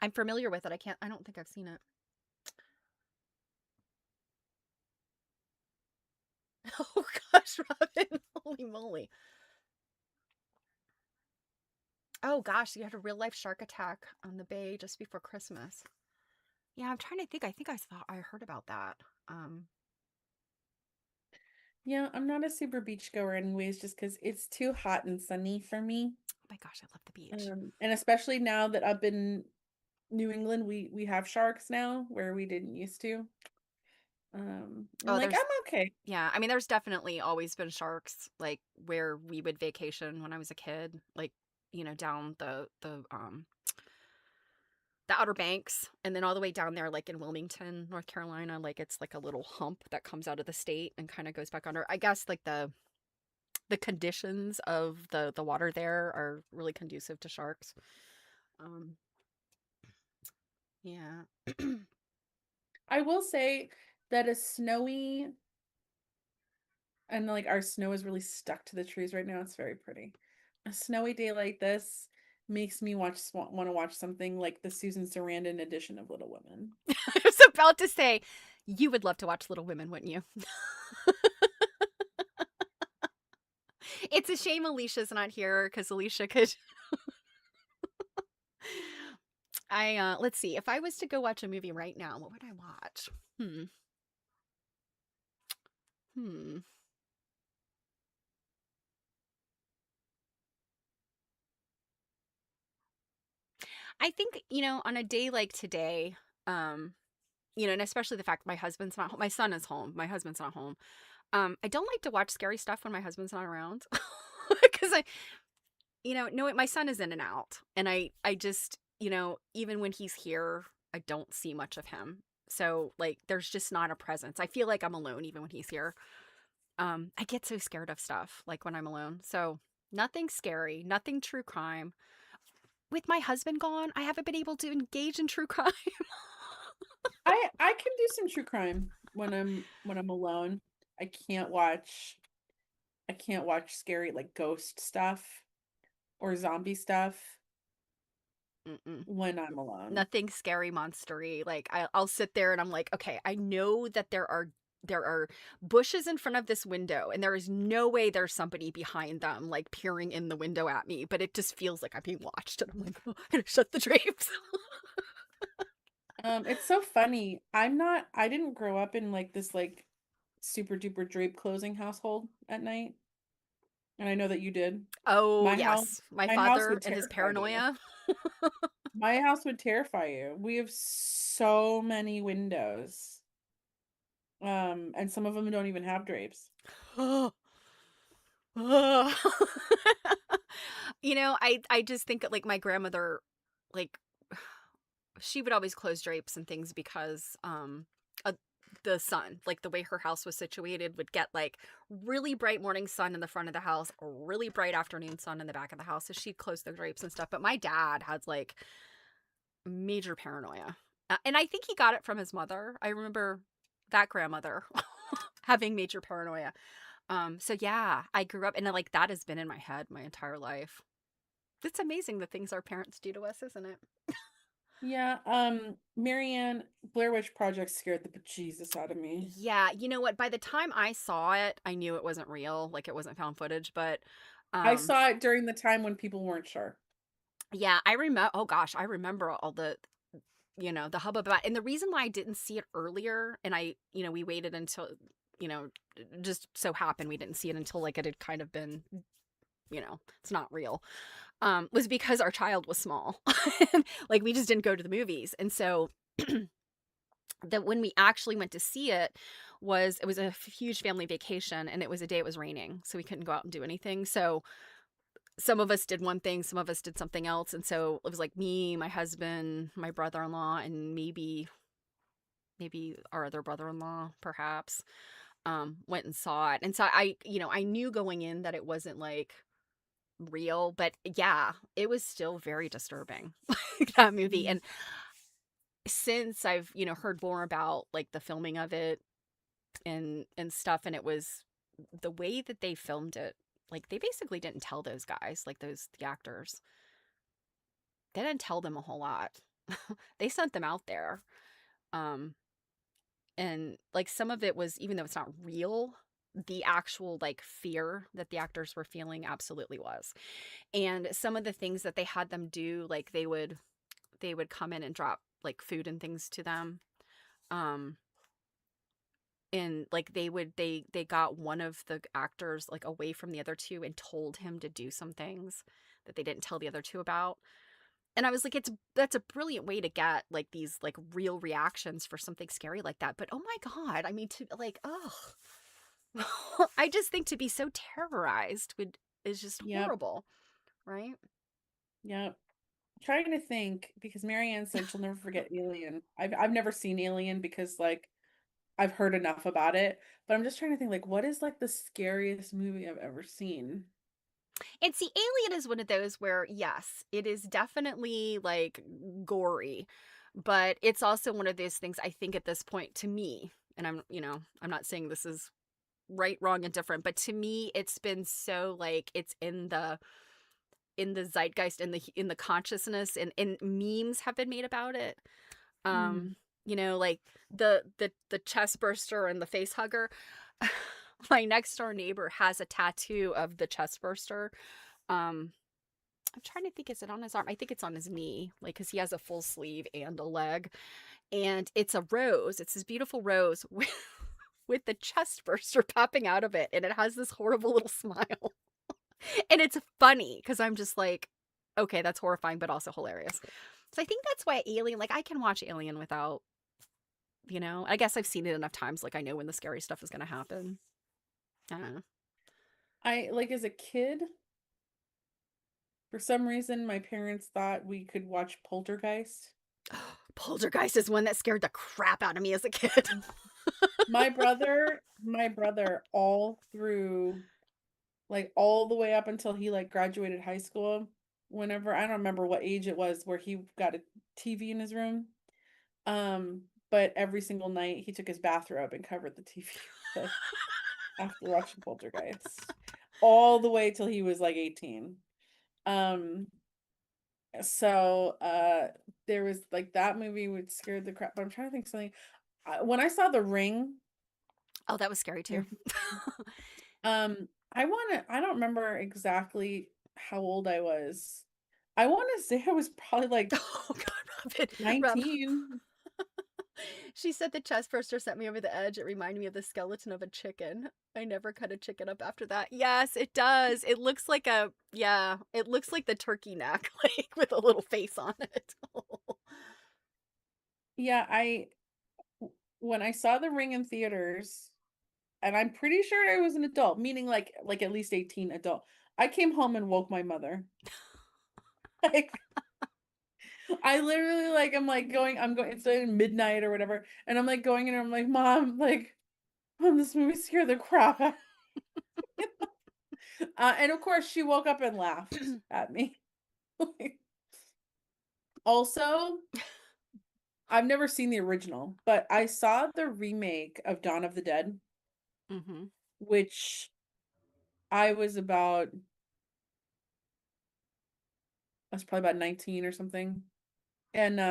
I'm familiar with it. I don't think I've seen it. Oh gosh, Robin. Holy moly. Oh gosh, you had a real life shark attack on the bay just before Christmas. Yeah, I'm trying to think. I think I thought I heard about that. Um, Yeah, I'm not a super beach goer anyways, just because it's too hot and sunny for me. oh my gosh, I love the beach. And especially now that up in New England, we have sharks now where we didn't used to. I'm Oh, like, there's I'm okay. yeah, I mean there's definitely always been sharks like where we would vacation when I was a kid, like, down the Outer Banks and then all the way down there like in Wilmington, North Carolina, like it's like a little hump that comes out of the state and kind of goes back under. I guess like the conditions of the water there are really conducive to sharks. Um yeah. I will say that a snowy and like our snow is really stuck to the trees right now. It's very pretty. A snowy day like this makes me want to watch something like the Susan Sarandon edition of Little Women. I was about to say you would love to watch Little Women, wouldn't you? It's a shame Alicia's not here because Alicia could. Let's see. If I was to go watch a movie right now, what would I watch? Hmm. Hmm. I think, on a day like today, um, and especially the fact my husband's not home, my son is home, my husband's not home. I don't like to watch scary stuff when my husband's not around because no, my son is in and out, and I just, even when he's here, I don't see much of him. So like, there's just not a presence. I feel like I'm alone even when he's here. I get so scared of stuff like when I'm alone. So nothing scary, nothing true crime. With my husband gone, I haven't been able to engage in true crime. I can do some true crime when I'm alone. I can't watch I can't watch scary like ghost stuff or zombie stuff Mm-mm. when I'm alone. Nothing scary monstery. Like I'll sit there and I'm like, okay, I know that there are bushes in front of this window and there is no way there's somebody behind them like peering in the window at me, but it just feels like I'm being watched and I'm like, oh, I'm gonna shut the drapes. It's so funny. I didn't grow up in like this like super duper drape closing household at night. And I know that you did. Oh My house yes, my my house father would and his terrify you. paranoia. My house would terrify you. We have so many windows. And some of them don't even have drapes. I just think like my grandmother, like she would always close drapes and things because uh, the sun, like the way her house was situated, would get like really bright morning sun in the front of the house, really bright afternoon sun in the back of the house. So she'd close the drapes and stuff. But my dad had like major paranoia, and I think he got it from his mother. I remember that grandmother having major paranoia. So yeah, I grew up and like that has been in my head my entire life. It's amazing the things our parents do to us, isn't it? Yeah, Marianne, Blair Witch Project scared the bejesus out of me. Yeah, you know what? By the time I saw it, I knew it wasn't real, like it wasn't found footage, but I um saw it during the time when people weren't sure. yeah, I remember oh gosh, I remember all the the hubbub about and the reason why I didn't see it earlier and we waited until you know just so happened we didn't see it until like it had kind of been it's not real was because our child was small. Like we just didn't go to the movies. And so that when we actually went to see it was a huge family vacation and it was a day it was raining, so we couldn't go out and do anything. So some of us did one thing, some of us did something else, and so it was like me, my husband, my brother-in-law, and maybe our other brother-in-law perhaps went and saw it. And so I knew going in that it wasn't like real, but yeah, it was still very disturbing. That movie. Mm. And since I've heard more about like the filming of it and stuff, and it was the way that they filmed it, like they basically didn't tell those guys, like the actors, they didn't tell them a whole lot. They sent them out there. um and like some of it was, even though it's not real, the actual like fear that the actors were feeling absolutely was. And some of the things that they had them do, like they would come in and drop like food and things to them. um and like they got one of the actors like away from the other two and told him to do some things that they didn't tell the other two about. And I was like, that's a brilliant way to get like these like real reactions for something scary like that. But oh my god, I mean, to like, oh, I just think to be so terrorized would is just Yep, horrible, right? yep. Trying to think because Marianne said she'll never forget Alien. I've never seen Alien because like I've heard enough about it, but I'm just trying to think like what is like the scariest movie I've ever seen? And see, Alien is one of those where, yes, it is definitely like gory, but it's also one of those things I think at this point to me, and I'm not saying this is right, wrong, and different, but to me, it's been so like it's in the zeitgeist, in the consciousness, and memes have been made about it. Mm. Um, like the chest burster and the face hugger. My next door neighbor has a tattoo of the chest burster. Um, I'm trying to think, is it on his arm? I think it's on his knee, like because he has a full sleeve and a leg, and it's a rose. It's this beautiful rose with the chest burster popping out of it, and it has this horrible little smile, and it's funny because I'm just like, okay, that's horrifying, but also hilarious. So I think that's why Alien, like I can watch Alien without, I guess I've seen it enough times, like I know when the scary stuff is gonna happen. I don't know. I like as a kid, for some reason my parents thought we could watch Poltergeist. Poltergeist is one that scared the crap out of me as a kid. My brother all through like all the way up until he like graduated high school, whenever I don't remember what age it was where he got a TV in his room. But every single night he took his bathrobe and covered the TV with it after watching Poltergeist. All the way till he was like 18. Um, so there was like that movie would scare the crap, but I'm trying to think something. When I saw The Ring, Oh, that was scary too. I don't remember exactly how old I was. I want to say I was probably like Oh God, Robin. 19. She said the chest burster sent me over the edge. It reminded me of the skeleton of a chicken. I never cut a chicken up after that. Yes, it does. It looks like it looks like the turkey neck, like with a little face on it. Yeah, when I saw The Ring in theaters, and I'm pretty sure I was an adult, meaning like at least 18 adult. I came home and woke my mother. Like I literally like I'm going it's like midnight or whatever, and I'm like going in and I'm like, Mom, this movie scared the crap out. And of course she woke up and laughed at me. Also, I've never seen the original, but I saw the remake of Dawn of the Dead, Mm-hmm. which I was about, I was probably about 19 or something. And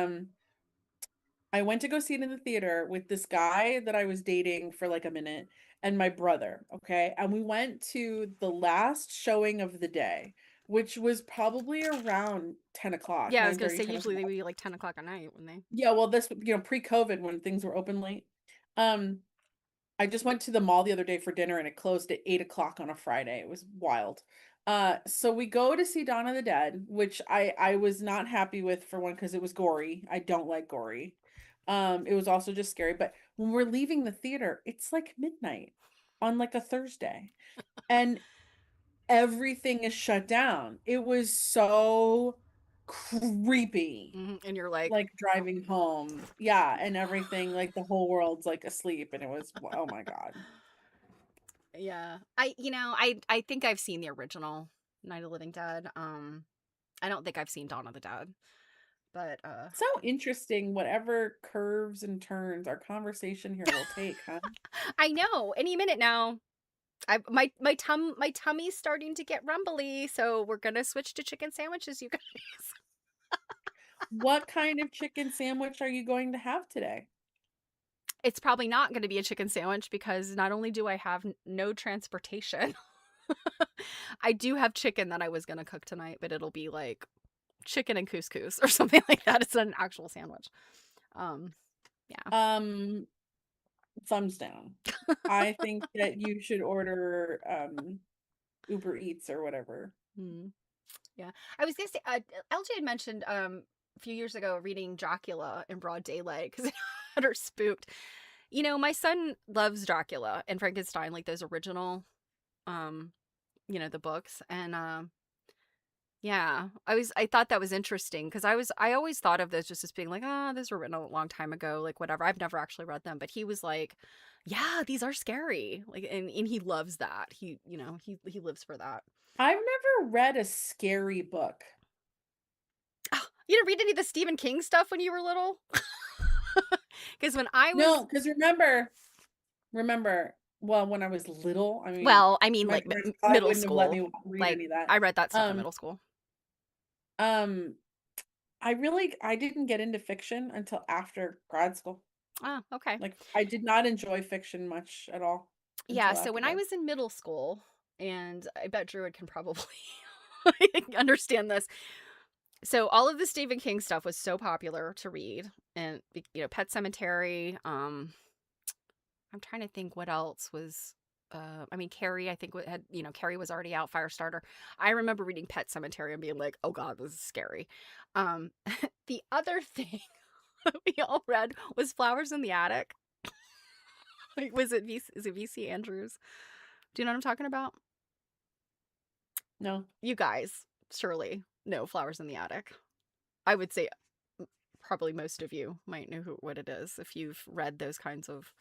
I went to go see it in the theater with this guy that I was dating for like a minute and my brother, okay? And we went to the last showing of the day, which was probably around 10 o'clock, Yeah, I was gonna 9:30, say 10 usually they o'clock. would be like 10 o'clock at night when they. Yeah, well, this, pre-COVID when things were open late. Um, I just went to the mall the other day for dinner and it closed at 8 o'clock on a Friday. It was wild. So we go to see Dawn of the Dead, which I was not happy with for one because it was gory. I don't like gory. It was also just scary. But when we're leaving the theater, it's like midnight on like a Thursday, and everything is shut down. It was so creepy. And you're like, Like driving home. Yeah, and everything, like the whole world's like asleep, and it was, oh my God. yeah. I think I've seen the original Night of the Living Dead. I don't think I've seen Dawn of the Dead, but So interesting, whatever curves and turns our conversation here will take, huh? I know any minute now. My tummy's starting to get rumbly, so we're gonna switch to chicken sandwiches, you guys. What kind of chicken sandwich are you going to have today? It's probably not gonna be a chicken sandwich because not only do I have no transportation, I do have chicken that I was gonna cook tonight, but it'll be like chicken and couscous or something like that. It's not an actual sandwich. Um, yeah. Um, Thumbs down. I think that you should order Uber Eats or whatever. Hmm. Yeah. I was gonna say, LJ had mentioned a few years ago reading Dracula in broad daylight because it had her spooked. My son loves Dracula and Frankenstein, like those original, um, the books. And yeah, I thought that was interesting because I always thought of those just as being like, oh, those were written a long time ago, like whatever. I've never actually read them, but he was like, yeah, these are scary. Like, and he loves that. He lives for that. I've never read a scary book. You didn't read any of the Stephen King stuff when you were little? Because when I was, No, because remember, well, when I was little, I mean, well, I mean, my like parents probably middle wouldn't have let school, me read like any of that. I read that stuff in Um, middle school. um, I didn't get into fiction until after grad school. Oh, okay. Like I did not enjoy fiction much at all Yeah, until so after when I grad. was in middle school, and I bet Druid can probably understand this. So all of the Stephen King stuff was so popular to read, and Pet Cemetery. I'm trying to think what else was. I mean, Carrie. I think had Carrie was already out. Firestarter. I remember reading Pet Cemetery and being like, "Oh God, this is scary." Um, the other thing we all read was Flowers in the Attic. Like, is it VC Andrews? Do you know what I'm talking about? No. You guys surely know Flowers in the Attic. I would say probably most of you might know what it is if you've read those kinds of.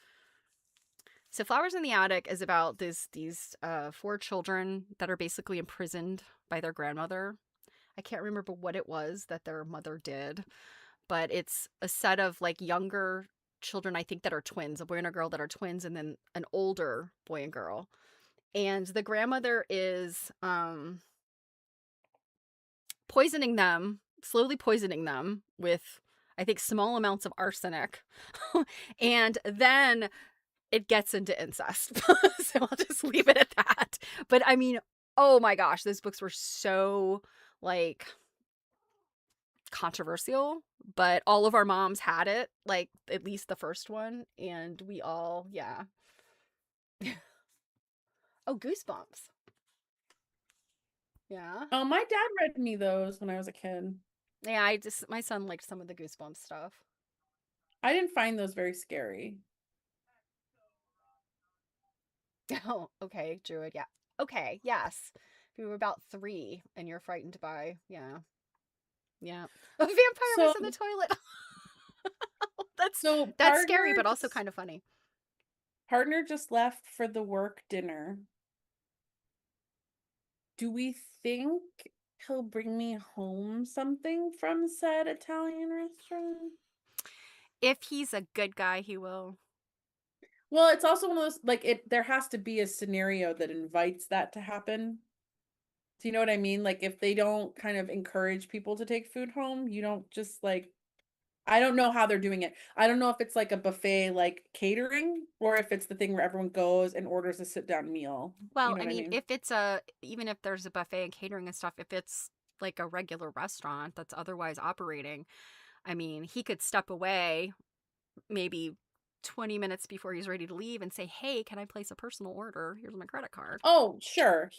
So Flowers in the Attic is about these four children that are basically imprisoned by their grandmother. I can't remember what it was that their mother did, but it's a set of like younger children, I think, that are twins, a boy and a girl that are twins, and then an older boy and girl. And the grandmother is poisoning them, slowly poisoning them with, I think, small amounts of arsenic. And then it gets into incest. So I'll just leave it at that. But I mean, oh my gosh, those books were so like controversial, but all of our moms had it, like at least the first one, and we all, yeah. Oh, Goosebumps. Yeah. Oh, my dad read me those when I was a kid. Yeah, my son liked some of the Goosebumps stuff. I didn't find those very scary. Oh, okay, Druid. Yeah. Okay, yes. If you were about 3 and you're frightened by, yeah, yeah, a vampire So was in the toilet. that's so that's scary, but also kind of funny. partner just left for the work dinner. Do we think he'll bring me home something from said Italian restaurant? If he's a good guy, he will. Well, it's also one of those like there has to be a scenario that invites that to happen. Do you know what I mean? Like if they don't kind of encourage people to take food home, you don't just like I don't know how they're doing it. I don't know if it's like a buffet like catering or if it's the thing where everyone goes and orders a sit down meal. You Well, know I what I mean, mean? if it's even if there's a buffet and catering and stuff, if it's like a regular restaurant that's otherwise operating, I mean, he could step away maybe 20 minutes before he's ready to leave and say, "Hey, can I place a personal order? Here's my credit card." Oh, sure,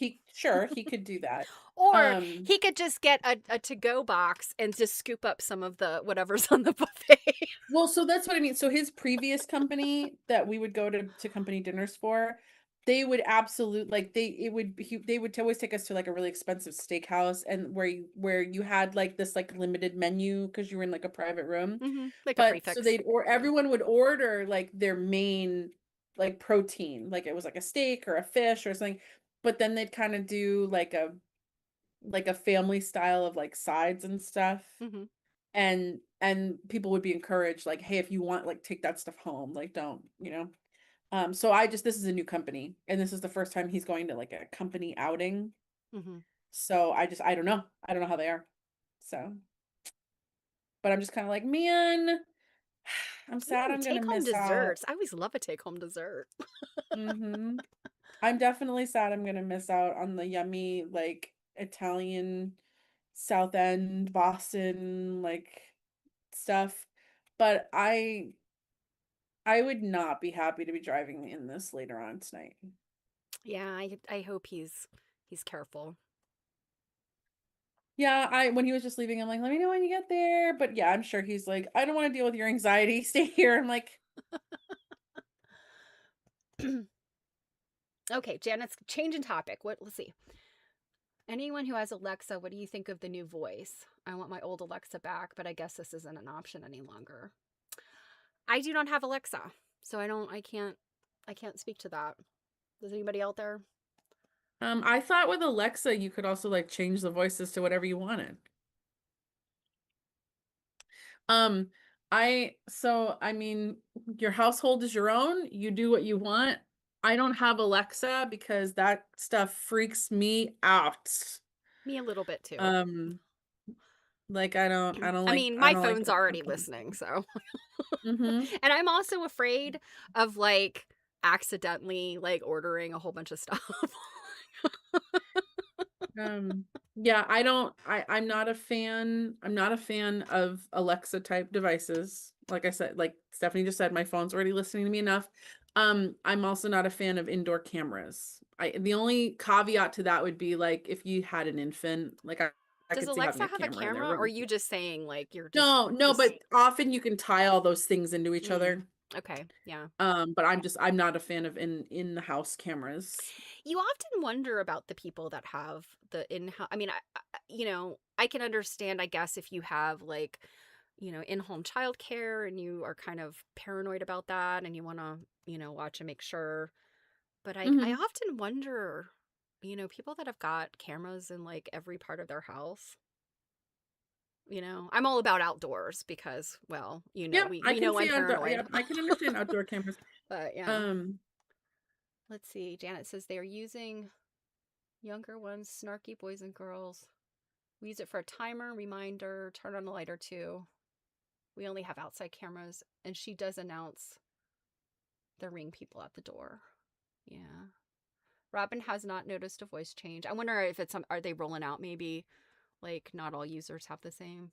he could do that. Or Um he could just get a to-go box and just scoop up some of the whatever's on the buffet. Well, so that's what I mean. So his previous company that we would go to company dinners for, they would absolute like they would always take us to like a really expensive steakhouse and where you had like this like limited menu because you were in like a private room. Like a But so prefix. Yeah. everyone would order like their main like protein, like it was like a steak or a fish or something. But then they'd kind of do like a family style of like sides and stuff hmm and people would be encouraged like hey if you want like take that stuff home like don't so I just this is a new company and this is the first time he's going to like a company outing hmm so I don't know how they are so but I'm just kind of like man I'm sad Ooh, I'm gonna take-home miss out. desserts. I always love a take-home dessert. Mm-hmm. I'm definitely sad I'm gonna miss out on the yummy like Italian South End Boston like stuff but I would not be happy to be driving in this later on tonight. Yeah, I hope he's careful. Yeah, I when he was just leaving, I'm like, let me know when you get there. But yeah, I'm sure he's like, I don't want to deal with your anxiety. Stay here. I'm like, Okay, Janet's changing topic. What? Let's see. Anyone who has Alexa, what do you think of the new voice? I want my old Alexa back, but I guess this isn't an option any longer. I do not have Alexa, so I can't speak to that. Does anybody out there? I thought with Alexa you could also like change the voices to whatever you wanted. Um, I mean, your household is your own. You do what you want. I don't have Alexa because that stuff freaks me out. Me a little bit too. Um, like I mean, I my don't like phone's the already listening, so. mm-hmm. And I'm also afraid of like accidentally like ordering a whole bunch of stuff. Yeah, I'm not a fan of Alexa type devices. Like I said, like Stephanie just said, my phone's already listening to me enough. I'm also not a fan of indoor cameras. The only caveat to that would be like if you had an infant, like I Does could see having Alexa a have a camera in there camera, where or are you you just saying like you're no, just but often you can tie all those things into each mm, other. okay, yeah. But I'm not a fan of in the house cameras. You often wonder about the people that have the in-house. I mean, I can understand, I guess, if you have like, in-home childcare and you are kind of paranoid about that and you want to, watch and make sure. But I Hmm. often wonder, people that have got cameras in like every part of their house. I'm all about outdoors because, well, Yeah, I we can know see I'm outdoor. paranoid. Yeah, I can understand outdoor cameras. But yeah, Um, let's see. Janet says they are using younger ones, snarky boys and girls. We use it for a timer, reminder, turn on a light or two. We only have outside cameras, and she does announce the ring people at the door. Yeah. Robin has not noticed a voice change. I wonder if are they rolling out maybe like not all users have the same.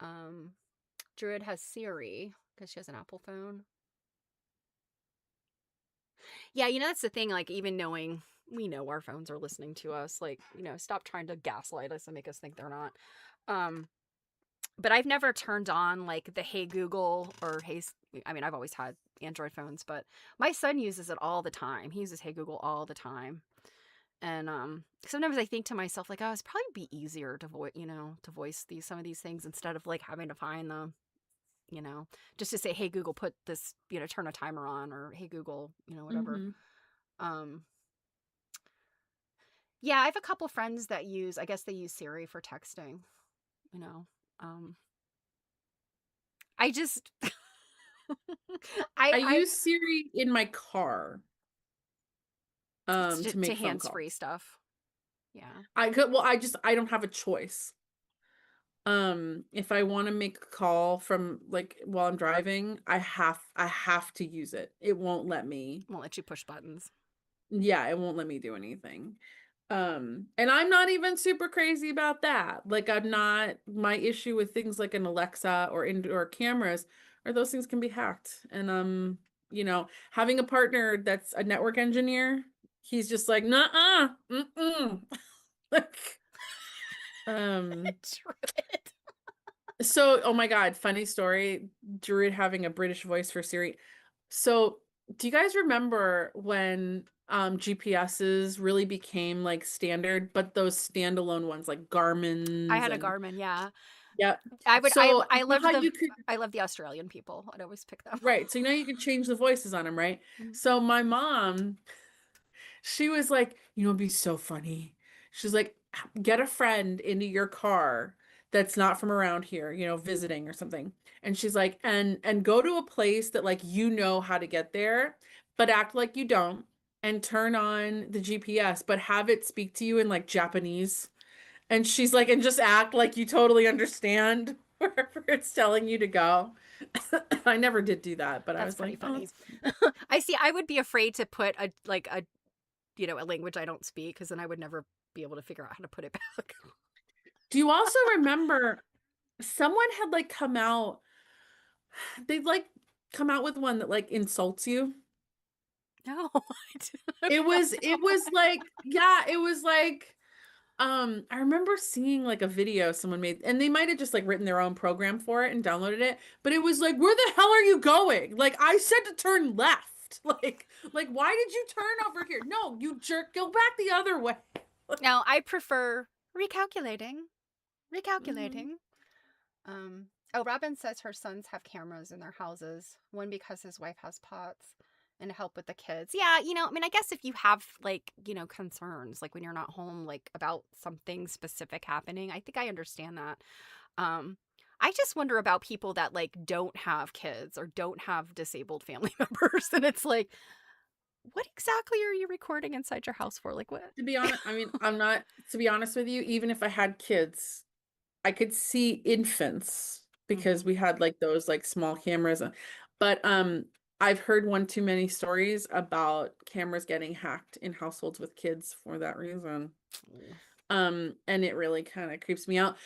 Um Druid has Siri because she has an Apple phone. Yeah, that's the thing, like even knowing we know our phones are listening to us, like, stop trying to gaslight us and make us think they're not. Um but I've never turned on like the Hey Google or I mean, I've always had Android phones, but my son uses it all the time. He uses Hey Google all the time. And sometimes I think to myself like, oh, it's probably be easier to voice some of these things instead of like having to find them, you know, just to say, hey Google, put this, turn a timer on, or hey Google, whatever. mhm. Um yeah, I have a couple friends that I guess they use Siri for texting, you know. Um I just I I use Siri in my car, to to make phone hands-free calls. stuff. Yeah. I don't have a choice. If I want to make a call from like while I'm driving, I have to use it. It won't let me. Won't let you push buttons. Yeah, it won't let me do anything. And I'm not even super crazy about that. Like I'm not my issue with things like an Alexa or indoor cameras or those things can be hacked. And having a partner that's a network engineer, he's just like, "Nuh-uh. Mm-mm." Like, um Druid. So, oh my God, funny story. Druid having a British voice for Siri. So, do you guys remember when GPSs really became like standard, but those standalone ones like I Garmin's had a and Garmin, yeah. yeah. I would So, I you know loved how you could I love the Australian people. I'd always pick them. right, so you could change the voices on them, right? Mhm. So my mom, she was like, it'd be so funny. She's like, get a friend into your car that's not from around here, visiting or something. And she's like, and go to a place that like how to get there, but act like you don't, and turn on the GPS, but have it speak to you in like Japanese. And she's like, and just act like you totally understand wherever it's telling you to go. I never did do that, but I That's was pretty like, oh, funny. I see. I would be afraid to put a language I don't speak because then I would never be able to figure out how to put it back. do you also remember someone had like they'd like come out with one that like insults you. No. It was like, yeah, it was like, I remember seeing like a video someone made, and they might have just like written their own program for it and downloaded it, but it was like, where the hell are you going? Like, I said to turn left. Like, why did you turn over here? No, you jerk, go back the other way. No, I prefer recalculating. Mhm. Recalculating. Robin says her sons have cameras in their houses. One because his wife has pots and to help with the kids. Yeah, I mean, I guess if you have concerns, like when you're not home, like about something specific happening, I think I understand that. Um, I just wonder about people that like don't have kids or don't have disabled family members. And it's like, what exactly are you recording inside your house for? Like, what? To be honest, I mean, I'm not, to be honest with you, even if I had kids, I could see infants Mm-hmm. because we had like those like small cameras. But I've heard one too many stories about cameras getting hacked in households with kids for that reason. And it really kind of creeps me out.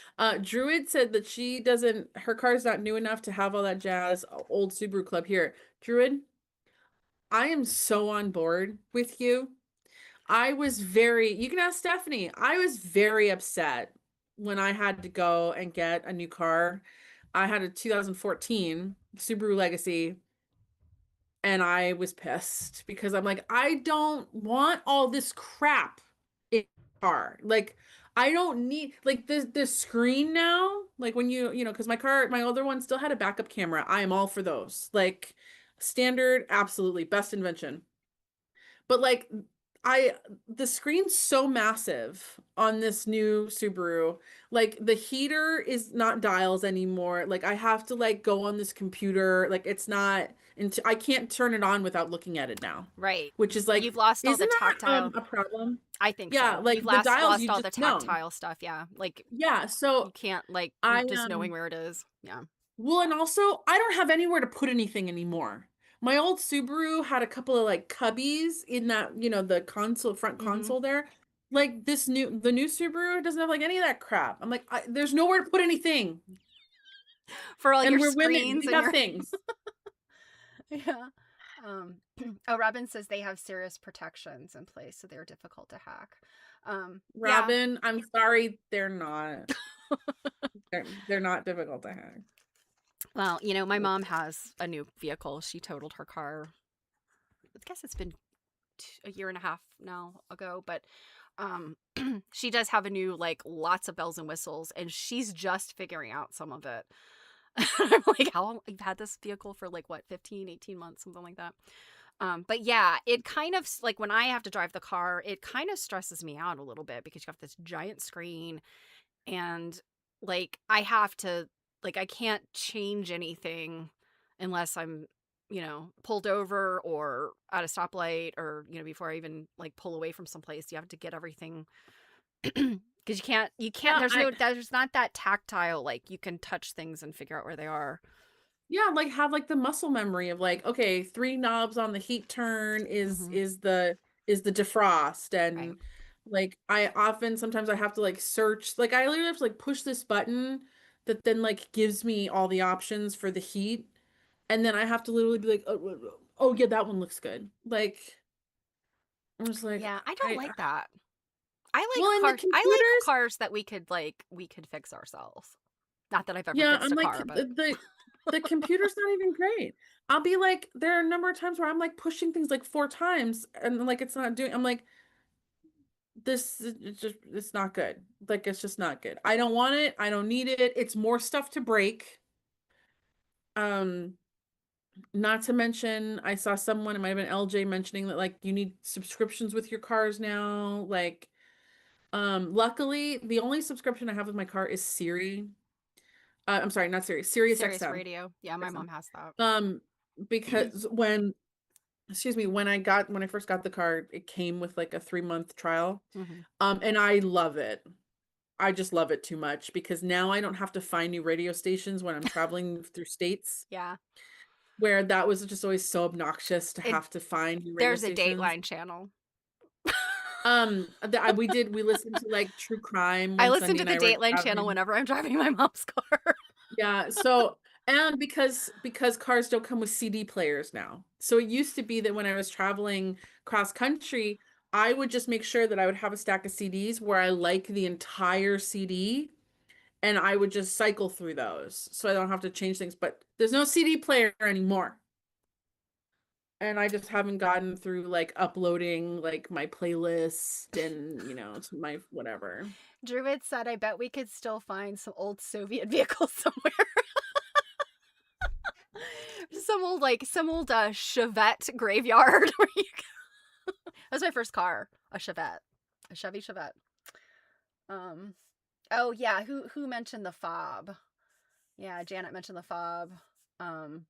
Druid said that her car's not new enough to have all that jazz. Old Subaru Club here. Druid, I am so on board with you. You can ask Stephanie. I was very upset when I had to go and get a new car. I had a 2014 Subaru Legacy and I was pissed because I'm like, I don't want all this crap in the car. Like, I don't need like the screen now. Like when because my older one still had a backup camera. I am all for those. Like standard, absolutely best invention. But like I the screen's so massive on this new Subaru. Like the heater is not dials anymore. Like I have to like go on this computer. Like it's not I can't turn it on without looking at it now. Right. Which is like, You've lost all the isn't that tactile. a problem? I think Yeah, so. like You've the dials lost you all just the know. tactile stuff. Yeah. Like Yeah, you so can't like I just knowing where it is. Yeah. well, and also, I don't have anywhere to put anything anymore. My old Subaru had a couple of like cubbies in that, the front Mm-hmm. console there. Like the new Subaru doesn't have like any of that crap. I'm like, there's nowhere to put anything. For all And your we're women, screens we and have your things. yeah. Um, Robin says they have serious protections in place, so they're difficult to hack. Yeah. Robin, I'm sorry, they're not. They're not difficult to hack. Well, my mom has a new vehicle. She totaled her car. I guess it's been a year and a half now ago, but um she does have a new like lots of bells and whistles and she's just figuring out some of it. I'm like, how long you've had this vehicle for like what, 15, 18 months, something like that. But yeah, it kind of like when I have to drive the car, it kind of stresses me out a little bit because you have this giant screen and like I have to like I can't change anything unless I'm, pulled over or at a stoplight or, before I even like pull away from someplace. You have to get everything because you can't Yeah, there's not that tactile, like you can touch things and figure out where they are. yeah, like have like the muscle memory of like, okay, three knobs on the heat turn Hmm. is the defrost. Right. And like I often sometimes I have to like search, like I literally have to like push this button that then like gives me all the options for the heat. And then I have to literally be like, oh yeah, that one looks good. Like I was like, Yeah, I don't I like that. I well, like in the cars. I like computers, cars that we could fix ourselves. Not that I've ever yeah, fixed I'm a like car, but the computer's not even great. I'll be like, there are a number of times where I'm like pushing things like four times and like it's not doing. I'm like, this is it's not good. Like it's just not good. I don't want it. I don't need it. It's more stuff to break. Um, Not to mention, I saw someone, it might have been LJ mentioning that like you need subscriptions with your cars now. Like, luckily, the only subscription I have with my car is Siri. I'm sorry, not Siri, Sirius Sirius XM. Radio. Yeah, my XM. mom has that. Um, because excuse me, when I first got the car, it came with like a 3-month trial. Hmm. And I love it. I just love it too much because now I don't have to find new radio stations when I'm traveling through states Yeah. where that was just always so obnoxious to It have to find new radio There's a stations. Dateline channel. We listened to like true crime I when listen Sunday to and the I were Dateline channel traveling. whenever I'm driving my mom's car. Yeah, so and because cars don't come with CD players now. So it used to be that when I was traveling cross country, I would just make sure that I would have a stack of CDs where I like the entire CD and I would just cycle through those so I don't have to change things. But there's no CD player anymore. And I just haven't gotten through like uploading like my playlist and to my whatever. Druid said, I bet we could still find some old Soviet vehicles somewhere. some old Chevette graveyard. That was my first car, a Chevette, a Chevy Chevette. Um, oh yeah, who mentioned the fob? Yeah, Janet mentioned the fob. Um,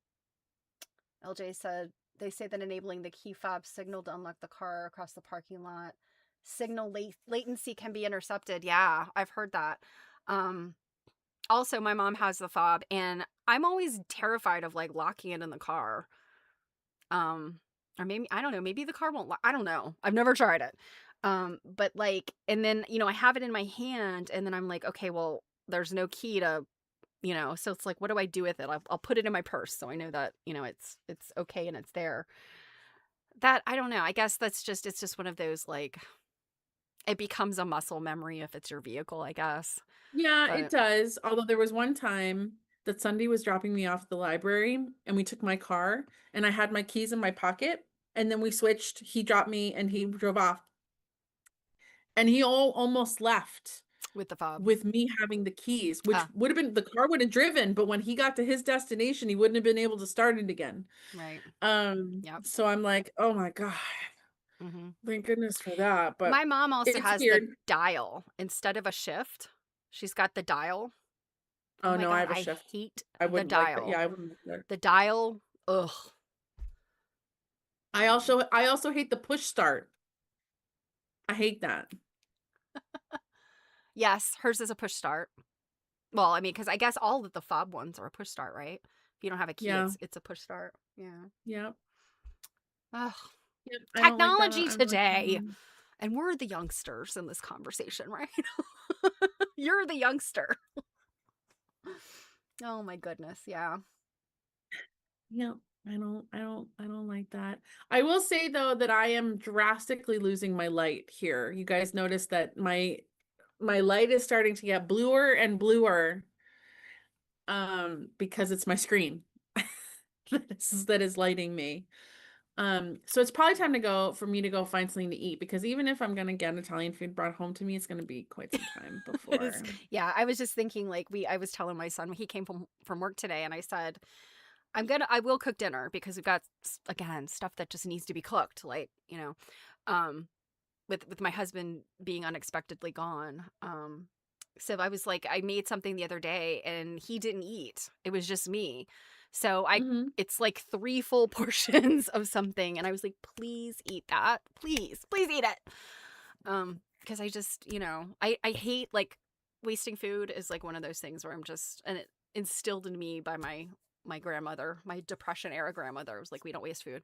LJ said they say that enabling the key fob signal to unlock the car across the parking lot signal latency can be intercepted. Yeah, I've heard that. Um, Also, my mom has the fob, and I'm always terrified of like locking it in the car. Um, or maybe I don't know. Maybe the car won't. I don't know. I've never tried it. But like, and then I have it in my hand, and then I'm like, okay, well, there's no key to, so it's like, what do I do with it? I'll put it in my purse, so I know that it's okay and it's there. That I don't know. I guess it's just one of those like it becomes a muscle memory if it's your vehicle, I guess. Yeah, it But does. Although there was one time that Sunday was dropping me off at the library and we took my car and I had my keys in my pocket and then we switched. He dropped me and he drove off. And he almost left with the fob, with me having the keys, which ah, would have been the car would have driven, but when he got to his destination, he wouldn't have been able to start it again. right, yep. So I'm like, oh my God, Hmm. thank goodness for that. But My mom also it's has the weird. dial instead of a shift. She's got the dial. Oh Oh my no, I god, have a I shift. hate I the wouldn't like that. Yeah, dial. I wouldn't like that. The dial, ugh. I also hate the push start. I hate that. Yes, hers is a push start. Well, I mean, because I guess all of the fob ones are a push start, right? If you don't have a key, Yeah. it's a push start. Yeah. Yep. Ugh. Yep. I don't like that. Technology I don't like that today. one. And we're the youngsters in this conversation, right? You're the youngster. Oh my goodness. Yeah. Yep. I don't like that. I will say though that I am drastically losing my light here. You guys notice that my light is starting to get bluer and bluer because it's my screen that is lighting me. So it's probably time to go for me to go find something to eat because even if I'm gonna get Italian food brought home to me, it's gonna be quite some time It is. before. Yeah, I was just thinking like I was telling my son when he came from work today and I said, I will cook dinner because we've got again stuff that just needs to be cooked, like, um with my husband being unexpectedly gone. So I was like, I made something the other day and he didn't eat. It was just me. So I Mhm. it's like 3 full portions of something and I was like, "Please eat that. Please. Please eat it." Because I just, I hate like wasting food is like one of those things where I'm just and it instilled in me by my grandmother, my depression era grandmother was like, we don't waste food.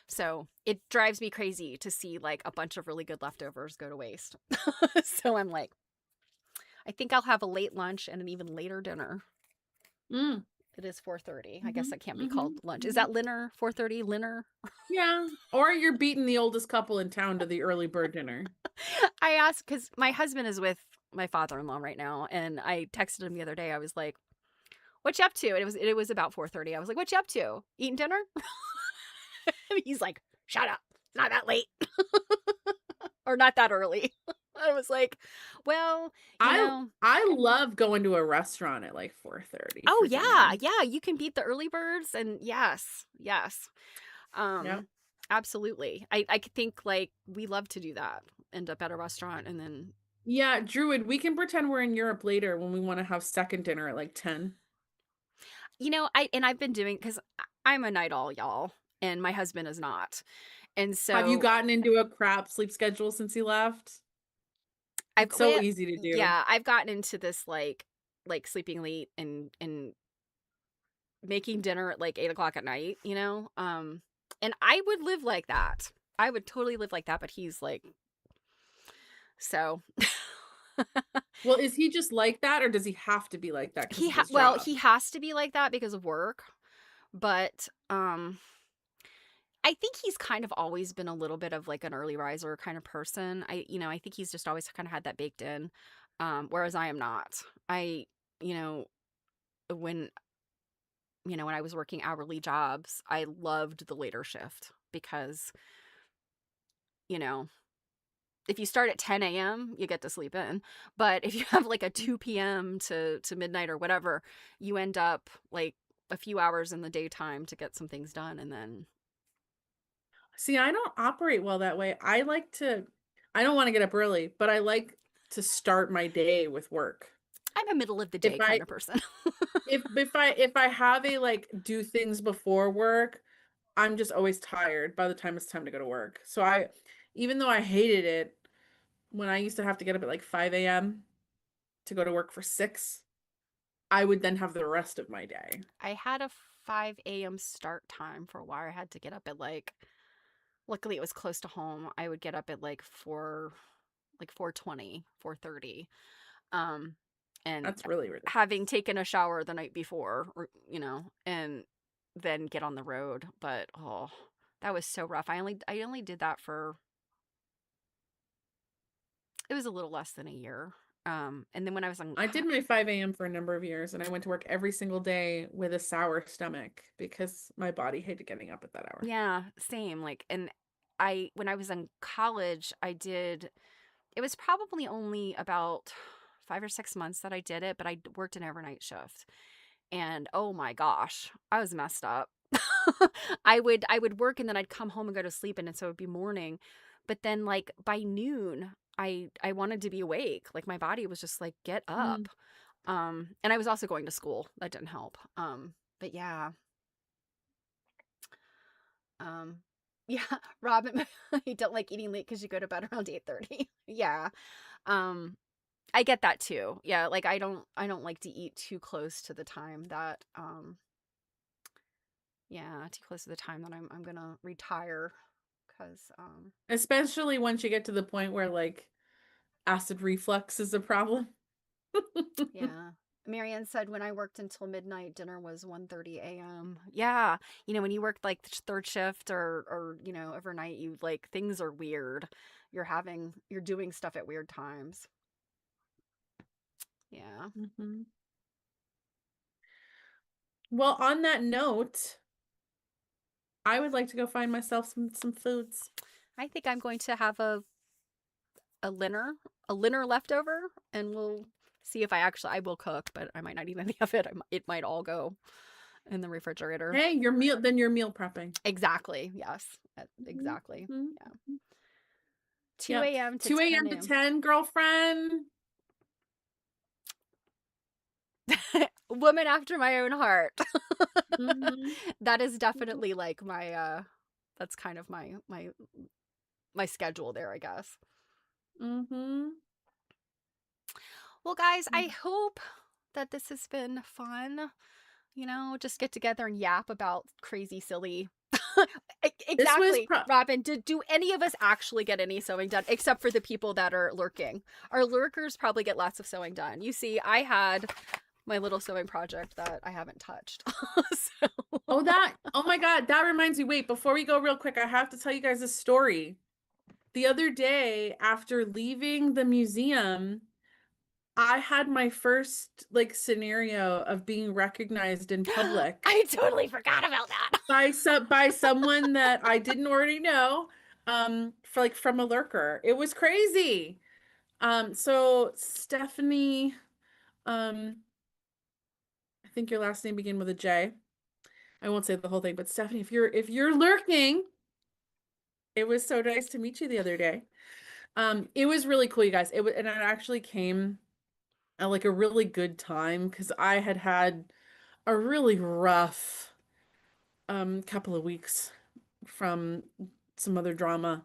So it drives me crazy to see like a bunch of really good leftovers go to waste. So I'm like, I think I'll have a late lunch and an even later dinner. Mm. It is 4:30. I guess Mhm. that can't be called Mhm. lunch. Is Mhm. that dinner? 4:30 dinner? Yeah, or you're beating the oldest couple in town to the early bird dinner. I asked because my husband is with my father-in-law right now, and I texted him the other day. I was like, "What you up to?" And it was about 4:30. I was like, "What you up to? Eating dinner?" And he's like, "Shut up! It's not that late, or not that early." I was like, "Well, you I know." I love going to a restaurant at like 4:30 Oh for yeah, dinner. yeah. You can beat the early birds, and yes, yes. Yep. Um, absolutely. I could think like we love to do that. End up at a restaurant and then Yeah, Druid, we can pretend we're in Europe later when we wanna have second dinner at like 10. I've been doing because I'm a night owl, y'all, and my husband is not. And Have you so gotten into a crap sleep schedule since he left? It's so well, easy to do. yeah, I've gotten into this like sleeping late and making dinner at like 8 o'clock at night, and I would live like that. I would totally live like that, but he's like so. Well, is he just like that, or does he have to be like that because of his Well, job? he has to be like that because of work, but I think he's kind of always been a little bit of like an early riser kind of person. I think he's just always kind of had that baked in. Whereas I am not. You know, when when I was working hourly jobs, I loved the later shift because, you know, if you start at 10 a.m., you get to sleep in. But if you have like a 2 p.m. to midnight or whatever, you end up like a few hours in the daytime to get some things done. And then See, I don't operate well that way. I don't wanna get up early, but I like to start my day with work. I'm a middle of the If day I kind of person. if I have a, like, do things before work, I'm just always tired by the time it's time to go to work. So I even though I hated it when I used to have to get up at, like, 5 AM to go to work for 6, I would then have the rest of my day. I had a 5 a.m. start time for a while. I had to get up at luckily it was close to home. I would get up at like 4:20, 4:30. Um, and That's really ridiculous. having taken a shower the night before, and then get on the road. But oh, that was so rough. I only did that for it was a little less than a year. And then when I was on I did my 5 AM for a number of years, and I went to work every single day with a sour stomach because my body hated getting up at that hour. yeah, same like and I when I was in college, it was probably only about 5 or 6 months that I did it, but I worked an overnight shift. And oh my gosh, I was messed up. I would work and then I'd come home and go to sleep and so it would be morning. But then like by noon, I wanted to be awake. Like my body was just like, get Mm. up. And I was also going to school. That didn't help. But yeah. Um yeah, Robin, you don't like eating late because you go to bed around 8:30. Yeah. Um I get that too. Yeah, like I don't like to eat too close to the time that yeah, too close to the time that I'm gonna retire because Especially once you get to the point where, like, acid reflux is a problem. yeah. Marianne said when I worked until midnight, dinner was 1:30 a.m. Yeah, when you work like the third shift or overnight, you like things are weird. You're doing stuff at weird times. Yeah. Mhm. Well, on that note, I would like to go find myself some foods. I think I'm going to have a dinner, a dinner leftover, and we'll see if I will cook, but I might not even have it. It might all go in the refrigerator. Hey, you're meal prepping. Exactly. Yes. Mhm, Exactly. mhm, Yeah. mhm. 2 Yep. a.m. to 2 10 AM to a.m. 10, girlfriend. Woman after my own heart. Mhm. That is definitely like my that's kind of my schedule there, I guess. Mhm. Well, guys, I Mm. hope that this has been fun. Just get together and yap about crazy, silly. This was Exactly, pro Robin. Do any of us actually get any sewing done, except for the people that are lurking? Our lurkers probably get lots of sewing done. You see, I had my little sewing project that I haven't touched. So, oh my God, that reminds me. Wait, before we go real quick, I have to tell you guys a story. The other day, after leaving the museum, I had my first like scenario of being recognized in public I totally forgot about that. by someone that I didn't already know, for like from a lurker. It was crazy. So Stephanie, um, I think your last name began with a J. I won't say the whole thing, but Stephanie, if you're lurking, it was so nice to meet you the other day. It was really cool, you guys. And it actually came at like a really good time because I had had a really rough couple of weeks from some other drama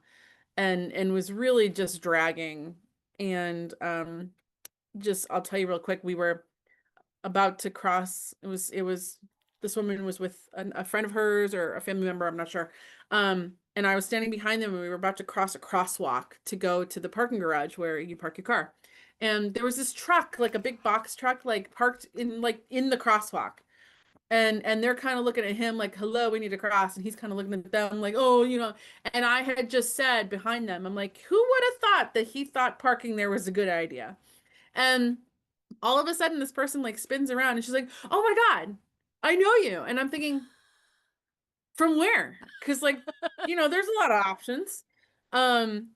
and was really just dragging. And just I'll tell you real quick, we were about to cross. It was this woman was with a friend of hers or a family member, I'm not sure. And I was standing behind them and we were about to cross a crosswalk to go to the parking garage where you park your car. And there was this truck, like a big box truck, like parked in the crosswalk. And they're kind of looking at him like, hello, we need to cross. And he's kind of looking at them like, oh, and I had just said behind them, I'm like, who would have thought that he thought parking there was a good idea? And all of a sudden this person like spins around and she's like, oh my God, I know you. And I'm thinking, from where? Because like, there's a lot of options. Um,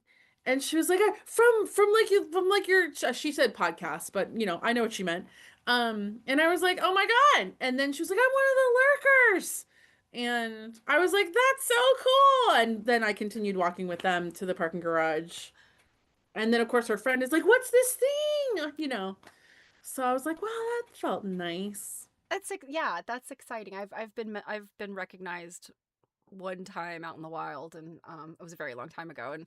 and she was like, from like your she said podcast, but I know what she meant. And I was like, oh my God. And then she was like, I'm one of the lurkers. And I was like, that's so cool. And then I continued walking with them to the parking garage. And then of course her friend is like, what's this thing? So I was like, wow, that felt nice. That's like, yeah, that's exciting. I've been recognized one time out in the wild, and it was a very long time ago, and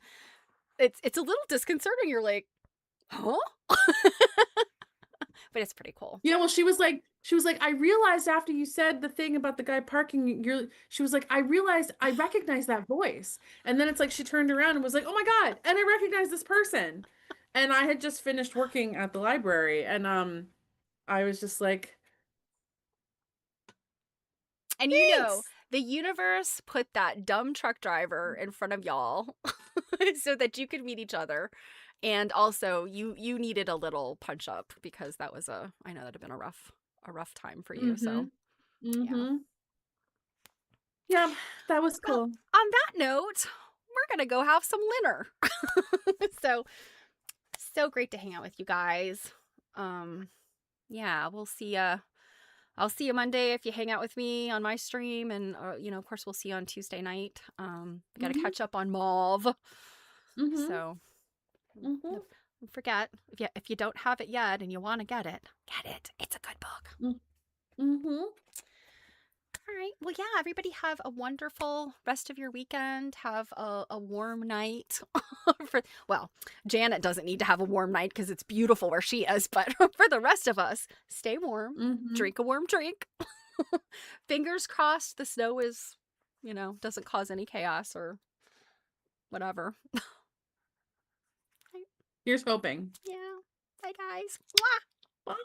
it's a little disconcerting. You're like, huh? But it's pretty cool. Yeah, well, she was like, I realized after you said the thing about the guy parking, she was like, I realized I recognized that voice. And then it's like she turned around and was like, oh my God, and I recognize this person. And I had just finished working at the library and I was just like, And thanks. the universe put that dumb truck driver in front of y'all so that you could meet each other. And also you needed a little punch up because I know that had been a rough time for you. Mm-hmm. So, yeah. Mm-hmm. Yeah, that was Well, cool. on that note, we're going to go have some dinner. So great to hang out with you guys. Um yeah, we'll see ya. I'll see you Monday if you hang out with me on my stream, and of course we'll see you on Tuesday night. We got to Mm-hmm. catch up on Mauve. Mm-hmm. So Mm-hmm. don't forget, if you don't have it yet and you want to get it, get it. It's a good book. Mm-hmm. All right. Well, yeah, everybody have a wonderful rest of your weekend. Have a warm night. Well, Janet doesn't need to have a warm night because it's beautiful where she is, but for the rest of us, stay warm, Mm-hmm. drink a warm drink. Fingers crossed the snow doesn't cause any chaos or whatever. Here's hoping. Yeah. Bye, guys. Mwah! Bye.